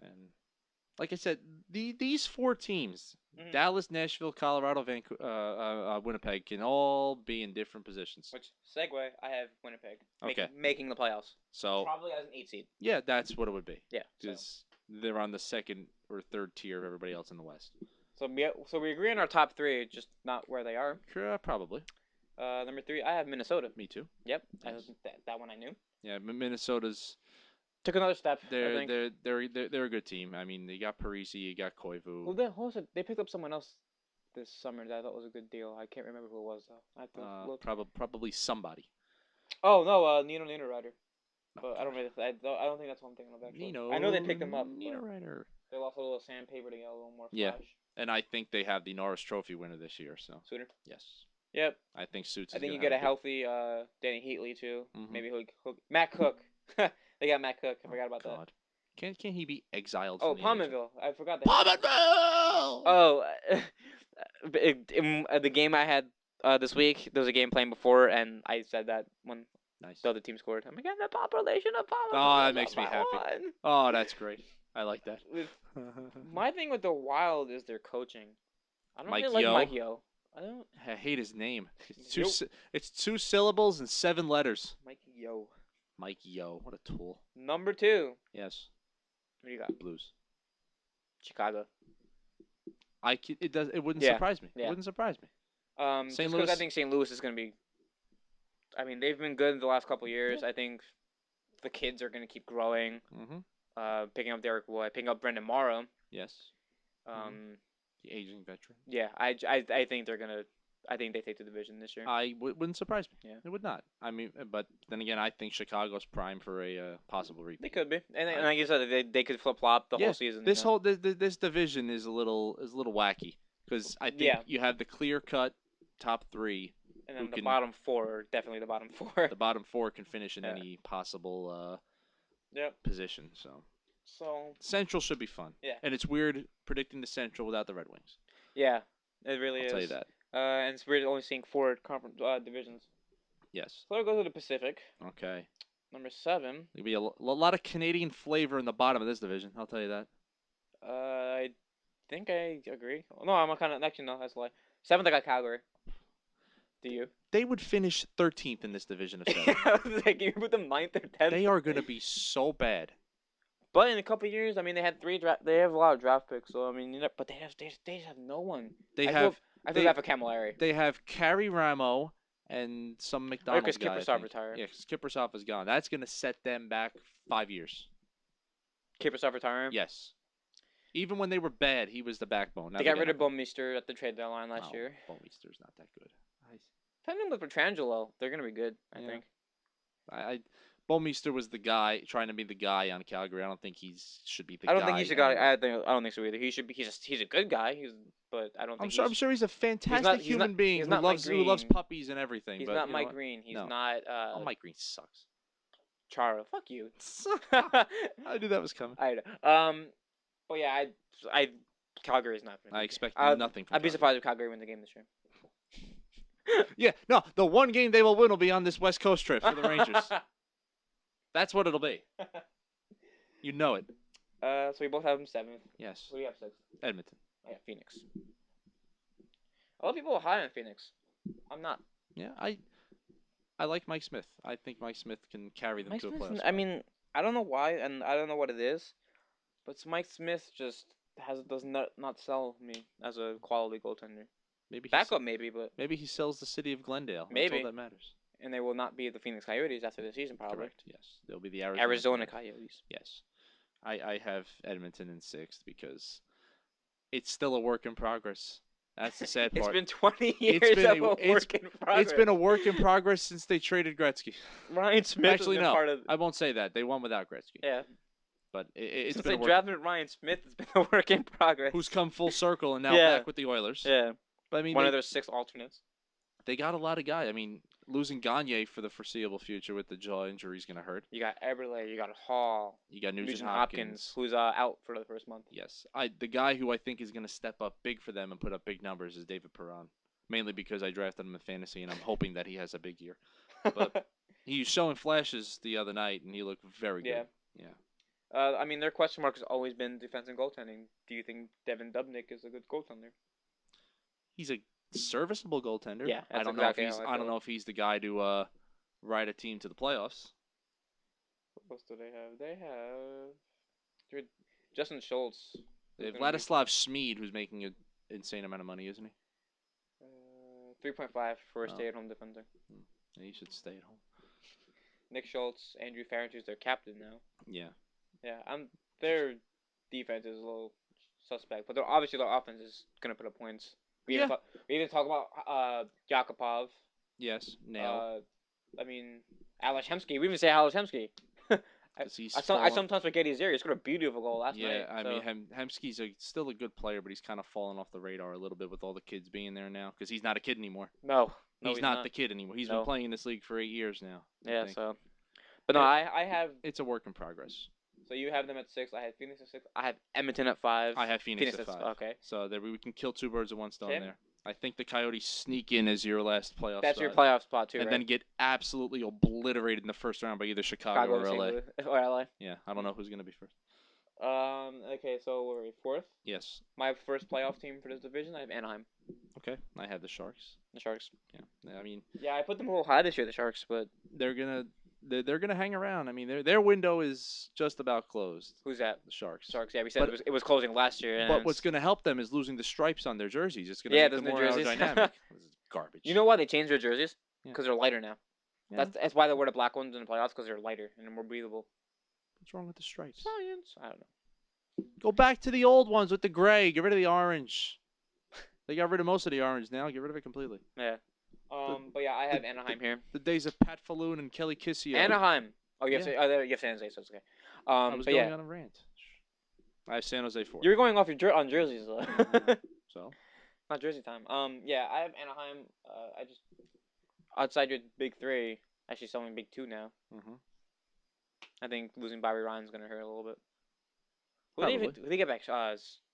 Speaker 2: and like I said, these 4 teams,
Speaker 1: Mhm.
Speaker 2: Dallas, Nashville, Colorado, Winnipeg, can all be in different positions.
Speaker 1: Which segue, I have Winnipeg.
Speaker 2: Okay.
Speaker 1: Making the playoffs.
Speaker 2: So
Speaker 1: Probably as an 8 seed.
Speaker 2: yeah, that's what it would be.
Speaker 1: Yeah. So,
Speaker 2: Because they're on the 2nd or 3rd tier of everybody else in the West.
Speaker 1: so we agree on our top 3, just not where they are.
Speaker 2: Probably.
Speaker 1: Number 3, I have Minnesota.
Speaker 2: Me too.
Speaker 1: Yep.
Speaker 2: Nice.
Speaker 1: That one I knew.
Speaker 2: Yeah, Minnesota's
Speaker 1: Took another step. I
Speaker 2: they're
Speaker 1: think.
Speaker 2: they're a good team. I mean, they got Parisi, you got Koivu.
Speaker 1: Well, they picked up someone else this summer that I thought was a good deal. I can't remember who it was though. I have to look.
Speaker 2: Probably somebody.
Speaker 1: Oh no, Nino Niederreiter. But I don't really. I don't think that's what I'm thinking of actually.
Speaker 2: Nino.
Speaker 1: I know they picked him up.
Speaker 2: Nino
Speaker 1: But
Speaker 2: Ryder.
Speaker 1: they lost a little sandpaper to get a little more
Speaker 2: Yeah.
Speaker 1: flash.
Speaker 2: And I think they have the Norris Trophy winner this year. So
Speaker 1: Suitor.
Speaker 2: yes,
Speaker 1: Yep.
Speaker 2: I think Suits.
Speaker 1: I think you get a healthy Danny Heatley too.
Speaker 2: Mhm.
Speaker 1: Maybe Matt Cook. They got Matt Cook. I forgot about that.
Speaker 2: Can't he be exiled?
Speaker 1: Oh,
Speaker 2: from the NHL?
Speaker 1: Pominville. I forgot that.
Speaker 2: Pominville.
Speaker 1: Oh, in the game I had this week, there was a game playing before, and I said that when
Speaker 2: Nice.
Speaker 1: the other team scored. I'm like, the population of Pominville.
Speaker 2: Oh, that makes me happy. Oh, that's great. I like that.
Speaker 1: My thing with the Wild is their coaching. I don't
Speaker 2: Mike
Speaker 1: really like
Speaker 2: Yeo.
Speaker 1: Mike Yeo.
Speaker 2: I hate his name. It's
Speaker 1: Yo.
Speaker 2: It's 2 syllables and 7 letters.
Speaker 1: Mike Yeo.
Speaker 2: Mike Yeo. What a tool.
Speaker 1: Number 2.
Speaker 2: Yes.
Speaker 1: What do you got?
Speaker 2: Blues.
Speaker 1: Chicago.
Speaker 2: It wouldn't
Speaker 1: Yeah.
Speaker 2: surprise me.
Speaker 1: Yeah.
Speaker 2: It wouldn't surprise me.
Speaker 1: Just
Speaker 2: St.
Speaker 1: because I
Speaker 2: Louis.
Speaker 1: think St. Louis is going to be. I mean, they've been good the last couple of years.
Speaker 2: Yeah.
Speaker 1: I think the kids are going to keep growing.
Speaker 2: Mm-hmm.
Speaker 1: Picking up Derek Wood, picking up Brendan Morrow.
Speaker 2: Yes. The aging veteran.
Speaker 1: Yeah, I think they're gonna. I think they take the division this year.
Speaker 2: Wouldn't surprise me.
Speaker 1: Yeah.
Speaker 2: It would not. I mean, but then again, I think Chicago's prime for a possible repeat.
Speaker 1: They could be, and like you said, they could flip flop the whole season.
Speaker 2: This whole this division is a little wacky because I think you have the clear cut top 3,
Speaker 1: and then the bottom 4 are definitely the bottom 4.
Speaker 2: The bottom 4 can finish in any possible position. So Central should be fun.
Speaker 1: Yeah.
Speaker 2: And it's weird predicting the Central without the Red Wings.
Speaker 1: Yeah, it really is.
Speaker 2: I'll tell you that.
Speaker 1: And it's weird only seeing 4 conference divisions.
Speaker 2: Yes.
Speaker 1: So I'll go to the Pacific.
Speaker 2: Okay.
Speaker 1: Number 7.
Speaker 2: There'll be a lot of Canadian flavor in the bottom of this division. I'll tell you that.
Speaker 1: I think I agree. No, I'm kind of actually no, that's a lie. 7th I got Calgary. Do you?
Speaker 2: They would finish 13th in this division of 7.
Speaker 1: Like, you put them 9th or 10th.
Speaker 2: They are going to be so bad.
Speaker 1: But in a couple of years, I mean, they had 3 draft. They have a lot of draft picks, so I mean, but they just have no one. I feel bad for Camilleri.
Speaker 2: They have Carrie Ramo and some McDonald's guy.
Speaker 1: Kiprusoff retired.
Speaker 2: Yeah, Kiprusoff is gone. That's going to set them back 5 years.
Speaker 1: Kiprusoff retiring.
Speaker 2: Yes. Even when they were bad, he was the backbone.
Speaker 1: They got rid of Bouwmeester at the trade deadline last year.
Speaker 2: Bouwmeester's not that good.
Speaker 1: Depending with Petrangelo, they're going to be good, I think.
Speaker 2: Bouwmeester was the guy trying to be the guy on Calgary. I don't think he should be the guy.
Speaker 1: I don't think he's a guy. I don't think so either. He should be. He's a good guy. But I don't think.
Speaker 2: I'm sure he's a fantastic human being who loves puppies and everything.
Speaker 1: He's
Speaker 2: but,
Speaker 1: not Mike Green. He's not.
Speaker 2: Mike Green sucks.
Speaker 1: Chara, fuck you.
Speaker 2: I knew that was coming.
Speaker 1: But yeah, Calgary's not.
Speaker 2: I expect nothing.
Speaker 1: I'd be surprised if Calgary wins the game this year.
Speaker 2: Yeah, no, the one game they will win will be on this West Coast trip for the Rangers. That's what it'll be. You know it.
Speaker 1: So we both have them 7th.
Speaker 2: Yes.
Speaker 1: So we have 6th.
Speaker 2: Edmonton.
Speaker 1: Yeah, Phoenix. A lot of people are high on Phoenix. I'm not.
Speaker 2: Yeah, I like Mike Smith. I think Mike Smith can carry them to a playoff spot.
Speaker 1: I mean, I don't know why, and I don't know what it is, but Mike Smith just does not sell me as a quality goaltender.
Speaker 2: Maybe
Speaker 1: backup, but
Speaker 2: maybe he sells the city of Glendale.
Speaker 1: Maybe
Speaker 2: that's all that matters.
Speaker 1: And they will not be the Phoenix Coyotes after the season, probably.
Speaker 2: Correct. Yes, they'll be the
Speaker 1: Arizona Coyotes.
Speaker 2: Yes, I have Edmonton in 6th because it's still a work in progress. That's the sad part.
Speaker 1: It's been 20 years of a work in progress.
Speaker 2: It's been a work in progress since they traded Gretzky.
Speaker 1: Ryan Smith
Speaker 2: Actually,
Speaker 1: has been part of
Speaker 2: I won't say that. They won without Gretzky.
Speaker 1: Yeah.
Speaker 2: But it's
Speaker 1: since
Speaker 2: been
Speaker 1: they drafted Ryan Smith, it's been a work in progress.
Speaker 2: Who's come full circle and now back with the Oilers.
Speaker 1: Yeah.
Speaker 2: But I mean,
Speaker 1: one of their 6 alternates.
Speaker 2: They got a lot of guys. I mean, losing Gagne for the foreseeable future with the jaw injury is going to hurt.
Speaker 1: You got Eberle, you got Hall,
Speaker 2: you got Nugent Hopkins,
Speaker 1: who's out for the first month.
Speaker 2: Yes, the guy who I think is going to step up big for them and put up big numbers is David Perron. Mainly because I drafted him in fantasy and I'm hoping that he has a big year. But he was showing flashes the other night and he looked very good. Yeah.
Speaker 1: I mean, their question mark has always been defense and goaltending. Do you think Devin Dubnyk is a good goaltender?
Speaker 2: He's a serviceable goaltender.
Speaker 1: Yeah,
Speaker 2: I don't know if he's the guy to ride a team to the playoffs.
Speaker 1: What else do they have? They have Justin Schultz.
Speaker 2: They have Vladislav Smid, who's making an insane amount of money, isn't he?
Speaker 1: 3.5 for a stay-at-home defender.
Speaker 2: Yeah, he should stay at home.
Speaker 1: Nick Schultz, Andrew Ference, who's their captain now.
Speaker 2: Yeah.
Speaker 1: Yeah, their defense is a little suspect, but obviously their offense is gonna put up points. We even talk about Yakupov.
Speaker 2: Yes, nailed.
Speaker 1: I mean, Alex Hemsky. We even say Alex Hemsky.
Speaker 2: 'cause he's
Speaker 1: I
Speaker 2: fallen.
Speaker 1: sometimes forget he's there. He scored a beautiful goal last night.
Speaker 2: Yeah, I
Speaker 1: so.
Speaker 2: mean, Hemsky's still a good player, but he's kind of fallen off the radar a little bit with all the kids being there now because he's not a kid anymore.
Speaker 1: No,
Speaker 2: he's not the kid anymore. He's been
Speaker 1: No.
Speaker 2: playing in this league for 8 years now.
Speaker 1: Yeah, so. But no, I have.
Speaker 2: It's a work in progress.
Speaker 1: So you have them at 6. I had Phoenix at 6. I have Edmonton at 5.
Speaker 2: I have Phoenix at 5.
Speaker 1: Okay.
Speaker 2: So there we can kill 2 birds with 1 stone there. I think the Coyotes sneak in as your last playoff
Speaker 1: That's
Speaker 2: spot.
Speaker 1: your playoff spot too,
Speaker 2: and
Speaker 1: right?
Speaker 2: then get absolutely obliterated in the first round by either Chicago or LA.
Speaker 1: Or LA.
Speaker 2: Yeah, I don't know who's gonna be first.
Speaker 1: Okay, so we're 4th.
Speaker 2: Yes.
Speaker 1: My first playoff team for this division, I have Anaheim.
Speaker 2: Okay, I have the Sharks.
Speaker 1: The Sharks.
Speaker 2: Yeah, I mean.
Speaker 1: Yeah, I put them a little high this year, the Sharks, but
Speaker 2: they're gonna hang around. I mean, their window is just about closed.
Speaker 1: Who's that?
Speaker 2: The Sharks.
Speaker 1: Sharks. Yeah, we said it was closing last year.
Speaker 2: But what's gonna help them is losing the stripes on their jerseys. It's gonna make them more
Speaker 1: jerseys.
Speaker 2: aerodynamic. This is garbage.
Speaker 1: You know why they changed their jerseys?
Speaker 2: Yeah.
Speaker 1: Because they're lighter now.
Speaker 2: Yeah.
Speaker 1: That's why they wear the black ones in the playoffs, because they're lighter and more breathable.
Speaker 2: What's wrong with the stripes?
Speaker 1: Science. I don't know.
Speaker 2: Go back to the old ones with the gray. Get rid of the orange. They got rid of most of the orange now. Get rid of it completely.
Speaker 1: Yeah. But yeah, I have Anaheim here.
Speaker 2: The days of Pat Falloon and Kelly Kissio.
Speaker 1: Anaheim. Oh, you have San Jose, so it's okay.
Speaker 2: I was going on a rant. I have San Jose 4.
Speaker 1: You're going off on jerseys though.
Speaker 2: So.
Speaker 1: Not jersey time. Yeah, I have Anaheim. I just outside your big 3, actually selling big 2 now.
Speaker 2: Mhm.
Speaker 1: I think losing Bobby Ryan's gonna hurt a little bit. Who they get back?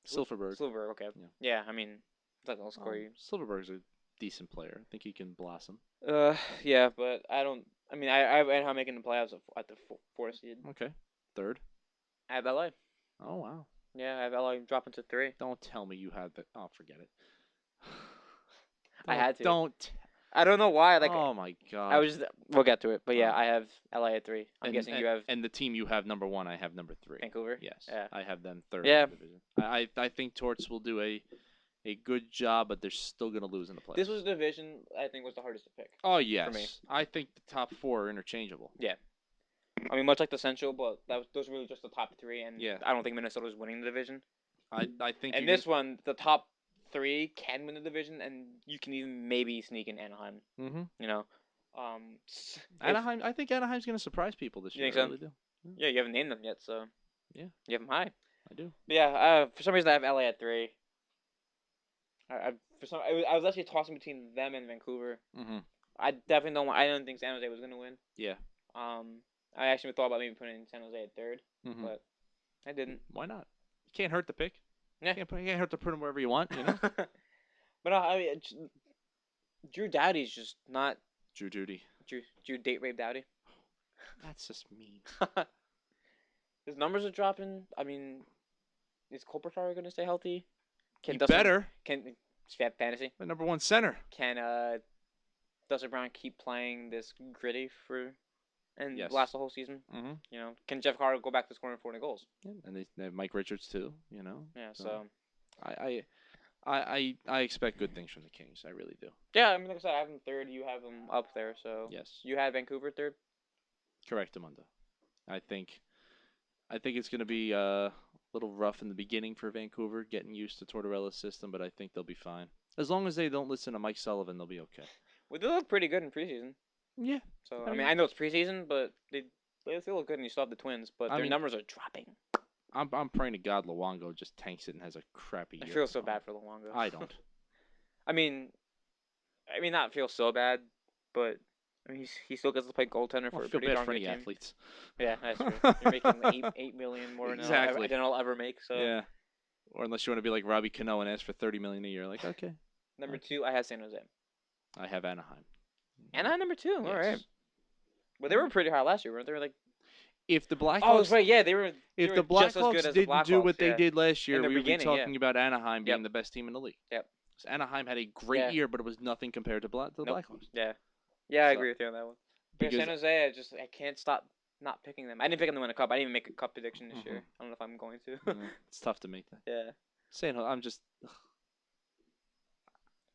Speaker 2: Silverberg.
Speaker 1: Silverberg. Okay. Yeah. I mean, that will score you.
Speaker 2: Silverberg's a decent player. I think he can blossom.
Speaker 1: Yeah, but I don't. I mean, I have Anaheim making the playoffs at the 4th seed.
Speaker 2: Okay. 3rd.
Speaker 1: I have LA.
Speaker 2: Oh wow.
Speaker 1: Yeah, I have LA dropping to 3.
Speaker 2: Don't tell me you had the. Oh, forget it.
Speaker 1: I had to.
Speaker 2: Don't.
Speaker 1: I don't know why. Like.
Speaker 2: Oh my god.
Speaker 1: I was just. We'll get to it, but yeah, I have LA at 3. I'm guessing you have.
Speaker 2: And the team you have number 1, I have number 3.
Speaker 1: Vancouver.
Speaker 2: Yes.
Speaker 1: Yeah.
Speaker 2: I have them 3rd.
Speaker 1: Yeah.
Speaker 2: In the division. I think Torts will do a good job, but they're still gonna lose in the playoffs.
Speaker 1: This was the division I think was the hardest to pick.
Speaker 2: Oh yes.
Speaker 1: For me.
Speaker 2: I think the top 4 are interchangeable.
Speaker 1: Yeah. I mean, much like the Central, but those were really just the top 3, and
Speaker 2: Yeah.
Speaker 1: I don't think Minnesota's winning the division.
Speaker 2: I think.
Speaker 1: And this one, the top 3 can win the division, and you can even maybe sneak in Anaheim.
Speaker 2: Mm-hmm.
Speaker 1: You know,
Speaker 2: Anaheim. I think Anaheim's gonna surprise people this year.
Speaker 1: You think so?
Speaker 2: I really do.
Speaker 1: Yeah, you haven't named them yet, so
Speaker 2: yeah,
Speaker 1: you have them high.
Speaker 2: I do.
Speaker 1: But yeah, for some reason I have LA at 3. I was actually tossing between them and Vancouver.
Speaker 2: Mm-hmm.
Speaker 1: I definitely don't want. I didn't think San Jose was gonna win.
Speaker 2: Yeah.
Speaker 1: I actually thought about maybe putting San Jose at 3rd,
Speaker 2: Mm-hmm.
Speaker 1: but I didn't.
Speaker 2: Why not? You can't hurt the pick.
Speaker 1: Yeah.
Speaker 2: You can't hurt to put them wherever you want. You know.
Speaker 1: But I mean, Drew Doughty's just not
Speaker 2: Drew Duty.
Speaker 1: Drew date rape Doughty.
Speaker 2: That's just mean.
Speaker 1: His numbers are dropping. I mean, is Kopitar gonna stay healthy?
Speaker 2: He better.
Speaker 1: Can fantasy?
Speaker 2: The number 1 center.
Speaker 1: Can Dustin Brown keep playing this gritty and
Speaker 2: Yes.
Speaker 1: last the whole season?
Speaker 2: Mm-hmm.
Speaker 1: You know, can Jeff Carter go back to scoring 40 goals?
Speaker 2: Yeah. And they have Mike Richards too. You know.
Speaker 1: Yeah. So
Speaker 2: I expect good things from the Kings. I really do.
Speaker 1: yeah, I mean, like I said, I have them 3rd. You have them up there. So
Speaker 2: Yes.
Speaker 1: you had Vancouver 3rd.
Speaker 2: Correct, Amanda. I think it's going to be a little rough in the beginning for Vancouver, getting used to Tortorella's system, but I think they'll be fine. As long as they don't listen to Mike Sullivan, they'll be okay.
Speaker 1: Well, they look pretty good in preseason.
Speaker 2: Yeah.
Speaker 1: So I mean, I know it's preseason, but they still look good, and you still have the Twins, but their numbers are dropping.
Speaker 2: I'm praying to God Luongo just tanks it and has a crappy year.
Speaker 1: I feel so bad for Luongo.
Speaker 2: I don't.
Speaker 1: I mean, not feel so bad, but I mean, he still gets to play goaltender for a pretty darn good team.
Speaker 2: athletes.
Speaker 1: Yeah, that's true. You're making $8 million more
Speaker 2: exactly.
Speaker 1: than I'll ever make. So
Speaker 2: yeah. Or unless you want to be like Robbie Cano and ask for $30 million a year, like okay.
Speaker 1: Number 2, I have San Jose.
Speaker 2: I have Anaheim.
Speaker 1: Anaheim number 2.
Speaker 2: Yes.
Speaker 1: All right. Well, they were pretty high last year, weren't they? Like,
Speaker 2: if the Blackhawks,
Speaker 1: oh, that's right. Yeah, they were.
Speaker 2: If the Blackhawks didn't do what they did last year, we would be talking
Speaker 1: yeah.
Speaker 2: about Anaheim being the best team in the league.
Speaker 1: Yep.
Speaker 2: So Anaheim had a great year, but it was nothing compared to the Blackhawks.
Speaker 1: Yeah. Yeah, I agree with you on that one. But San Jose, I can't stop not picking them. I didn't pick them to win a cup. I didn't even make a cup prediction this year. I don't know if I'm going to.
Speaker 2: It's tough to make that.
Speaker 1: Yeah.
Speaker 2: San Jose, I'm just.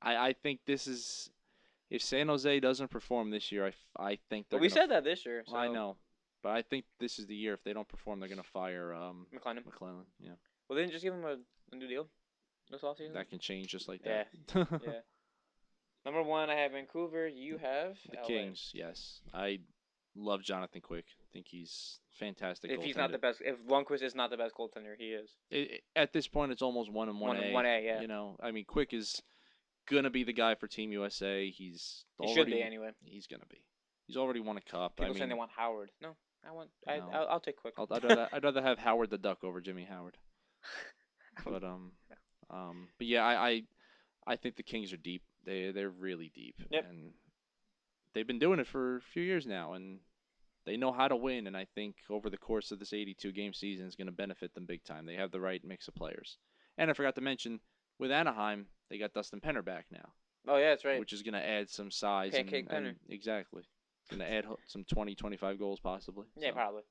Speaker 2: I think this is. If San Jose doesn't perform this year, I think they're.
Speaker 1: But we said that this year. So.
Speaker 2: I know, but I think this is the year. If they don't perform, they're gonna fire
Speaker 1: McLennan.
Speaker 2: Yeah.
Speaker 1: Well, then just give him a new deal. This offseason.
Speaker 2: That can change just like
Speaker 1: that. Yeah. Number 1, I have Vancouver. You have
Speaker 2: the
Speaker 1: LA.
Speaker 2: Kings. Yes, I love Jonathan Quick. I think he's fantastic.
Speaker 1: If he's not the best, if Lundqvist is not the best goaltender, he is.
Speaker 2: At this point, it's almost 1 and 1A.
Speaker 1: 1A, yeah.
Speaker 2: You know, I mean, Quick is gonna be the guy for Team USA. He
Speaker 1: should be anyway.
Speaker 2: He's gonna be. He's already won a cup.
Speaker 1: People saying they want Howard. No,
Speaker 2: No.
Speaker 1: I'll take Quick.
Speaker 2: I'd rather have Howard the Duck over Jimmy Howard. But yeah, I think the Kings are deep. They're really deep.
Speaker 1: Yep.
Speaker 2: And they've been doing it for a few years now, and they know how to win. And I think over the course of this 82-game season is going to benefit them big time. They have the right mix of players. And I forgot to mention, with Anaheim, they got Dustin Penner back now.
Speaker 1: Oh yeah, that's right.
Speaker 2: Which is going to add some size.
Speaker 1: Pancake Penner.
Speaker 2: Exactly. Going to add some 20, 25 goals possibly.
Speaker 1: Yeah, probably.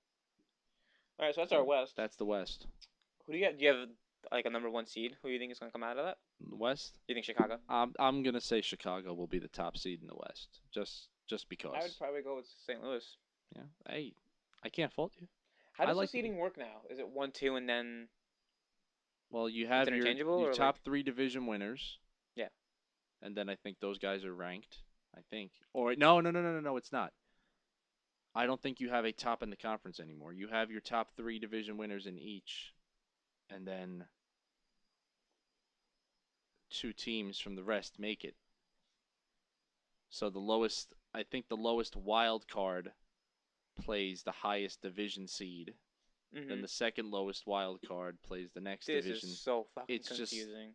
Speaker 1: All right, so that's our West.
Speaker 2: That's the West.
Speaker 1: Who do you got? Do you have like a number 1 seed? Who do you think is going to come out of that?
Speaker 2: The West?
Speaker 1: You think Chicago?
Speaker 2: I'm going to say Chicago will be the top seed in the West. Just because.
Speaker 1: I would probably go with St. Louis.
Speaker 2: Yeah. Hey, I can't fault you.
Speaker 1: How does the seeding work now? Is it 1, 2, and then?
Speaker 2: Well, you have your top 3 division winners.
Speaker 1: Yeah.
Speaker 2: And then I think those guys are ranked. I think. Or no, it's not. I don't think you have a top in the conference anymore. You have your top 3 division winners in each, and then 2 teams from the rest make it. So I think the lowest wild card plays the highest division seed. Mm-hmm. Then the second lowest wild card plays the next division.
Speaker 1: This is so fucking confusing.
Speaker 2: Just,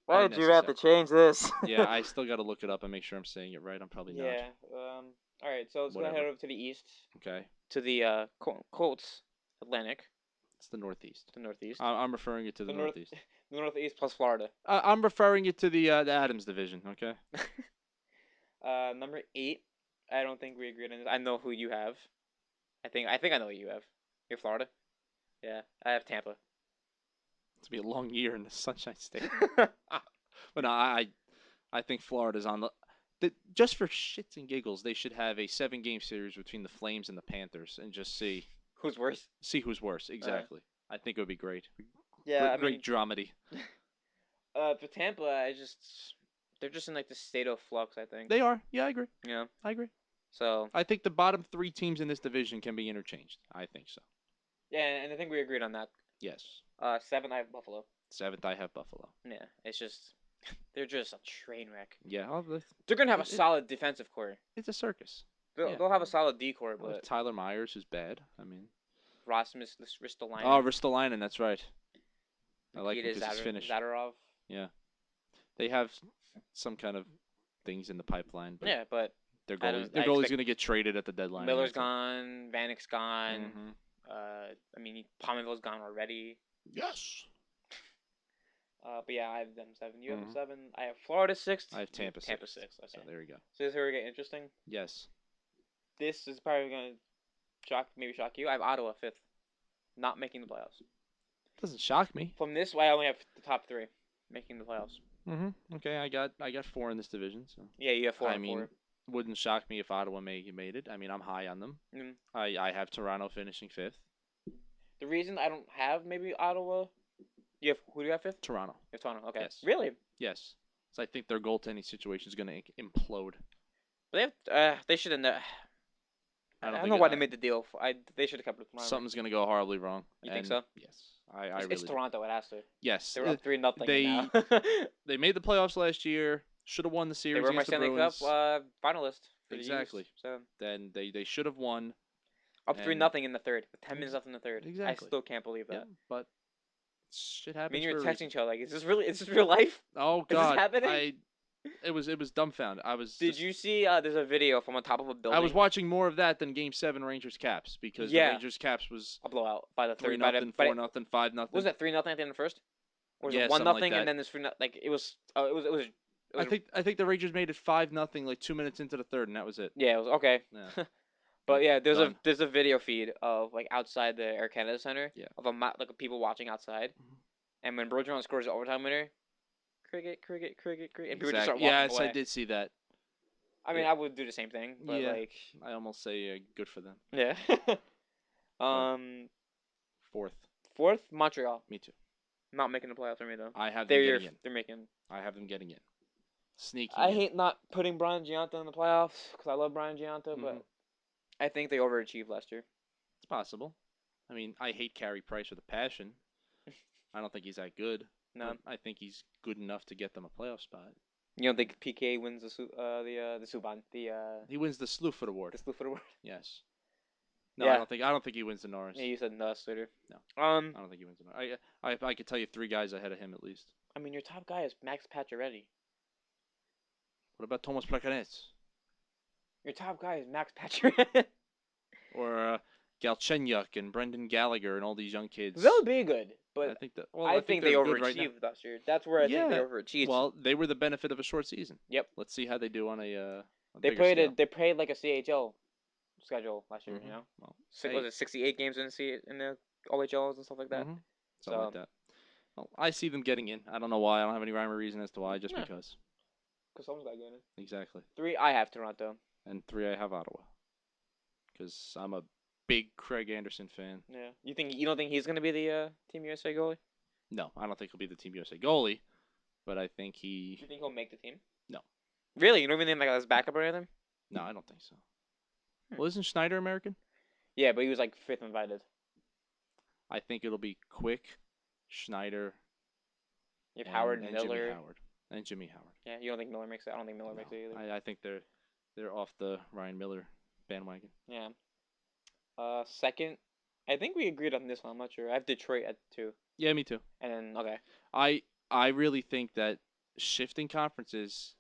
Speaker 1: why did you have to change this?
Speaker 2: Yeah, I still got to look it up and make sure I'm saying it right. I'm probably not.
Speaker 1: Yeah. All right, so let's go head over to the east.
Speaker 2: Okay.
Speaker 1: To the Colts Atlantic.
Speaker 2: It's the Northeast.
Speaker 1: The Northeast.
Speaker 2: I'm referring it to the Northeast.
Speaker 1: The Northeast plus Florida.
Speaker 2: I'm referring it to the Adams division. Okay.
Speaker 1: Number 8. I don't think we agreed on this. I know who you have. I think I know who you have. You're Florida. Yeah, I have Tampa.
Speaker 2: It's gonna be a long year in the Sunshine State. But no, I think Florida's on the. Just for shits and giggles, they should have a 7-game series between the Flames and the Panthers and just see
Speaker 1: who's worse.
Speaker 2: See who's worse. Exactly. I think it would be great.
Speaker 1: Yeah,
Speaker 2: great dramedy.
Speaker 1: For Tampa, they're just in like the state of flux. I think
Speaker 2: they are. Yeah, I agree.
Speaker 1: Yeah,
Speaker 2: I agree.
Speaker 1: So
Speaker 2: I think the bottom 3 teams in this division can be interchanged. I think so.
Speaker 1: Yeah, and I think we agreed on that.
Speaker 2: Yes.
Speaker 1: 7th, I have Buffalo.
Speaker 2: 7th, I have Buffalo.
Speaker 1: Yeah, it's just they're just a train wreck.
Speaker 2: Yeah,
Speaker 1: they're gonna have a solid defensive core.
Speaker 2: It's a circus.
Speaker 1: They'll have a solid D core, but
Speaker 2: Tyler Myers is bad. I mean,
Speaker 1: Rasmus Ristolainen.
Speaker 2: Oh, Ristolainen, that's right. I like him because he's Finnish.
Speaker 1: Zadorov.
Speaker 2: Yeah, they have some kind of things in the pipeline. But
Speaker 1: yeah, but
Speaker 2: their goalie's gonna get traded at the deadline.
Speaker 1: Miller's gone. Vanek's gone.
Speaker 2: Mm-hmm.
Speaker 1: I mean, Pominville's gone already.
Speaker 2: Yes.
Speaker 1: But yeah, I have them 7. You have 7. I have Florida 6th.
Speaker 2: I have Tampa 6th.
Speaker 1: Tampa 6th. Okay.
Speaker 2: So there we go.
Speaker 1: So this is where we get interesting.
Speaker 2: Yes.
Speaker 1: This is probably gonna shock you. I have Ottawa 5th, not making the playoffs.
Speaker 2: Doesn't shock me.
Speaker 1: From this, I only have the top 3 making the playoffs.
Speaker 2: Okay, I got 4 in this division. So
Speaker 1: yeah, you have 4.
Speaker 2: I mean, wouldn't shock me if Ottawa made it. I mean, I'm high on them.
Speaker 1: Mm-hmm.
Speaker 2: I have Toronto finishing 5th.
Speaker 1: The reason I don't have maybe Ottawa, who do you have 5th?
Speaker 2: Toronto.
Speaker 1: You have Toronto. Okay.
Speaker 2: Yes.
Speaker 1: Really?
Speaker 2: Yes. So I think their goaltending situation is going to implode.
Speaker 1: But they should have. I don't know why they made the deal. They should have kept it with Toronto.
Speaker 2: Something's going to go horribly wrong.
Speaker 1: You think so?
Speaker 2: Yes. I really
Speaker 1: It's Toronto. It has to.
Speaker 2: Yes.
Speaker 1: They were up 3-0 now.
Speaker 2: They made the playoffs last year. Should have won the series.
Speaker 1: They were my
Speaker 2: against the
Speaker 1: Stanley
Speaker 2: Bruins.
Speaker 1: Cup finalist.
Speaker 2: Exactly.
Speaker 1: So
Speaker 2: then they should have won.
Speaker 1: Up 3-0 in the third, with 10 minutes left in the third.
Speaker 2: Exactly.
Speaker 1: I still can't believe that.
Speaker 2: Yeah, but shit happens.
Speaker 1: I mean, you're
Speaker 2: for a
Speaker 1: texting each other like, is this real life?
Speaker 2: Oh God!
Speaker 1: Is this happening?
Speaker 2: It was dumbfounded.
Speaker 1: Did you see? There's a video from on top of a building.
Speaker 2: I was watching more of that than Game 7 Rangers Caps because the Rangers Caps was
Speaker 1: a blowout by the third.
Speaker 2: 3-0, 4-0, 5-0.
Speaker 1: Was it 3-0 at the end of the first? Or was
Speaker 2: it
Speaker 1: 1-0
Speaker 2: like
Speaker 1: and then there's 3-0? Like it was.
Speaker 2: I think the Rangers made it 5-0 like 2 minutes into the third, and that was it.
Speaker 1: Yeah, it was okay.
Speaker 2: Yeah.
Speaker 1: But yeah, there's a video feed of like outside the Air Canada Center of like people watching outside, and when Bergeron scores the overtime winner, cricket, and people just start walking away.
Speaker 2: Yes, I did see that.
Speaker 1: I mean, I would do the same thing, but like
Speaker 2: I almost say good for them.
Speaker 1: Yeah. Fourth, Montreal.
Speaker 2: Me too.
Speaker 1: Not making the playoffs for me though.
Speaker 2: I have them getting in.
Speaker 1: They're making.
Speaker 2: I have them getting in. Sneaky.
Speaker 1: I hate not putting Brian Giunta in the playoffs because I love Brian Giunta, but I think they overachieved last year.
Speaker 2: It's possible. I mean, I hate Carey Price with a passion. I don't think he's that good.
Speaker 1: No,
Speaker 2: But I think he's good enough to get them a playoff spot.
Speaker 1: you don't think PK wins the Suban
Speaker 2: He wins the Slewfoot Award.
Speaker 1: the Slewfoot Award?
Speaker 2: Yes. No,
Speaker 1: Yeah.
Speaker 2: I don't think he wins the Norris.
Speaker 1: Yeah, you said no, Slater.
Speaker 2: No.
Speaker 1: I
Speaker 2: don't think he wins the Norris. I could tell you 3 guys ahead of him at least.
Speaker 1: mean, your top guy is Max Pacioretty.
Speaker 2: What about Thomas Plekanec?
Speaker 1: Your top guy is Max Pacioretty.
Speaker 2: Or Galchenyuk and Brendan Gallagher and all these young kids.
Speaker 1: They'll be good,
Speaker 2: I
Speaker 1: but
Speaker 2: think that.
Speaker 1: I think they
Speaker 2: they're good right now.
Speaker 1: overachieved last year. That's where I think they
Speaker 2: Yeah.
Speaker 1: overachieved.
Speaker 2: Well, they were the benefit of a short season.
Speaker 1: Yep.
Speaker 2: Let's see how they do on a.
Speaker 1: they
Speaker 2: bigger
Speaker 1: played
Speaker 2: scale.
Speaker 1: They played like a CHL schedule last year.
Speaker 2: Mhm.
Speaker 1: You know,
Speaker 2: Well,
Speaker 1: was it 68 games in the OHLs and stuff like that?
Speaker 2: Mhm. Something like
Speaker 1: So-
Speaker 2: that. Well, I see them getting in. I don't know why. I don't have any rhyme or reason as to why. Just
Speaker 1: Yeah.
Speaker 2: because.
Speaker 1: Because someone's got to get in.
Speaker 2: Exactly.
Speaker 1: 3, I have Toronto.
Speaker 2: And 3, I have Ottawa. Because I'm a big Craig Anderson fan.
Speaker 1: Yeah. You don't think he's gonna be the Team USA goalie?
Speaker 2: No, I don't think he'll be the Team USA goalie, but I think
Speaker 1: Do you
Speaker 2: he.
Speaker 1: think he'll make the team?
Speaker 2: No.
Speaker 1: Really? You don't even think like as backup or anything?
Speaker 2: No, I don't think so.
Speaker 1: Hmm.
Speaker 2: Well, isn't Schneider American?
Speaker 1: Yeah, but he was like 5th invited.
Speaker 2: I think it'll be Quick, Schneider,
Speaker 1: You have Howard
Speaker 2: and
Speaker 1: Miller.
Speaker 2: Jimmy Howard. And Jimmy Howard.
Speaker 1: Yeah, you don't think Miller makes it? I don't think Miller makes it either.
Speaker 2: I think they're off the Ryan Miller bandwagon.
Speaker 1: Yeah. Second, I think we agreed on this one. I'm not sure. I have Detroit at 2,
Speaker 2: Yeah, me too.
Speaker 1: and then okay,
Speaker 2: I really think that shifting conferences,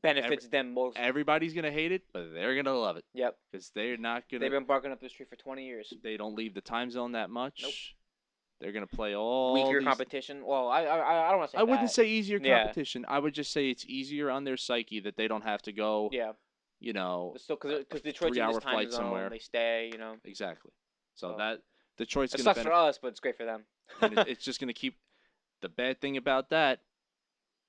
Speaker 1: benefits them most.
Speaker 2: everybody's gonna hate it, but they're gonna love it
Speaker 1: Yep,
Speaker 2: because they're not gonna.
Speaker 1: they've been barking up the street for 20 years.
Speaker 2: They don't leave the time zone that much.
Speaker 1: Nope.
Speaker 2: They're gonna play all
Speaker 1: Weaker
Speaker 2: these-
Speaker 1: competition. Well, I don't want to say
Speaker 2: I wouldn't
Speaker 1: that.
Speaker 2: say easier
Speaker 1: Yeah.
Speaker 2: competition. I would just say it's easier on their psyche that they don't have to go.
Speaker 1: Yeah,
Speaker 2: You know.
Speaker 1: but still, because Detroit's in
Speaker 2: 3-hour
Speaker 1: this time
Speaker 2: flight
Speaker 1: zone,
Speaker 2: somewhere.
Speaker 1: they stay. You know,
Speaker 2: Exactly. So
Speaker 1: So-
Speaker 2: that Detroit's
Speaker 1: it
Speaker 2: gonna
Speaker 1: sucks for
Speaker 2: benefit.
Speaker 1: us, but it's great for them.
Speaker 2: And it's just gonna keep. The bad thing about that,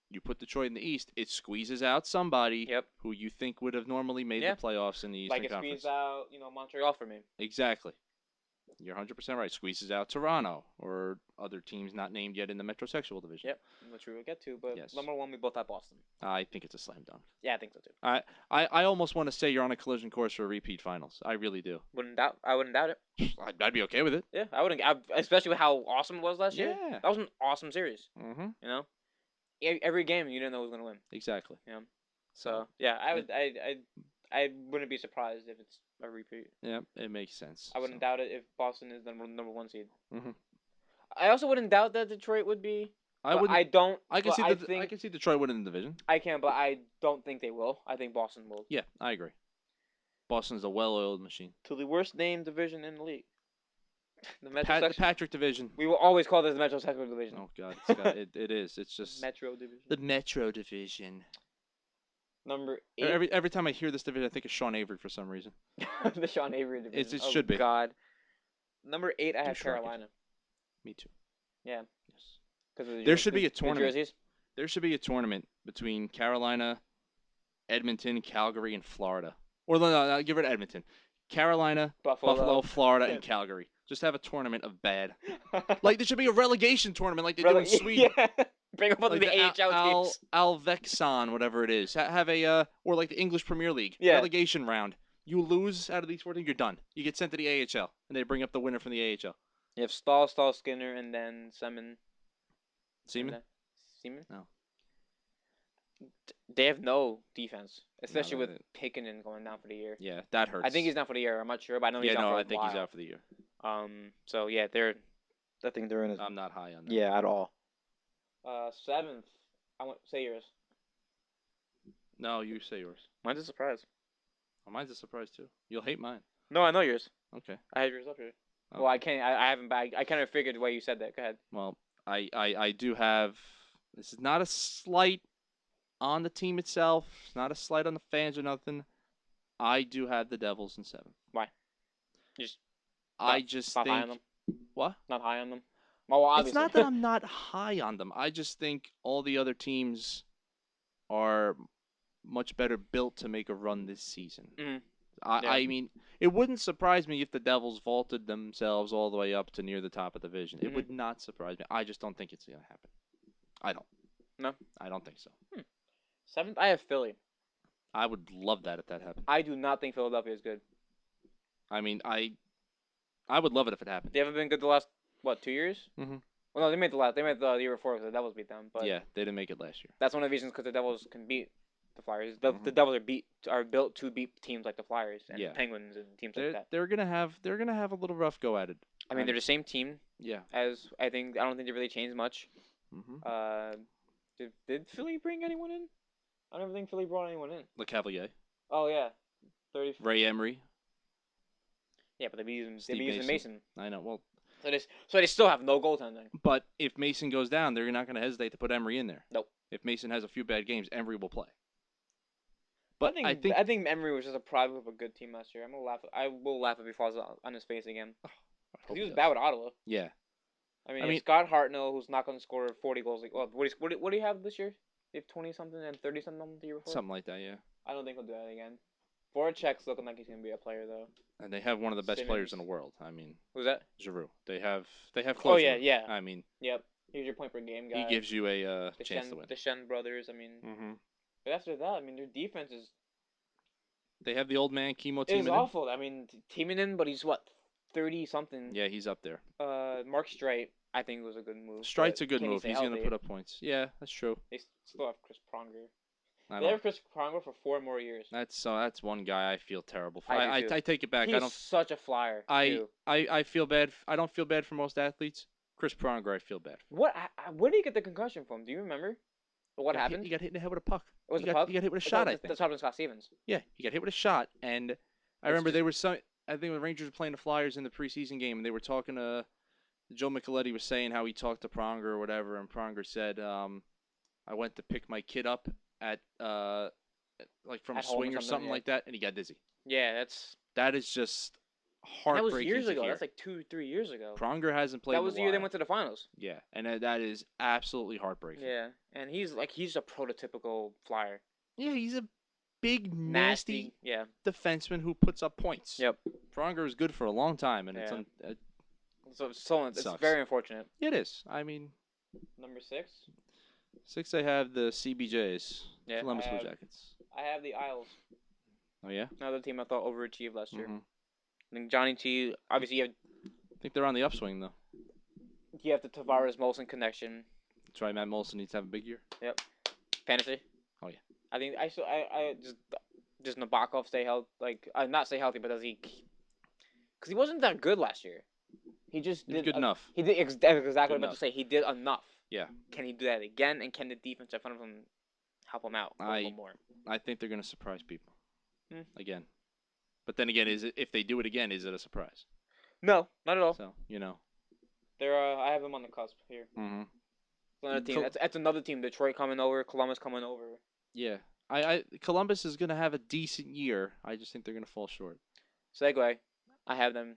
Speaker 2: you put Detroit in the East, it squeezes out somebody
Speaker 1: Yep,
Speaker 2: who you think would have normally made
Speaker 1: Yeah.
Speaker 2: the playoffs in the Eastern
Speaker 1: like it
Speaker 2: Conference.
Speaker 1: squeezed out, Montreal for me.
Speaker 2: Exactly. You're 100% right. Squeezes out Toronto or other teams not named yet in the Metrosexual division.
Speaker 1: Yep, which we will get to. But
Speaker 2: Yes.
Speaker 1: number 1, we both have Boston.
Speaker 2: I think it's a slam dunk.
Speaker 1: Yeah, I think so too.
Speaker 2: I almost want to say you're on a collision course for a repeat finals. I really do.
Speaker 1: I wouldn't doubt it.
Speaker 2: I'd be okay with it.
Speaker 1: Yeah, I wouldn't. Especially with how awesome it was last year.
Speaker 2: Yeah.
Speaker 1: That was an awesome series.
Speaker 2: Mm-hmm.
Speaker 1: You know, every game you didn't know who was gonna win.
Speaker 2: Exactly.
Speaker 1: So yeah, I wouldn't be surprised if it's a repeat.
Speaker 2: Yeah, it makes sense.
Speaker 1: I wouldn't doubt it if Boston is the number 1 seed.
Speaker 2: Mhm.
Speaker 1: I also wouldn't doubt that Detroit would be.
Speaker 2: I
Speaker 1: but
Speaker 2: would.
Speaker 1: I don't.
Speaker 2: I can
Speaker 1: but
Speaker 2: see.
Speaker 1: I
Speaker 2: I
Speaker 1: think
Speaker 2: can see Detroit winning the division.
Speaker 1: I can, but I don't think they will. I think Boston will.
Speaker 2: Yeah, I agree. Boston's a well-oiled machine.
Speaker 1: To the worst named division in the league. The Metro
Speaker 2: The
Speaker 1: section.
Speaker 2: Patrick division.
Speaker 1: We will always call this the Metro Central division.
Speaker 2: Oh God, it is. It's just
Speaker 1: Metro division.
Speaker 2: the Metro division.
Speaker 1: Number 8.
Speaker 2: Every time I hear this division, I think of Sean Avery for some reason.
Speaker 1: The Sean Avery division.
Speaker 2: It
Speaker 1: Oh,
Speaker 2: should be.
Speaker 1: God. Number 8, I have
Speaker 2: Douche rocket.
Speaker 1: Carolina.
Speaker 2: Me too.
Speaker 1: Yeah.
Speaker 2: Yes.
Speaker 1: There
Speaker 2: should be a
Speaker 1: The
Speaker 2: tournament.
Speaker 1: jerseys.
Speaker 2: There should be a tournament between Carolina, Edmonton, Calgary, and Florida. Or no, give it to Edmonton. Carolina, Buffalo, Florida, and Calgary. Just have a tournament of bad. Like there should be a relegation tournament, like they do in Sweden.
Speaker 1: Yeah. Bring up all
Speaker 2: Like
Speaker 1: the AHL teams.
Speaker 2: Alvexan, whatever it is. Have a or like the English Premier League
Speaker 1: Yeah.
Speaker 2: relegation round. You lose out of these 14, you're done. You get sent to the AHL, and they bring up the winner from the AHL.
Speaker 1: You have Stahl, Skinner, and then Seaman.
Speaker 2: Seaman?
Speaker 1: Seaman?
Speaker 2: No.
Speaker 1: They have no defense, especially
Speaker 2: they
Speaker 1: with Pickenen going down for the year.
Speaker 2: Yeah, that hurts.
Speaker 1: I think he's down for the year. I'm not sure, but I know he's
Speaker 2: Yeah,
Speaker 1: out
Speaker 2: no,
Speaker 1: for
Speaker 2: I
Speaker 1: a
Speaker 2: think
Speaker 1: while.
Speaker 2: he's out for the year.
Speaker 1: So yeah, I think they're in it.
Speaker 2: I'm not high on that.
Speaker 1: Yeah, at all. 7th. I want say yours.
Speaker 2: No, you say yours.
Speaker 1: Mine's a surprise.
Speaker 2: Oh, mine's a surprise too. You'll hate mine.
Speaker 1: No, I know yours.
Speaker 2: Okay.
Speaker 1: I have yours up here.
Speaker 2: Oh.
Speaker 1: Well, I can't. I haven't. I kind of figured the way you said that. Go ahead.
Speaker 2: Well, I do have. This is not a slight on the team itself. It's not a slight on the fans or nothing. I do have the Devils in 7.
Speaker 1: Why? Just
Speaker 2: I just
Speaker 1: not
Speaker 2: think.
Speaker 1: high on them.
Speaker 2: What?
Speaker 1: Not high on them. Well, obviously.
Speaker 2: It's not that I'm not high on them. I just think all the other teams are much better built to make a run this season.
Speaker 1: Mhm.
Speaker 2: I
Speaker 1: Yeah.
Speaker 2: mean, it wouldn't surprise me if the Devils vaulted themselves all the way up to near the top of the division. It
Speaker 1: Mhm.
Speaker 2: would not surprise me. I just don't think it's going to happen. I don't.
Speaker 1: No?
Speaker 2: I don't think so.
Speaker 1: 7th, I have Philly.
Speaker 2: I would love that if that happened.
Speaker 1: I do not think Philadelphia is good.
Speaker 2: I mean, I would love it if it happened.
Speaker 1: They haven't been good the last 2 years.
Speaker 2: Mhm.
Speaker 1: Well, no, they made the year before because the Devils beat them. But
Speaker 2: Yeah, they didn't make it last year.
Speaker 1: that's one of the reasons because the Devils can beat the Flyers. The
Speaker 2: Mhm.
Speaker 1: Devils are built to beat teams like the Flyers and
Speaker 2: Yeah.
Speaker 1: Penguins and teams like that.
Speaker 2: They're gonna have a little rough go at it.
Speaker 1: I mean, they're the same team
Speaker 2: Yeah.
Speaker 1: as I don't think they really changed much.
Speaker 2: Mhm.
Speaker 1: Did Philly bring anyone in? I don't think Philly brought anyone in.
Speaker 2: Le Cavalier,
Speaker 1: Oh yeah, 30.
Speaker 2: Ray Emery.
Speaker 1: Yeah, but they've been using
Speaker 2: Steve
Speaker 1: Mason.
Speaker 2: I know. Well,
Speaker 1: So they still have no goaltending.
Speaker 2: but if Mason goes down, they're not gonna hesitate to put Emery in there.
Speaker 1: Nope.
Speaker 2: If Mason has a few bad games, Emery will play. But
Speaker 1: I think Emery was just a product of a good team last year. I will laugh if he falls on his face again. He was bad with Ottawa.
Speaker 2: Yeah.
Speaker 1: I mean, Scott Hartnell, who's not going to score 40 goals. What do you have this year? They have 20 something and 30 something the year before.
Speaker 2: Something like that, yeah.
Speaker 1: I don't think he'll do that again. Voracek's looking like he's going to be a player though.
Speaker 2: And they have one of the best players in
Speaker 1: Simmons.
Speaker 2: the world. I mean,
Speaker 1: Who's that?
Speaker 2: Giroux. They have close.
Speaker 1: Oh yeah.
Speaker 2: I mean,
Speaker 1: Yep. He's your point per game guy.
Speaker 2: he gives you a chance to win.
Speaker 1: The Shen brothers. I mean,
Speaker 2: Mm-hmm.
Speaker 1: but after that, I mean, their defense is
Speaker 2: They have the old man Chemo
Speaker 1: it is
Speaker 2: teaming.
Speaker 1: awful. I mean, teaming in, but he's what 30 something.
Speaker 2: Yeah, he's up there.
Speaker 1: Mark Streit, I think was a good move.
Speaker 2: Strite's
Speaker 1: but
Speaker 2: a good
Speaker 1: can he
Speaker 2: move.
Speaker 1: stay
Speaker 2: He's going to
Speaker 1: healthy?
Speaker 2: put up points. Yeah, that's true.
Speaker 1: They still have Chris Pronger.
Speaker 2: I
Speaker 1: They
Speaker 2: know.
Speaker 1: have Chris Pronger for 4 more years.
Speaker 2: That's one guy I feel terrible for.
Speaker 1: I do too.
Speaker 2: I take it back.
Speaker 1: He's
Speaker 2: I don't.
Speaker 1: such a flyer. Too.
Speaker 2: I feel bad. I don't feel bad for most athletes. Chris Pronger, I feel bad for.
Speaker 1: Where did he get the concussion from? Do you remember? What happened?
Speaker 2: He got hit in the head with a puck.
Speaker 1: Was
Speaker 2: he
Speaker 1: it a puck?
Speaker 2: He got hit with a shot. I think.
Speaker 1: That's happened to Scott Stevens.
Speaker 2: Yeah, he got hit with a shot, and I remember there was some. I think the Rangers were playing the Flyers in the preseason game, and they were talking to Joe Micheletti was saying how he talked to Pronger or whatever, and Pronger said, "I went to pick my kid up at like from
Speaker 1: At
Speaker 2: a
Speaker 1: home or
Speaker 2: swing or
Speaker 1: something,
Speaker 2: something
Speaker 1: yeah.
Speaker 2: like that, and he got dizzy."
Speaker 1: Yeah,
Speaker 2: That is just
Speaker 1: that
Speaker 2: heartbreaking.
Speaker 1: was years
Speaker 2: to
Speaker 1: ago.
Speaker 2: hear.
Speaker 1: That's like 2-3 years ago.
Speaker 2: Pronger hasn't played.
Speaker 1: That was
Speaker 2: in
Speaker 1: the
Speaker 2: a
Speaker 1: year they
Speaker 2: while.
Speaker 1: went to the finals.
Speaker 2: Yeah, and that is absolutely heartbreaking.
Speaker 1: Yeah, and he's a prototypical flyer.
Speaker 2: Yeah, he's a big nasty
Speaker 1: Yeah.
Speaker 2: defenseman who puts up points.
Speaker 1: Yep.
Speaker 2: Pronger is good for a long time, and
Speaker 1: Yeah.
Speaker 2: it's
Speaker 1: It's
Speaker 2: sucks.
Speaker 1: very unfortunate.
Speaker 2: it is. I mean,
Speaker 1: Number 6.
Speaker 2: 6 I have the CBJs,
Speaker 1: Yeah,
Speaker 2: Columbus
Speaker 1: I
Speaker 2: Blue
Speaker 1: have-
Speaker 2: Jackets.
Speaker 1: I have the Isles.
Speaker 2: Oh yeah.
Speaker 1: Another team I thought overachieved last year.
Speaker 2: Mhm.
Speaker 1: I think Johnny T. Obviously,
Speaker 2: I think they're on the upswing though.
Speaker 1: you have the Tavares Molson connection.
Speaker 2: That's right. Matt Molson needs to have a big year.
Speaker 1: Fantasy.
Speaker 2: Oh, yeah.
Speaker 1: I think I just Nabokov stay healthy, like not stay healthy, but does he? Because he wasn't that good last year. He just
Speaker 2: He's
Speaker 1: did
Speaker 2: good enough.
Speaker 1: He did exactly what I was about
Speaker 2: enough.
Speaker 1: to say. He did enough.
Speaker 2: Yeah.
Speaker 1: Can he do that again? And can the defense in front of him help him out a little more?
Speaker 2: I think they're gonna surprise people.
Speaker 1: Hmm.
Speaker 2: Again. But then again, if they do it again, is it a surprise?
Speaker 1: No, not at all.
Speaker 2: So
Speaker 1: They're I have them on the cusp here.
Speaker 2: Mm-hmm.
Speaker 1: It's another team. That's another team. Detroit coming over. Columbus coming over.
Speaker 2: Yeah. Columbus is gonna have a decent year. I just think they're gonna fall short.
Speaker 1: Segue. I have them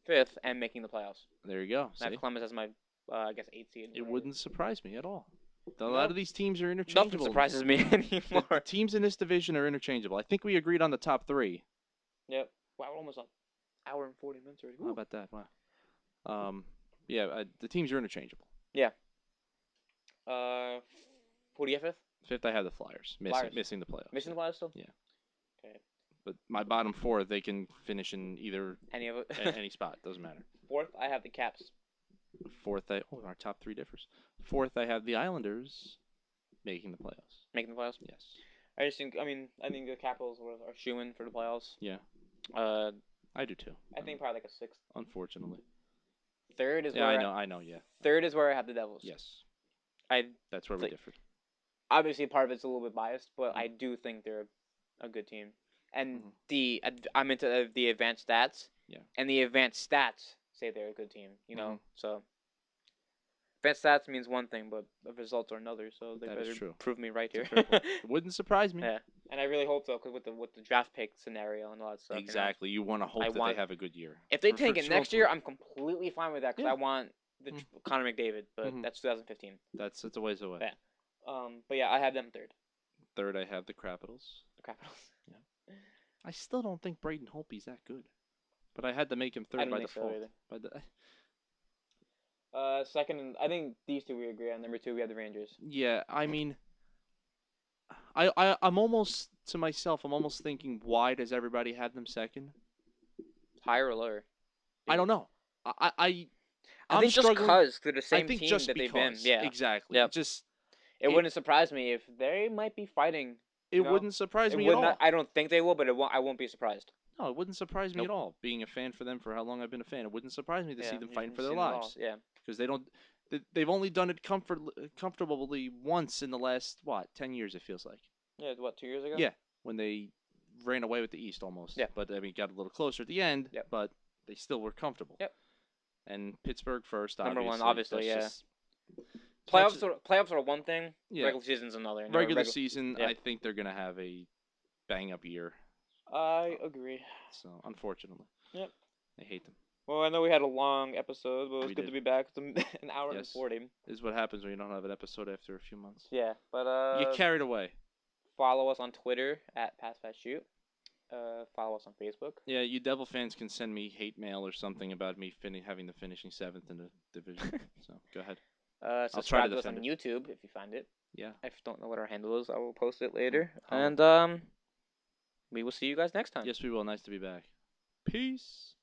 Speaker 1: 5th and making the playoffs.
Speaker 2: There you go.
Speaker 1: I have
Speaker 2: See?
Speaker 1: Columbus as my 8th seed.
Speaker 2: It wouldn't surprise me at all. A
Speaker 1: No.
Speaker 2: lot of these teams are
Speaker 1: Nothing
Speaker 2: interchangeable.
Speaker 1: surprises me
Speaker 2: The
Speaker 1: anymore.
Speaker 2: teams in this division are interchangeable. I think we agreed on the top 3.
Speaker 1: Yep. Wow, we're almost an hour and 40 minutes already.
Speaker 2: How about that? Wow. The teams are interchangeable.
Speaker 1: Who do you have 5th?
Speaker 2: 5th, I have the Flyers,
Speaker 1: Flyers.
Speaker 2: missing the playoffs.
Speaker 1: Missing the playoffs still?
Speaker 2: Yeah.
Speaker 1: Okay.
Speaker 2: But my bottom 4, they can finish in either
Speaker 1: Any of it?
Speaker 2: any spot. Doesn't matter.
Speaker 1: 4th, I have the Caps.
Speaker 2: 4th, our top 3 differs. 4th, I have the Islanders making the playoffs.
Speaker 1: Making the playoffs?
Speaker 2: Yes.
Speaker 1: I think the Capitals are shoo-in for the playoffs.
Speaker 2: Yeah.
Speaker 1: Uh,
Speaker 2: I do too.
Speaker 1: I think probably like a 6th.
Speaker 2: Unfortunately.
Speaker 1: 3rd is
Speaker 2: Yeah,
Speaker 1: where
Speaker 2: I know. Yeah.
Speaker 1: 3rd is where I have the Devils.
Speaker 2: Yes.
Speaker 1: I
Speaker 2: That's where we
Speaker 1: Like-
Speaker 2: differed.
Speaker 1: obviously part of it's a little bit biased, but I do think they're a good team. And
Speaker 2: Mhm.
Speaker 1: I'm into the advanced stats.
Speaker 2: Yeah.
Speaker 1: And the advanced stats say they're a good team. You know, so advanced stats means one thing, but the results are another. So they
Speaker 2: That is
Speaker 1: better
Speaker 2: true.
Speaker 1: prove me right here.
Speaker 2: It's a fair point. It wouldn't surprise me.
Speaker 1: Yeah. And I really hope so, because with the draft pick scenario and all that stuff.
Speaker 2: Exactly. You want to hope that they have a good year.
Speaker 1: If they
Speaker 2: For-
Speaker 1: take
Speaker 2: for
Speaker 1: it next year,
Speaker 2: Schmaltz.
Speaker 1: I'm completely fine with that, because
Speaker 2: Yeah.
Speaker 1: I want the Connor McDavid, but
Speaker 2: Mhm.
Speaker 1: that's 2015.
Speaker 2: That's a ways away.
Speaker 1: Yeah. But yeah, I have them 3rd.
Speaker 2: 3rd, I have the Capitals.
Speaker 1: The Capitals.
Speaker 2: I still don't think Braden Holtby's that good, but I had to make him 3rd
Speaker 1: I don't
Speaker 2: by
Speaker 1: think so
Speaker 2: default.
Speaker 1: either.
Speaker 2: By the,
Speaker 1: 2nd, I think these two we agree on. Number 2, we have the Rangers.
Speaker 2: yeah, I mean, I'm almost to myself. I'm almost thinking, why does everybody have them 2nd?
Speaker 1: Higher or lower?
Speaker 2: I don't know.
Speaker 1: I
Speaker 2: I'm
Speaker 1: think just
Speaker 2: struggling.
Speaker 1: because they're the
Speaker 2: I
Speaker 1: same
Speaker 2: think
Speaker 1: team
Speaker 2: just
Speaker 1: that they've been.
Speaker 2: because.
Speaker 1: Yeah.
Speaker 2: Exactly.
Speaker 1: Yep. It
Speaker 2: it-
Speaker 1: wouldn't surprise me if they might be fighting.
Speaker 2: It
Speaker 1: You know?
Speaker 2: wouldn't surprise
Speaker 1: It
Speaker 2: me at
Speaker 1: would
Speaker 2: all.
Speaker 1: not. I don't think they will, but I won't be surprised.
Speaker 2: No, it wouldn't surprise me
Speaker 1: Nope.
Speaker 2: at all. Being a fan for them for how long I've been a fan, it wouldn't surprise me to see them
Speaker 1: you've
Speaker 2: fighting for their
Speaker 1: seen it all,
Speaker 2: lives.
Speaker 1: Yeah.
Speaker 2: Because they don't. They've only done it comfortably once in the last 10 years. It feels like.
Speaker 1: Yeah. What, 2 years ago?
Speaker 2: Yeah, when they ran away with the East almost.
Speaker 1: Yeah.
Speaker 2: But I mean, got a little closer at the end.
Speaker 1: Yep.
Speaker 2: But they still were comfortable.
Speaker 1: Yep.
Speaker 2: And Pittsburgh first,
Speaker 1: Number
Speaker 2: obviously.
Speaker 1: one, obviously,
Speaker 2: that's
Speaker 1: yeah.
Speaker 2: just-
Speaker 1: Playoffs are one thing.
Speaker 2: Yeah.
Speaker 1: Regular season's another.
Speaker 2: Regular season,
Speaker 1: yeah.
Speaker 2: I think they're gonna have a bang-up year.
Speaker 1: I agree.
Speaker 2: So unfortunately.
Speaker 1: Yep.
Speaker 2: I hate them.
Speaker 1: Well, I know we had a long episode, but it was
Speaker 2: We
Speaker 1: good
Speaker 2: did.
Speaker 1: to be back. It's an hour and
Speaker 2: Yes.
Speaker 1: 40.
Speaker 2: This is what happens when you don't have an episode after a few months.
Speaker 1: Yeah, but
Speaker 2: You get carried away.
Speaker 1: follow us on Twitter at PassFastShoot. Follow us on Facebook.
Speaker 2: Yeah, you Devil fans can send me hate mail or something about me having the finishing 7th in the division. So go ahead.
Speaker 1: Subscribe to us
Speaker 2: defend
Speaker 1: on
Speaker 2: it.
Speaker 1: YouTube if you find it.
Speaker 2: Yeah.
Speaker 1: I don't know what our handle is. I will post it later.
Speaker 2: Oh.
Speaker 1: And we will see you guys next time.
Speaker 2: Yes, we will. Nice to be back. Peace.